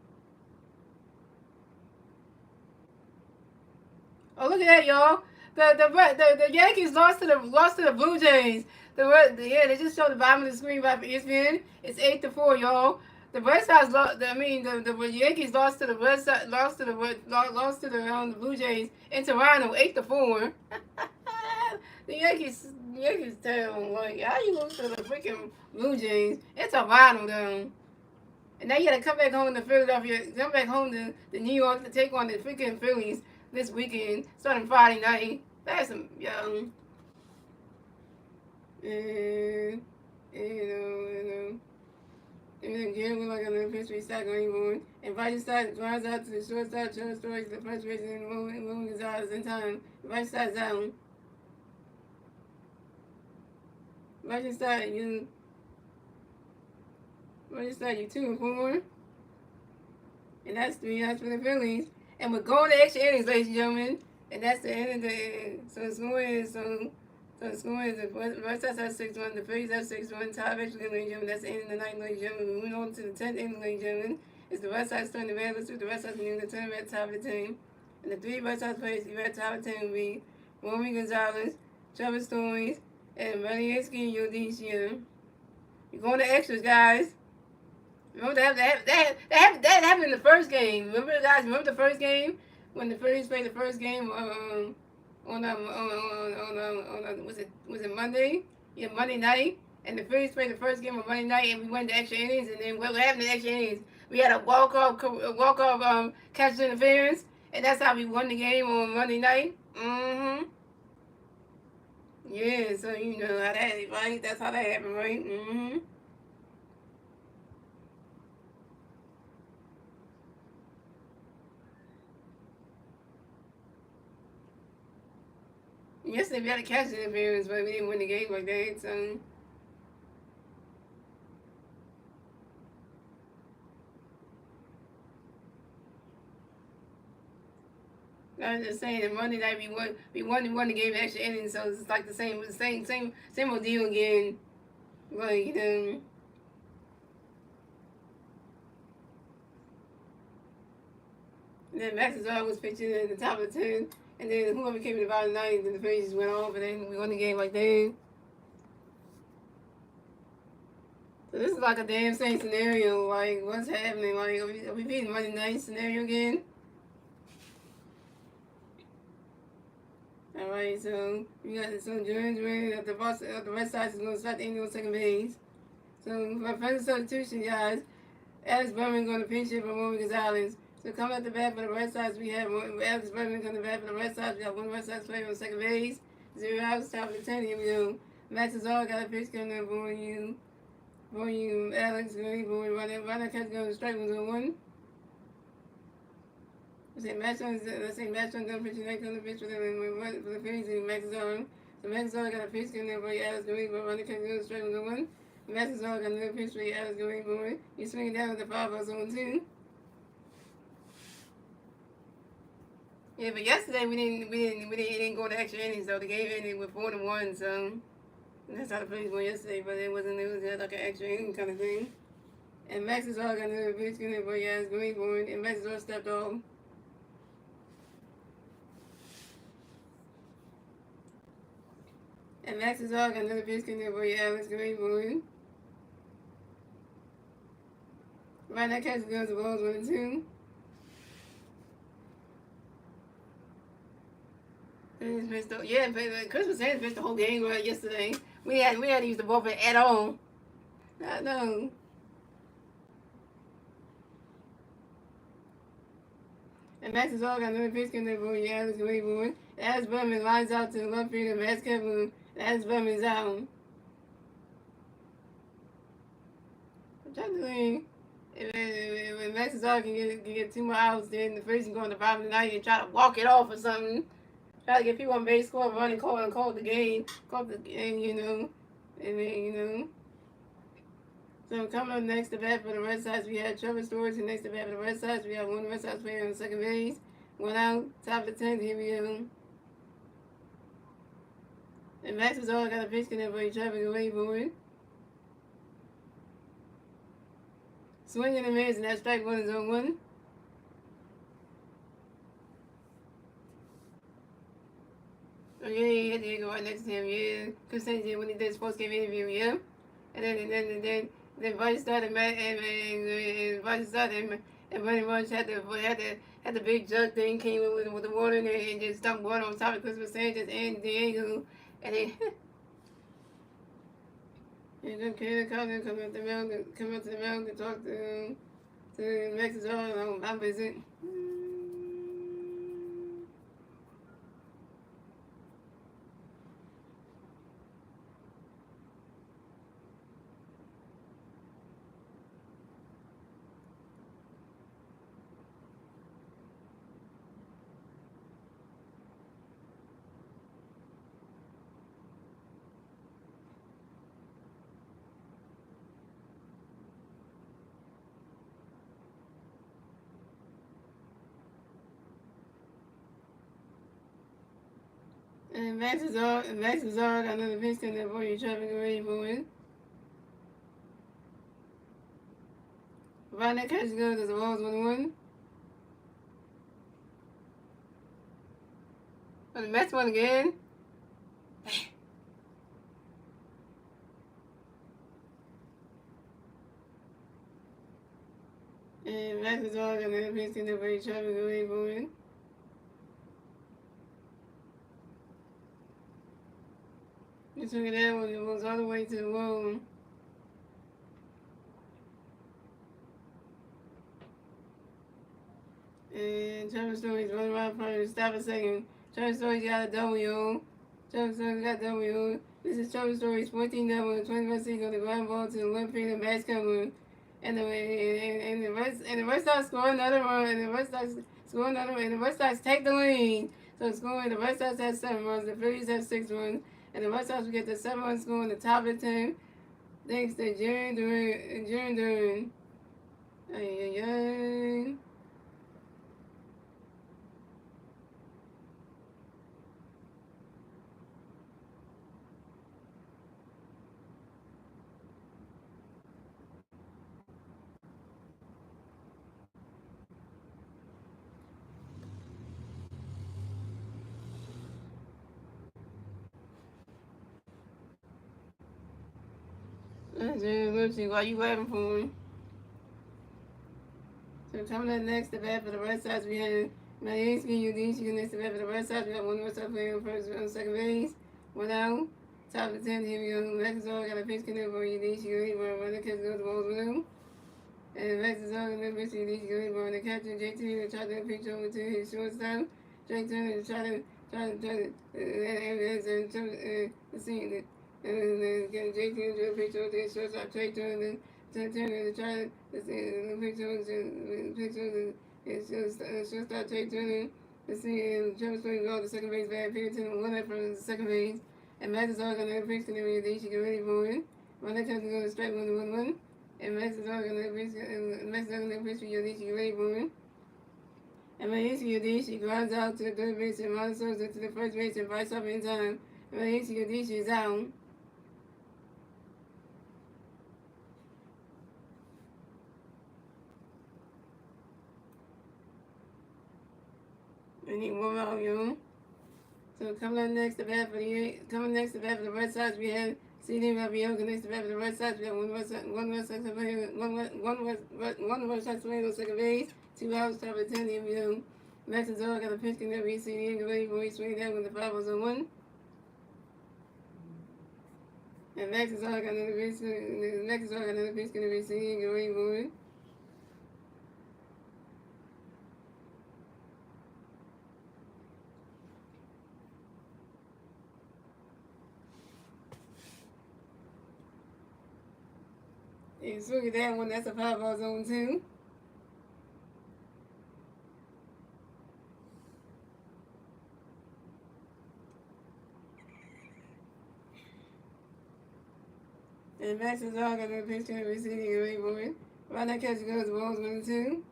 Oh, look at that, y'all. The Yankees lost to the Blue Jays. They just showed the bottom of the screen by ESPN. It's 8-4, y'all. The Red Sox lost. I mean, the Yankees lost to the Red Sox, lost to the Blue Jays in Toronto, 8-4. The Yankees tell like how you lose to the freaking Blue Jays in Toronto though. And now you gotta come back home to Philadelphia, come back home to New York to take on the freaking Phillies this weekend, starting Friday night. That's some young. And and then again, we're like a little pitch restock on anyone. Invited start drives out to the shortstop, Trevor Story, the first base, and William Gonzalez in time. Invited start down. Invited start you 2-4. And that's 3 outs for the Phillies. And we're going to extra innings, ladies and gentlemen. And that's the end of the the score is the Red Sox have 6-1, the Phillies have 6-1, tie actually, ladies and gentlemen. That's the end of the night, ladies and gentlemen. We went on to the 10th inning, ladies and gentlemen. It's the Red Sox turn the red. Let's do the Red Sox and the turn red top of the team. And the 3 Red Sox players, the red top of the team will be William Gonzalez, Trevor Story, and Mariansky Yodishia. You're going to extras, guys. Remember that happened in the first game. Remember, guys? Remember the first game when the Phillies played the first game on was it Monday? Yeah, Monday night. And the Phillies played the first game on Monday night, and we went to extra innings. And then what happened in extra innings? We had a walk-off catch interference, and that's how we won the game on Monday night. Mm-hmm. Yeah, so you know how that, right? That's how that happened, right? Mm-hmm. Yesterday we had a catch interference, but we didn't win the game like that. So I was just saying that Monday night we won the game in extra innings, so it's like the same old deal again. Like and then Maxwell was pitching in the top of the 10th, and then whoever came in the bottom of the 9th, then the Phillies just went off, and then we won the game like that. So this is like a damn same scenario. Like what's happening? Like are we beating Monday night scenario again? All right, so we got Jordan's ready that the Red Sox is going to start the inning on second base. So for further substitution, guys, Alex Berman going to pinch hit for William Gonzalez. So coming at the bat for the Red Sox, we have Alex Berman coming to bat for the Red Sox. We got one Red Sox player on second base. 0 outs, top of the 10th. Here we go. Max is all got a pitch coming up for you, Alex. Running catch going to strike 1-1. Let's say Match on gun pitch next on the pitch for the Phillies and Max is on. So Max is all got a pitch coming up for you, Alex Green, but running catch going to strike 1-1. Max is all got another pitch for you, Alex Green, boy. You swing down with the 5-0-2. Yeah, but yesterday we didn't go to extra innings though. The game ended with 4-1, so that's how the Phillies won yesterday. But it was just like an extra inning kind of thing. And Max is all got another pitch coming up for you, Alex Green, boy, and Max is all stepped off. And Max is all got another pitch coming up for you, Alex Green. Right now, catch goes to balls 1-2. Yeah, Christmas Sanders pitched the whole game right yesterday. We had to use the bullpen at all. I know. And Max is all got another pitch coming up for you, Alex Green. Alex Berman lines out to the left field of Max Kevin. Alex Berman's out. I'm trying to think. If Max is all can get 2 more outs, then the Phillies can go in the bottom of the 9th and try to walk it off or something. Try to get people on base, score, run, and call the game. Call the game, and then, So coming up next to bat for the Red Sox, we have Trevor Story. And next to bat for the Red Sox, we have one Red Sox player on second base. 1 out, top of the 10th. Here we go. And Max is all got a pitch connect for you, Trevor away for it. Swing and a miss, and that strike 1 is 0-1. Oh yeah, he had to go right next to him, yeah. Chris Saints when he did his post game interview, yeah. And then Then Buddy started and Buddy started and Buddy Bunch had the big jug thing came with the water in it and just dumped water on top of Christmas sandwiches and Diego and then and then Kayla called him come up to the mountain to talk to Mexico on my visit. And Max is all got another pitch in there for you traffic away for it. Right now catch good because the ball's 1-1. But the Mets won again. And Max is all got another pitch in there for you traffic away for it. Just look at that one, it goes all the way to the wall. And Trevor Story's running around first. Stop a second. Trevor Story's got a W. Trevor Story's got W. This is Trevor Story's 14 double, 21 single, the ground ball to the left field, match cover. And the Red Sox score another run, and the Red Sox score another run, and the Red Sox take the lead. So scoring, the Red Sox have 7 runs, the Phillies have 6 runs, and the Red Sox will get the 7-run score in the top of the 10. Thanks to Jerry Durant. Ay, ay, ay. Let's see, why you waiting for me? So coming up next, the bat for the Red Sox, we have Mayeski Udinski next to bat for the Red Sox. We got one Red Sox playing on first on second base. 1 out. Top of the 10th, here we go. Mexico got a pitch connect for Udinski. Where the catch goes, the ball's blue. And Mexico got a pitch to Udinski. Where the catcher, JT, will try to pitch over to his shortstop. Jake Turner try to see JT to pitch over to his shortstop. Jake Turner to try to shortstop Jake Turner to see Travis Swing go to second base. Bad Peterson one up from second base. And Max is all going to pitch and everything. She get ready for it. When that comes to go to strike 1-1. And Max is all going to pitch for you. She get ready for it. And Mayeski she grounds out to the third base and Ron Sosa to the first base and vice up in time. And Mayeski is out. And he won out, yo. So coming next to bat for the Red Sox, we have CD Rabiot. Next to bat for the Red Sox, we have one Red Sox player on second base. 2 outs, top of 10, here we go. Max is all got a pitch connect, we see the ready for swing down when the 5 was on 1. And Max is all got another pitch connect, we see the ready for it. And swing it that one, that's a 5 ball zone 2. And Max is all got a pitch to receiving a great boy. Right now catch goes, the ball's 1-2.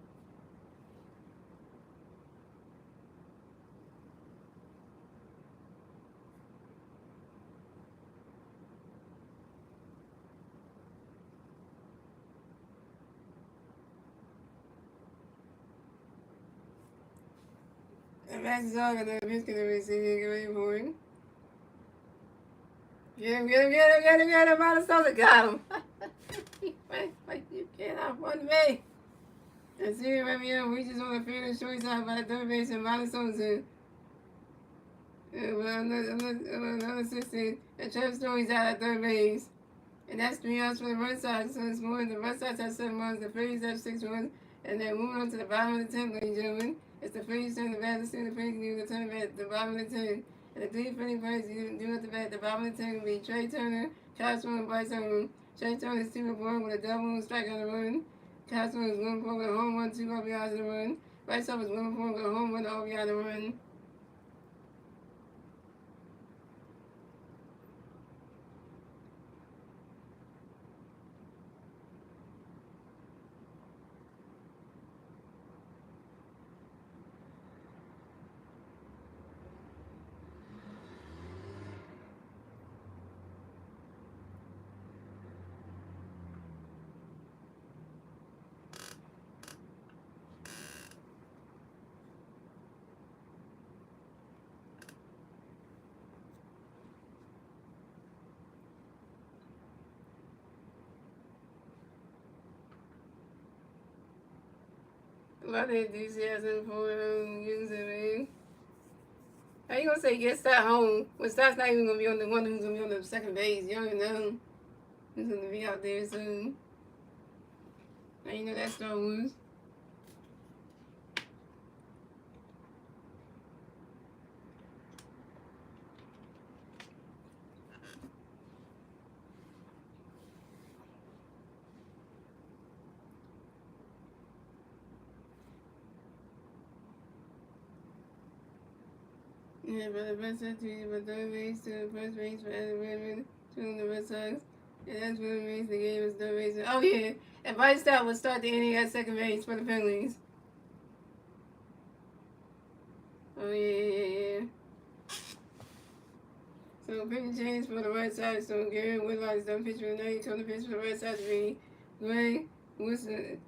And Max is all got a pitch to receiving a great boy. Get him, Sosa got him. Like you cannot run me. And see Romeo reaches on the field and shorts out by the third base and Montesosa. Another assistant and Trevor Story's out at third base. And that's 3 outs for the Red Sox. So it's more the Red Sox have 7 runs, the Phillies have 6 runs, and they're moving on to the bottom of the 10th, ladies and gentlemen. It's the Phillies turn the bat to see the Phillies do the turn at the bottom of the 10th. And the 3 Philly players do at the bat at the bottom of the 10th will be Trey Turner, Cosmo, and Bryce Harper. Trey Turner is 2-for-4 with a double strike on the run. Cosmo is 1-for-4 with a home run, 2 RBIs on the run. Bryce Harper is 1-for-4 with a home run, RBI on the run. A lot of enthusiasm for using me. How you gonna say get Stott home when Stott's not even gonna be on the one who's gonna be on the second base? You don't even know who's gonna be out there soon. Now you know that's Star Wars. Yeah, but the Red Sox tweeted from third base to the first base for Adam Redmond to the Red Sox. And that's what makes the game is third base. Oh yeah, and Bryce Stott will start the inning at second base for the Phillies. Oh yeah. So pitching change for the Red Sox. So Gary Whitlock is done pitching tonight. Told the pitch for the Red Sox to be Greg Woodside.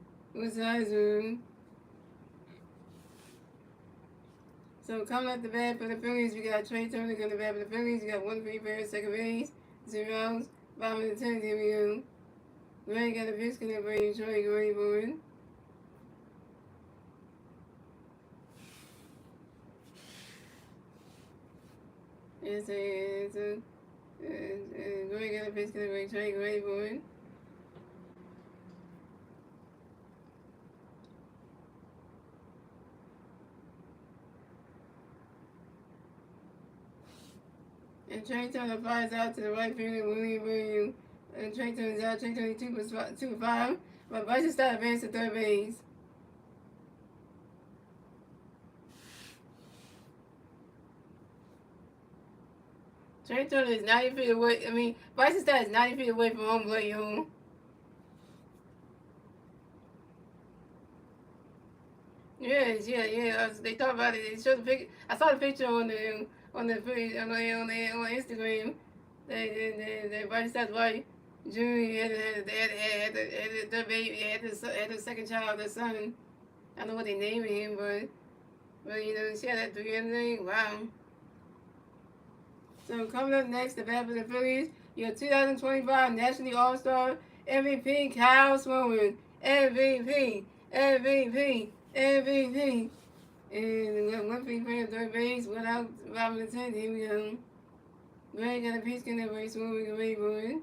So coming at the bat for the Phillies, we got Trey Turner going to bat for the Phillies. We got 1-3 at second base, 0 outs, bottom of the 10th. Here we go. Greg got a pitch going to bring Troy Gray forward. Greg got a pitch going to bring Troy Gray forward. And Trey Turner flies out to the right fielder, William. And Trey Turner's out. Trey Turner 2-5. But Bryce Stott advanced to third base. Trey Turner is 90 feet away. I mean, Bryce Stott is 90 feet away from home plate, yo. Yes, yeah. They talked about it. They showed the picture. I saw the picture on Instagram. They Bryce Stott's wife, Julie, had the baby, had the second child, the son. I don't know what they named him, but you know, she had that 3 thing. Wow. So coming up next, the bat for the Phillies, your 2025 National League All-Star MVP, Kyle Swimmer. MVP. And we got 1-3 playing third base, 1 out, bottom of the 10th. Here we go. Greg got a pitch in the race when we can wait for it.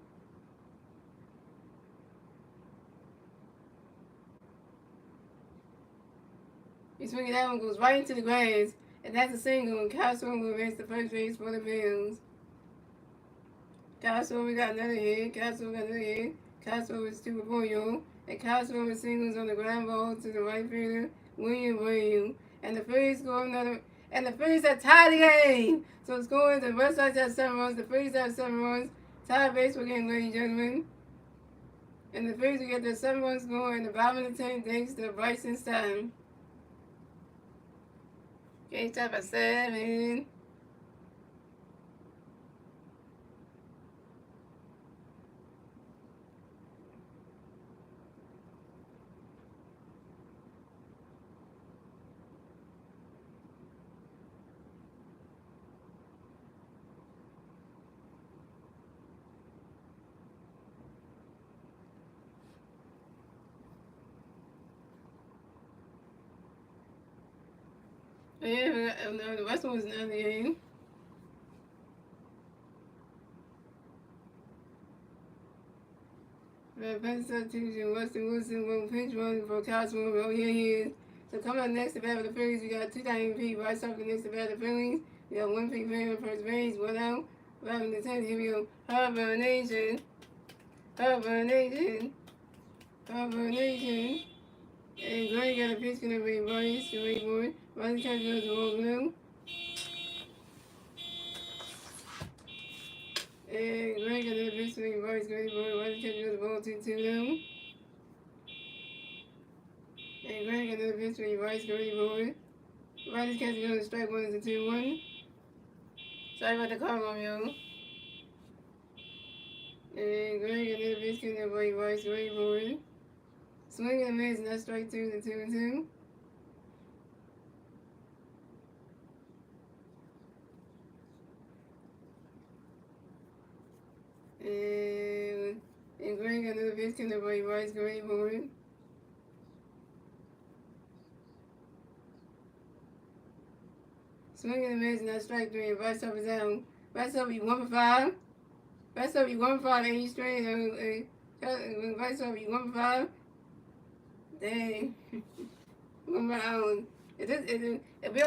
He swinging that one, goes right into the grass. And that's a single, and Kyle Swimmer will race the first base for the Bills. Kyle Swimmer got another hit. Kyle Swimmer is 2-for-4, yo. And Kyle Swimmer singles on the ground ball to the right fielder, William. And the Phillies score another. And the Phillies have tied the game. So it's going, the Red Sox have 7 runs. The Phillies have 7 runs. Tied baseball game, ladies and gentlemen. And the Phillies will get their 7 runs going in the bottom of the 10th thanks to Bryson Stott. Game time at 7. Yeah, no, the West one was another game. Penn substitution, Weston Wilson will pinch run for Cosmo. Oh, yeah, he is. So coming up next to bat for the Phillies, we got 2,000 P. Right something next to bat for the Phillies. We got 1 P man first base, 1 out. 11 to 10. Here we go. Hibernation. Hibernation. Hibernation. And Gray got a pitch going to be Bryce to Rayboard. Bryce catch goes to Old Blue. And Gray got a pitch to be Bryce to Rayboard. Bryce catch goes to Ball 2-2 now. And Greg got another pitch to be Bryce to Rayboard. Bryce catch goes to strike 1 is a 2-1. Sorry about the call, Romeo. And Greg got another pitch to be Bryce to Rayboard. Swing and a miss, and that's strike 2 is a 2-2. And Greg got another pitch to be Bryce to Rayboard. Swing and a miss, and that's strike 3. And Bryce up is down. Bryce up be 1 for 5. Bryce up be 1 for 5 8 straight. And Bryce up be 1 for 5. Dang. If we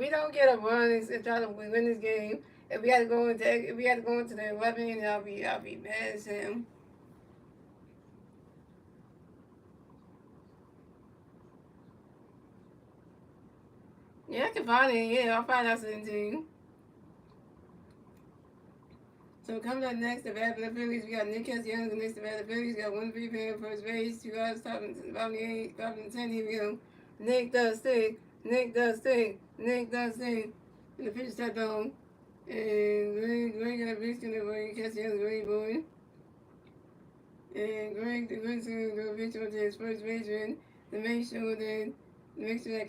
don't get a run and try to win this game, if we had to go into the 11, I'll be mad as hell. Yeah, I can find it. Yeah, I'll find out something to you. So coming up next, the bat for the Phillies, we got Nick Castellanos next to bat for the Phillies. We got 1 3 fan first base, 2 outs, top and 10. Here we go. Nick does stick. Nick does stick. Nick does stick. And the pitch stepped on. And Greg got a pitch to the Castellanos, great boy. And Greg the Grig's going to go pitch onto his first baseman to make sure that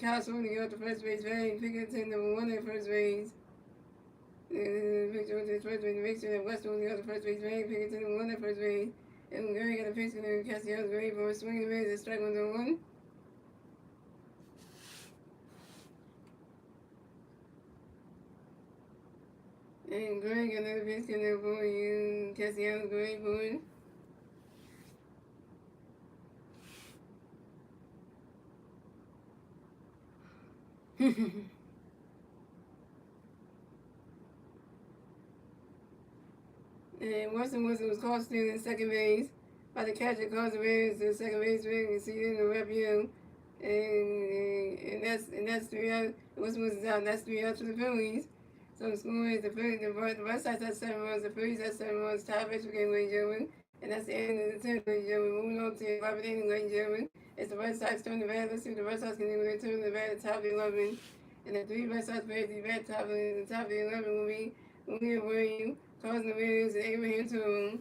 Kyle's holding to go to first base bag, pick up to number 1 at first base. And make sure that first base, make sure that West holding to go to first base bag, pick up to number 1 at first base. And Greg got a pitch to the Castellanos, great boy, swinging the miss and strike 1-1. And Greg got another pitch to the boy, Castellanos, great boy. And Wilson was caught stealing in second base by the catcher, caused the Reds to second baseman and see in the rep you. And that's 3 outs. Wilson was out. That's 3 outs for the Phillies. So the score is the Red Sox has 7 runs, the Phillies has 7 runs. Tie for game, ladies and gentlemen. And that's the end of the 10th, ladies and gentlemen. Moving on to the 11th inning, ladies and gentlemen. It's the Red Sox turn the bat. Let's see what the Red Sox can do when they turn the bat at the top of the 11. And the 3 Red Sox players, the bat top of the 11 will be William, causing the Williams and Abraham to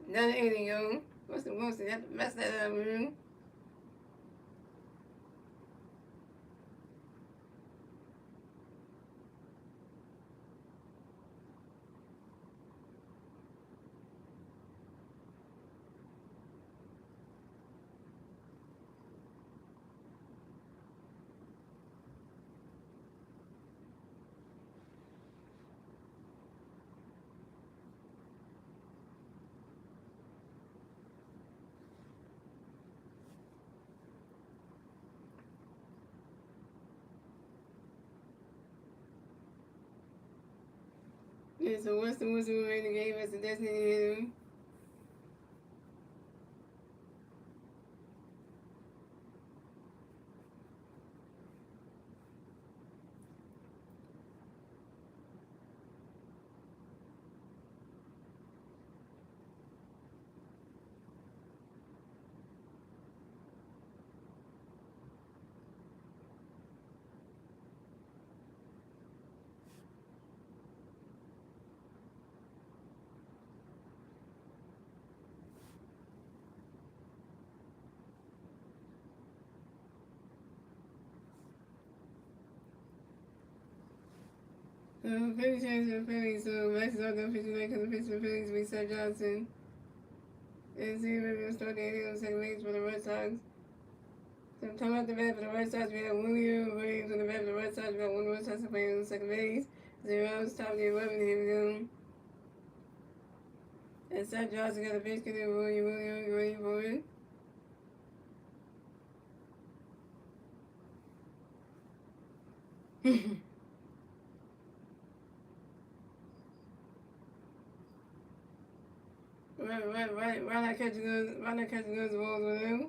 another inning, yo. What's the most? They have to mess that up, man. Yeah, so Weston Wilson will win the game as the designated hitter. Phillies changed to the Phillies, so Max is not going to pitch tonight because the pitch for the Phillies will be Seth Johnson. And see if will start the inning on second base for the Red Sox. So coming up the bat for the Red Sox, we have William Williams on the bat for the Red Sox. We got one Red Sox playing on the second base. Zeros, top of the 11. Here we go. And Seth Johnson got a base kick there. William ready for it. Why not catching those balls with him?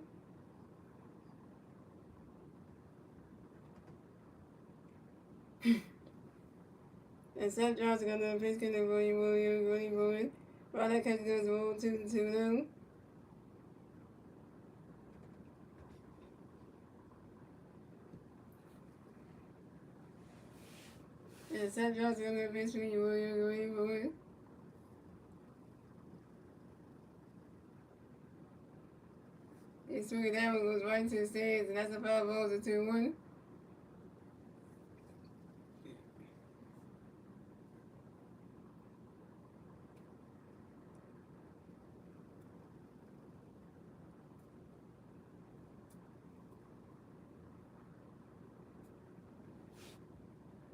And Seth Johnson got another base kick there. William ready for it. Why not catching those balls 2-2 And Seth Johnson got another base kick there. William ready for it. He swung it down and goes right into the stands, and that's a 5 balls to 2-1.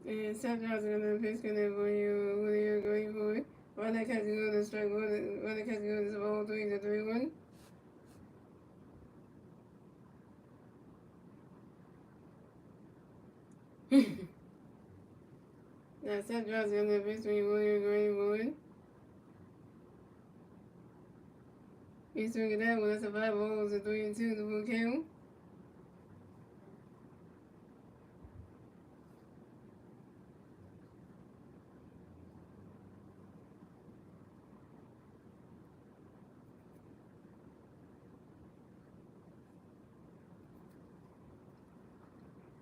And Seth Johnson got another pitch in there for you. What are you going for? Why not catch you on the strike? Why not catch you on the ball 3-1? Now Seth Johnson got another pitch for you. What are you going for? He's swinging that one. That's a 5 balls to 3-2. The full count.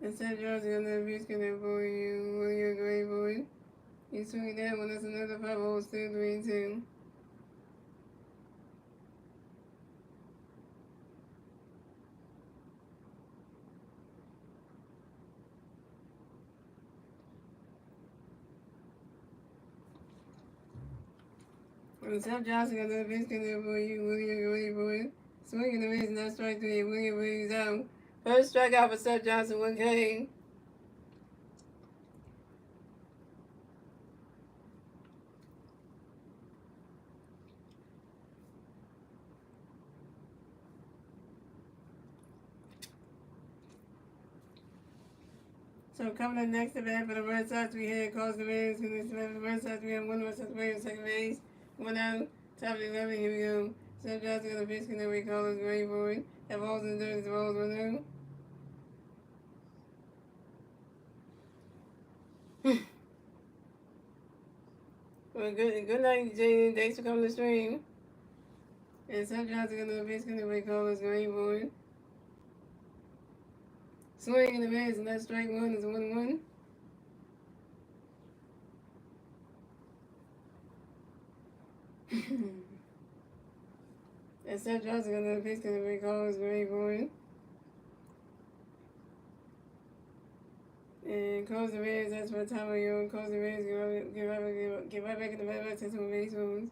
And Seth Johnson got another pitch in there for you. What are you going for? He's swinging that one. That's another 5 balls to 3-2. And Seth Johnson got another pitch in there for you. William ready for it. Swinging the miss, not strike 3. William Williams out. First strikeout for Seth Johnson, 1 K. So coming up next to bat for the Red Sox, we had Carlos Ramirez. For the Red Sox, we have one Red Sox player on second base. 1 out, top of the 11. Here we go. Seth Johnson got a pitch in there. We call us ready for it. That ball's in the dirt. The ball's 1 out. Well, good night, Jaden. Thanks for coming to stream. And Seth Johnson got another pitch in there. We call us ready for it. Swing in the miss, and that strike 1 is 1-1. And Seth Johnson got another pitch in there. We call us ready for it. And close the Reds, that's for the time of year. Close the Reds, get right back in the bad to some base moves.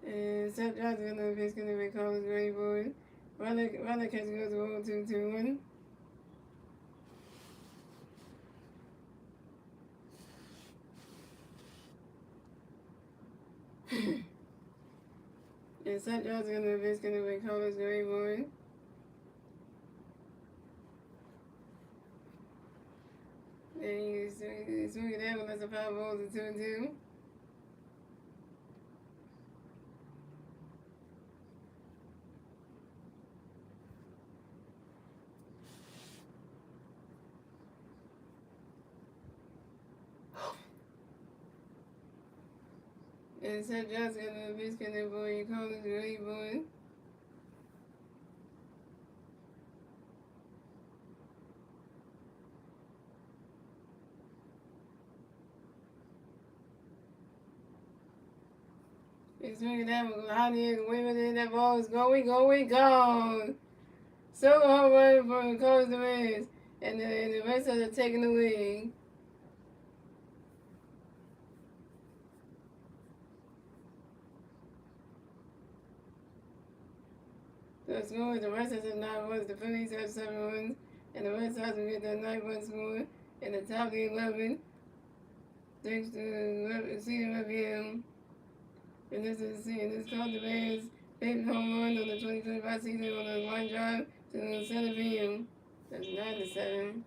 And Seth Johnson got another pitch in there. We call us ready for it. Riley catch goes 1-2-1. And Seth Johnson got another pitch in there. We call us ready for it. And he's swinging that one. That's a 5 balls to 2-2. And Seth Johnson got another pitch in there for you. Call us ready for it. He's swinging that one. High in the air. Waving that ball is going, gone. So hard run for Carlos Ramirez. And the rest of them taking the lead. The score is the Red Sox have 9 runs, the Phillies have 7 runs, and the Red Sox will get their 9th run score in the top of the 11, thanks to season review. And this called the Bears' 5th home run on the 2025 season on a line drive to center field. That's 9-7.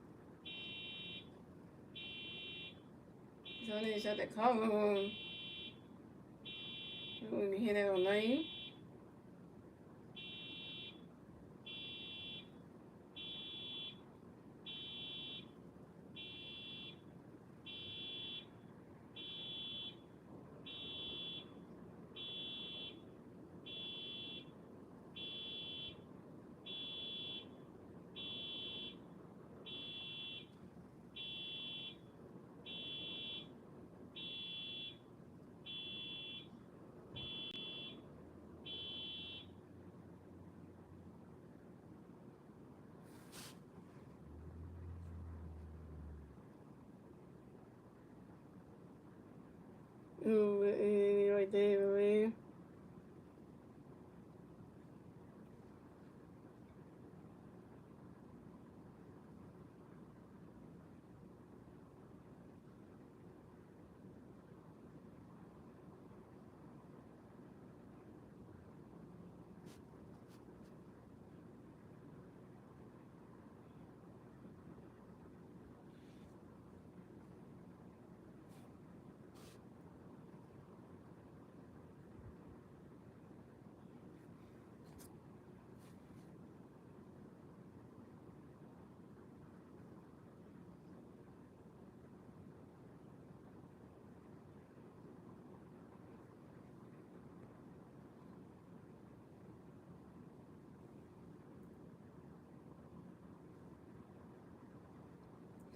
So they shot the cover home. We hit that on 9. Right there.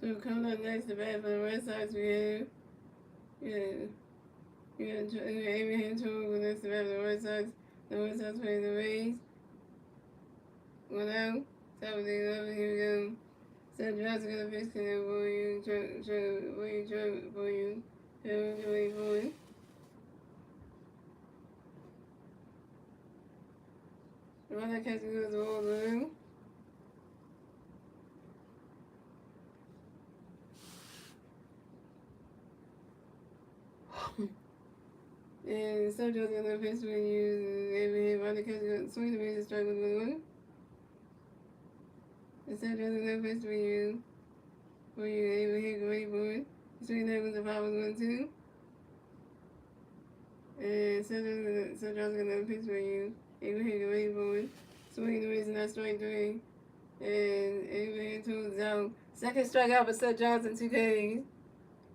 So coming up next, the bat for the Red Sox, we have Abraham Tool next to bat for the Red Sox. The Red Sox playing the Rays. 1 out. Top of the 11, here we go. Seth Johnson gonna fix it for you. For you. Wait for it. The one that catches goes all blue. And Seth Johnson gonna fix for you. Abraham Ronda catches swing the base strike with 1. And Seth Johnson gonna fix for you. Abraham wait for it. Swing that with the 5-1-2. And Seth Johnson gonna fix for you. Abraham wait for it. Swing the base and that's strike 3. And Abraham Tools out. Second strikeout for Seth Johnson, 2 Ks.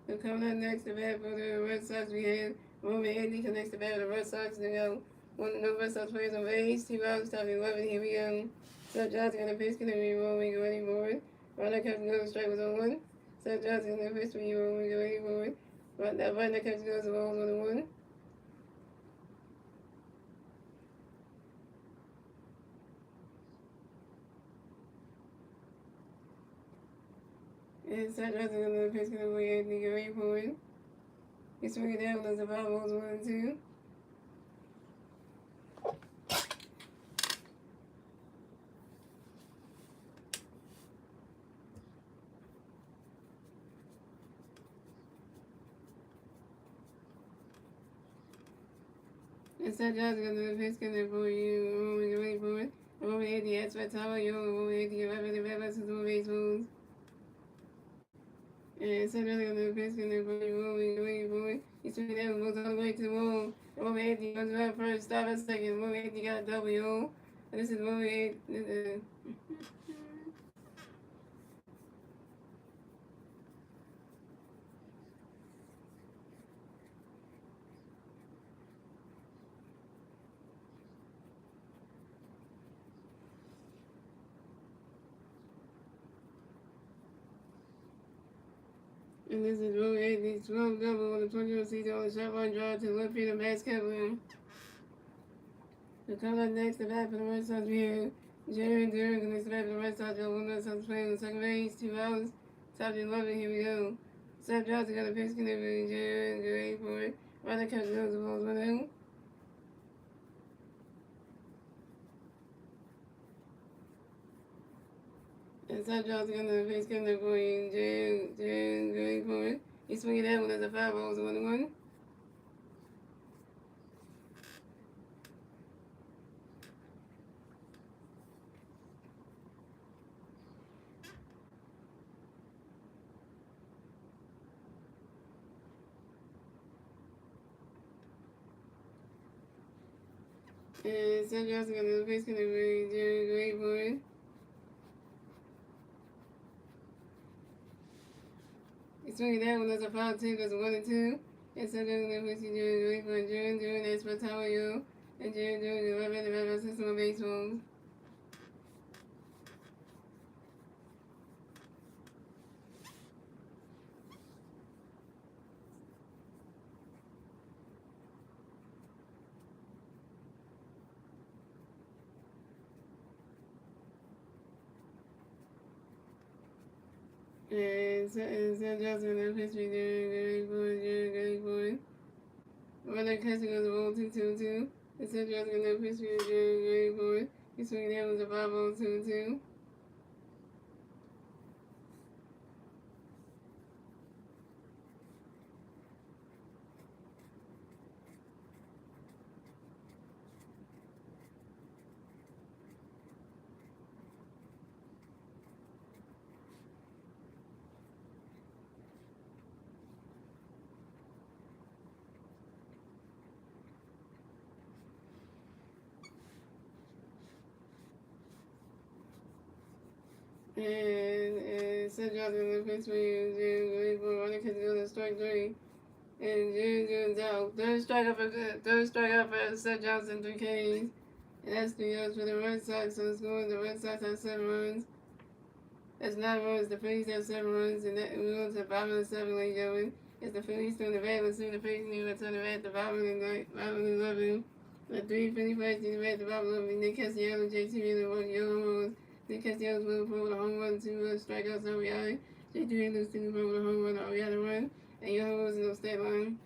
So coming up next, the bat for the Red Sox, we have Roman Andy connects the bat for the Red Sox. We got one of the Red Sox players on base. 2 outs, top 11. Here we go. Seth Johnson gonna pitch, gonna be rolling, ready for it. Runner catches goes, strike was on 1. Seth Johnson gonna pitch, be rolling, ready for it. Runner catches goes, rolls on the 1. And Seth Johnson gonna pitch, gonna be ready for it. He's swinging down, there's a 5 balls, 1 and 2. And Seth Johnson gonna do the pitch, gonna for you, rolling, ready for it. Roman Andy, that's my time, Roman Andy, you're right, the best of the baseballs. And Seth Johnson gonna do the pitch, gonna for you, rolling, ready for it. He's swinging down, goes all the way to the wall. Roman Andy goes back first, stop at second. Roman Andy got a W. And this is Roman Andy. And this is Roman Andy's 12th double on the 20th season on the shot line drive to the left field of Max Kevlin. So coming up next, the bat for the Red Sox, we have Jerry Durham connects the bat for the Red Sox. One Red Sox playing on second base, 2 outs, top of 11. Here we go. Seth Johnson got a pitch, gonna be Jerry for it. Runner catches goes the balls 1 out. And Seth Johnson going to face Kevin McCoy, Jan for it. He's swinging that one as a 5-0, 1-1. And Seth Johnson going to face Kevin McCoy, Jan for it. He's swinging that one as a 5-2, that's a 1-2. And Seth Johnson going to face Jan for June, that's for Tawayo. And June, the Red system of baseball. And Seth Johnson going to face Jan for it. Runner catching goes a roll 2-2-2. The Seth Johnson going to face Jan for it. He's swinging that was a 5-0, 2-2. And Seth Johnson going to face Jan for it. Runner catching goes a strike 3. And June's out. Third strikeout for Seth Johnson, 3 Ks. And that's 3 outs for the Red Sox. So the score, the Red Sox have 7 runs. That's 9 runs. The Phillies have 7 runs. And that we go to 5-7, ladies and gentlemen. It's the Phillies doing the red. Let's see the Phillies new. Let's turn the red to 5-11. The 3 Philly players in the red to 5-11. Nick Castellanos, JT Miller, yellow runs. Nick Castellanos will throw with a home run, 2 strikeouts, RBI. JT Miller still throw with a home run, RBI to run. And yellow runs in the state line.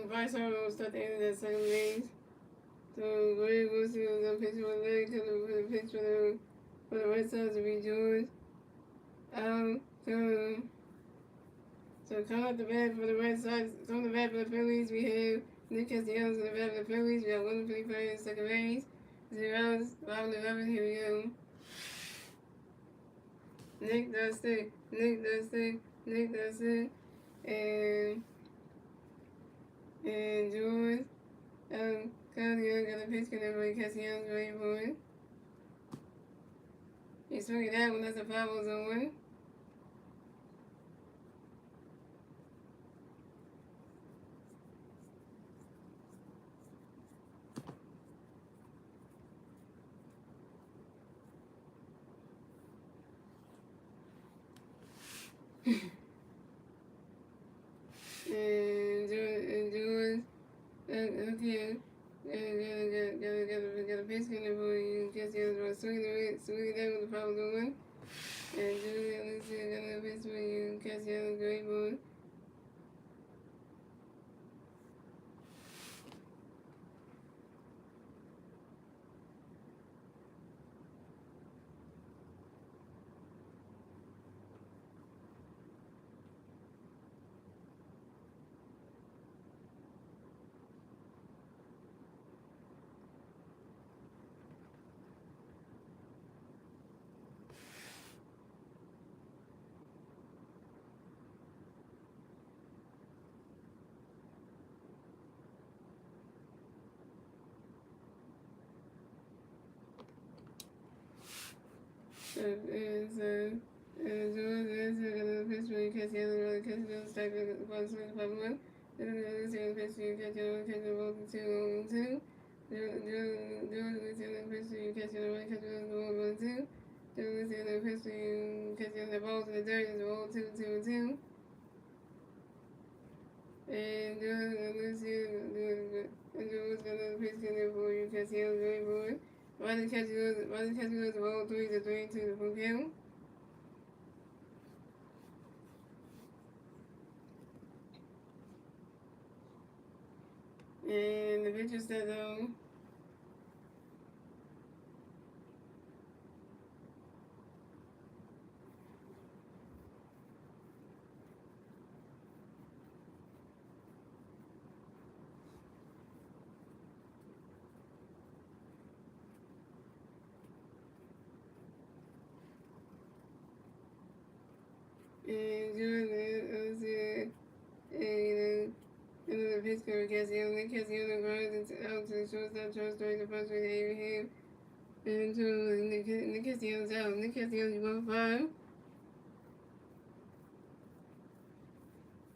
Bryce Harper will start the end of that second base. So Greg Wilson was going to pitch for the leg to the pitch for the Red Sox to be George. So come out the bat for the Red Sox. On the bat for the Phillies, we have Nick Castellanos on the bat for the Phillies. We have one Philly player in second base. 0 outs, 5-11. Here we go. Nick Dustin, and George. Claudio got a pitch connect Castellanos ready for it. He's swinging that one. That's a 5-0 1. and George, okay, got a pitch coming for you. Catch the other one, swing it down with the power going. And Julie, let's see, got a pitch for you. Catch the other great boy. And George, let's see, got a pitch for you. Catch the other one, catch the other strike, ball swing, pop one. Then let's see, pitch for you. Catch the other one, catch the ball to 2-2. George, let's see, pitch for you. Catch the other one, catch the other ball 1-2. George, let's see, pitch for you. Catch the other ball to the dirt, it's ball 2-2-2. And let's see, George got another pitch in there for you. Catch the other great boy. Why did catch the ball 3-3 to the full count? And the pitcher said though. And Jordan said, and another pitch cover Cassiano grinds out to the shortstop, throwing the punch with Abraham. And so Nick Castellanos out. Nick Castellanos 1-5.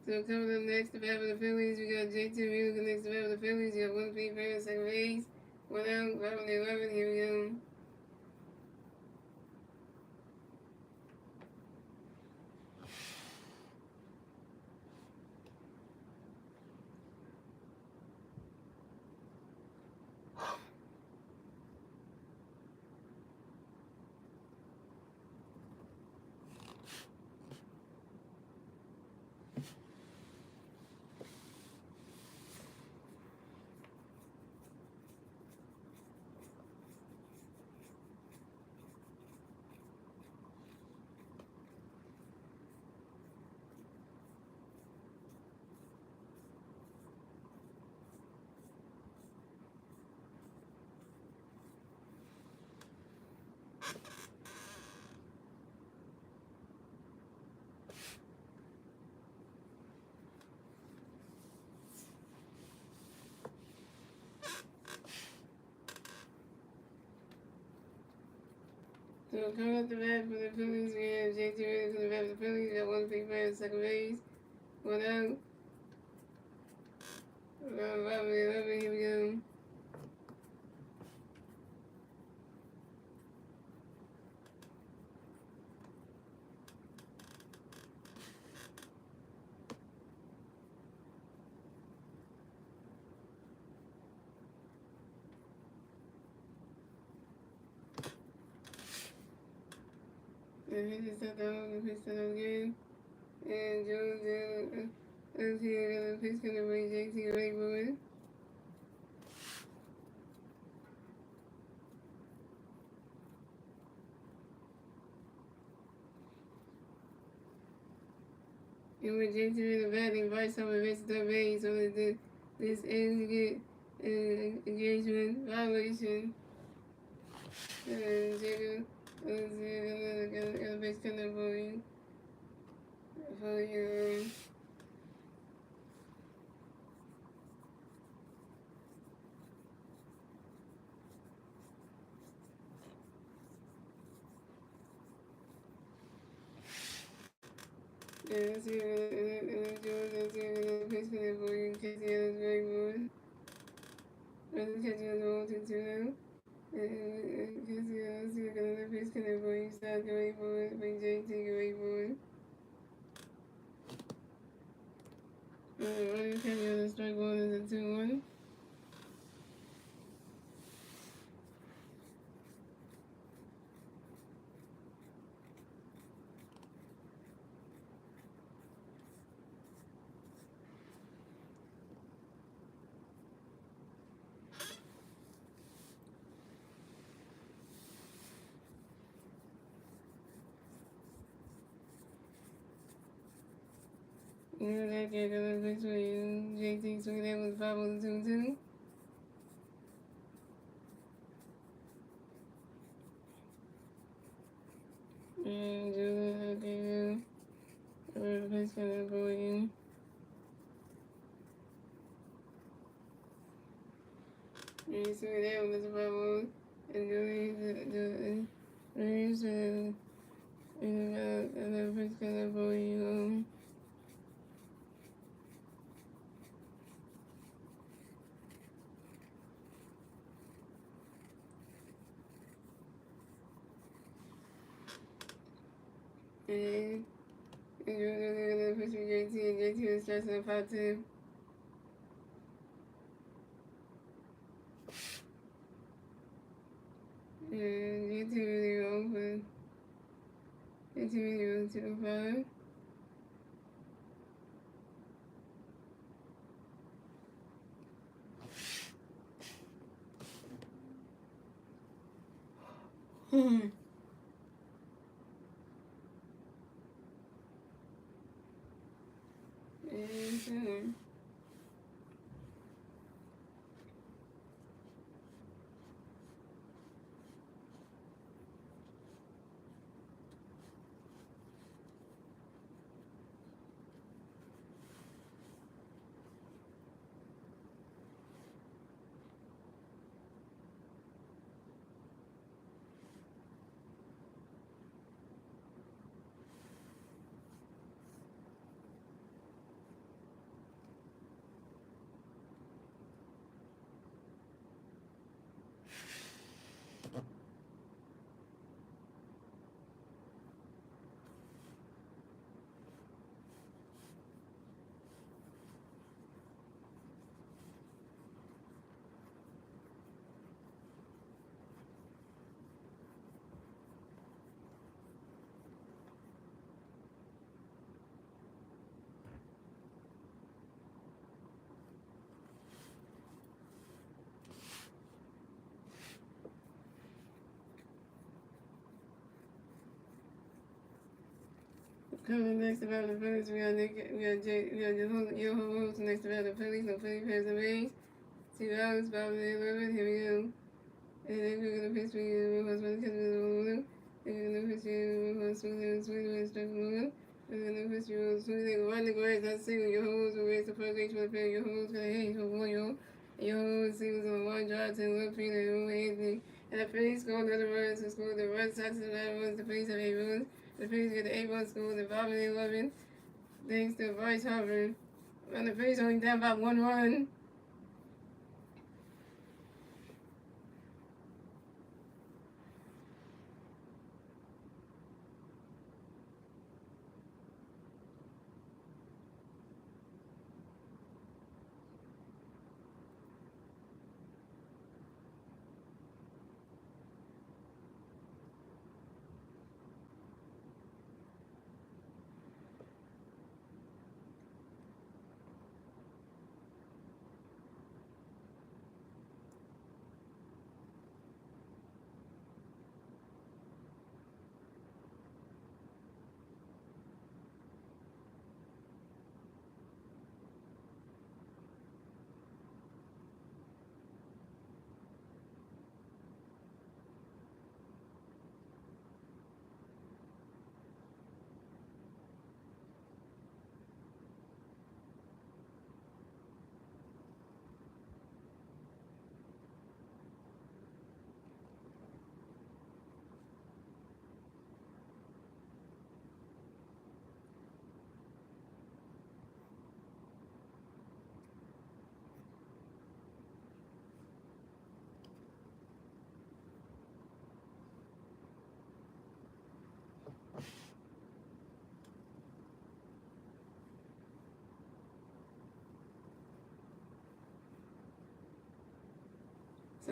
So coming up next, the bat for the Phillies, we got J2 Music next to bat for the Phillies. You got 1 feet fair, second base. 1 out, bottom of the 11. Here we go. So coming up the bat for the Phillies, we have J.T. Ready for the bat for the Phillies. We got 1 feet fair, second base. 1 out. Bottom of the 11. Here we go. And he just set down the pitch to them again. And Jones is here, the pitch gonna bring J.T. Ready. And with J.T. in the bat, invite some of his base so that this ends get engagement violation. And Jacob got a base coming for you. For you. Yeah, let's see, let's see another pitch coming for you. Cassiano's very good. Cassiano's 1-2 now. And Cassiano's got another pitch coming for you. Stop, get ready for it. Bring J.T. get ready for it. Running Kenny on the strike one is a 2-1. That game got between JT swinging that was 5 on the 2-2. And Julian gave the pitch kind of going. And swinging that was 5 on. And Julian Reeves and the pitch kind of going. And Julian pitch with JT, and JT was stressing a 5-2. And JT really open. JT really 2-5. And coming next about the Phillies, we got your host next about the Phillies, no Philly pairs and Mays. 2 hours, 5 to 11, here we go. And then we're going to pitch for you, we're going to catch the balloon. We're going to pitch you, we're going to swing the strike balloon. We're going to pitch you, swing the run the grass, that's single. Your host will raise the first base for the player. Your host going to hit for 1 yard. Your host singles on 1 drive to the left field and Anthony. And the Phillies scored another runs to score. The Red Sox have 9 runs, the Phillies have 8 runs. The Phillies get the 8-run score, the 5-11, thanks to Bryce Harper. And the Phillies only down by 1 run.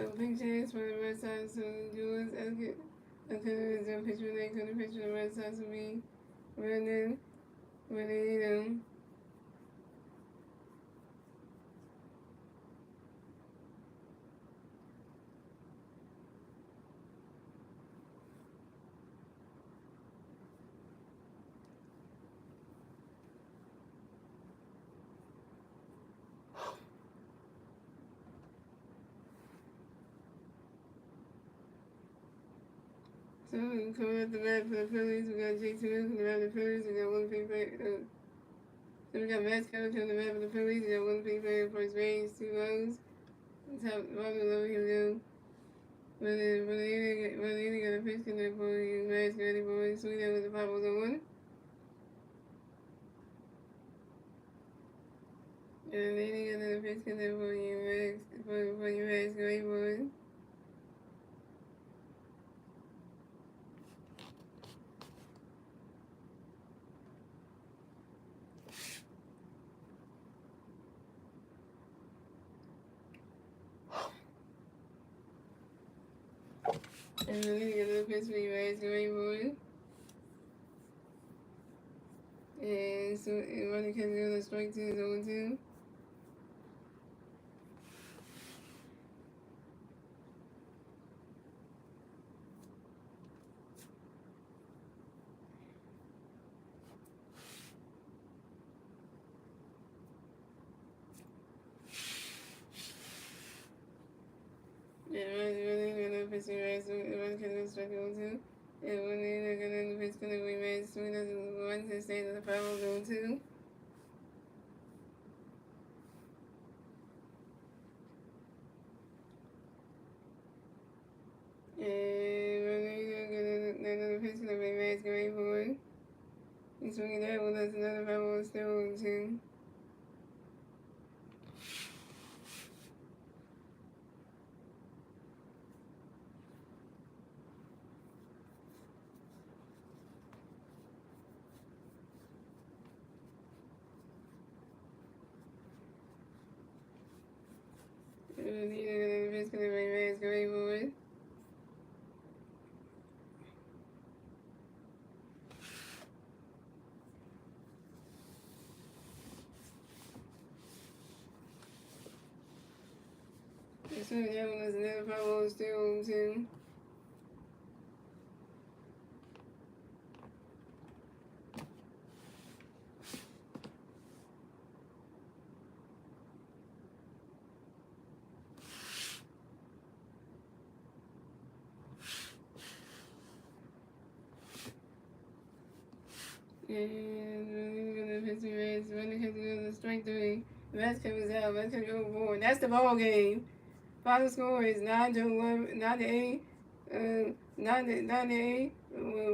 So big chance for the Red Sox to do it. Because the pitcher they couldn't pitch the Red Sox will be running when they need them. So coming up the bat for the Phillies, we got J2 coming out the Phillies, we got one big so we got Matt Scott coming the bat for the Phillies, we got one big player for his base, 2 runs. Top Robin Lowe him down. But they got a pitch in there for you, Matt Scotty boy, sweet out with the Pablos on 1. And then they got another pitch in there for you, Matt Scotty boy. And then they got another pitch for you, Matt Scotty boy. And so running can go to strike 2 is 0-2. Yeah, running gonna pitch me right, so running can go strike 0-2. And when they're gonna pitch gonna be made, so he doesn't want to stay to the 5-0-2. And another pitch gonna be made, great boy. He's swinging that one, that's another 5-0 still 0-2. And another pitch gonna be made, great boy. So that one was another 5-0 still 0-2. And running gonna pitch me right, so running has to go to strike 3. Vasquez is out, Vasquez go forward. That's the ball game. Final score is 9-11, 9-8. 9-8.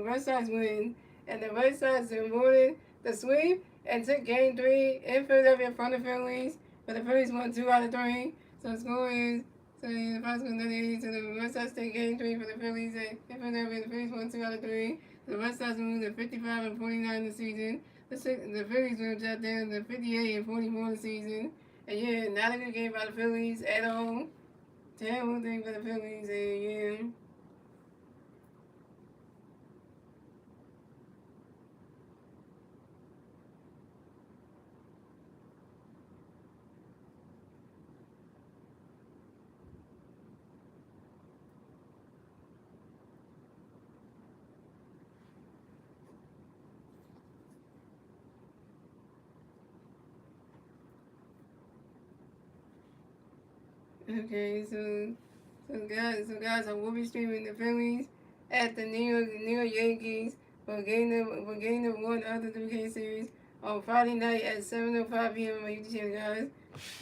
Red Sox win. And the Red Sox awarded the sweep and took game 3 in Philadelphia from the Phillies. But the Phillies won 2 out of 3. So the score is, so the final score is 9-8. So the Red Sox take game 3 for the Phillies. In Philadelphia, the Phillies won 2 out of 3. The Red Sox moved to 55-49 this season. The Phillies moved out there to 58-44 this season. And yeah, not a good game by the Phillies at all. Terrible thing for the Phillies, and yeah. Okay, guys, I will be streaming the Phillies at the New York Yankees for game number 1 of the 3K series on Friday night at 7:05 p.m. on YouTube channel, guys.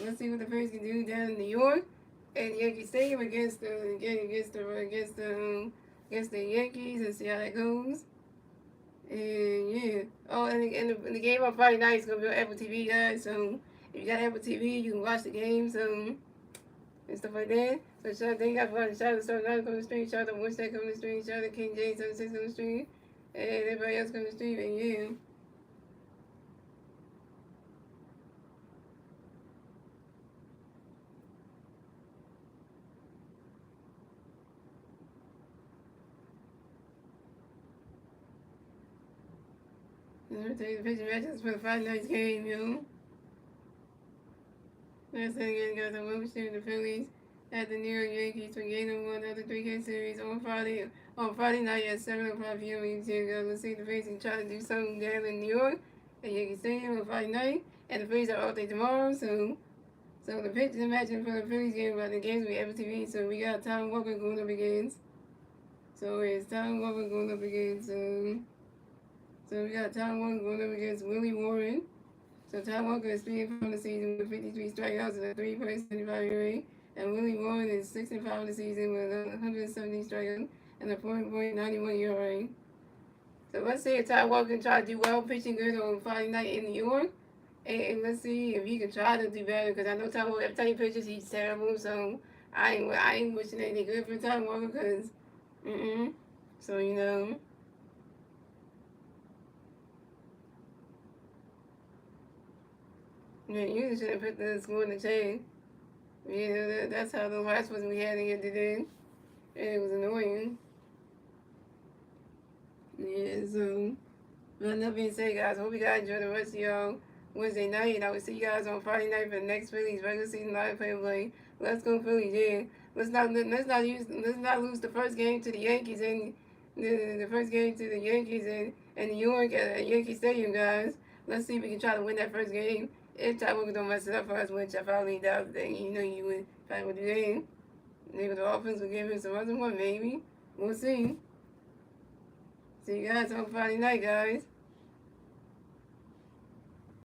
Let's see what the Phillies can do down in New York and Yankee Stadium against the Yankees and see how that goes. And yeah, oh, and the game on Friday night is gonna be on Apple TV, guys. So if you got Apple TV, you can watch the game. So. And stuff like that. So shout out, thank you guys for watching. Shout out to Star Nine on the stream. Shout out to Wish that on the stream. Shout out to King James 76 on the stream. And everybody else on the stream. And yeah. Let me tell you the pitching matches for the Friday night's game, yo. Last night again, guys, I will share the Phillies at the New York Yankees for game number 1 of the 3-game series on Friday night at 7:05 p.m. ET. Let's see the Phillies can try to do something down in New York at Yankee Stadium on Friday night. And the Phillies are all day tomorrow, so the pitching matches for the Phillies game, but the games will be Apple TV. So we got Tom Walker going up against. So it's Tom Walker going up against. So we got Tom Walker going up against Willie Warren. So Tom Walker is 3-5 on the season with 53 strikeouts and a 3.75 ERA. And Willie Warren is 6-5 on the season with 170 strikeouts and a 4.91 ERA. So let's see if Tom Walker can try to do well pitching good on Friday night in New York. And let's see if he can try to do better, because I know Tom Walker, every time he pitches, he's terrible. So I ain't wishing anything good for Tom Walker, because, So, you know. Yeah, you should have put the score in the chain. Yeah, that's how the last one we had in here today. And it was annoying. Yeah, so. But that being said, guys, hope you guys enjoy the rest of y'all Wednesday night. And I will see you guys on Friday night for the next Phillies regular season live play. Let's go Phillies, yeah. Let's not lose the first game to the Yankees and the first game to the Yankees and New York at Yankee Stadium, guys. Let's see if we can try to win that first game. If Ty Walker don't mess it up for us, which I probably doubt that you would probably would do that. Maybe the offense will give him some other one, maybe. We'll see. See you guys on Friday night, guys.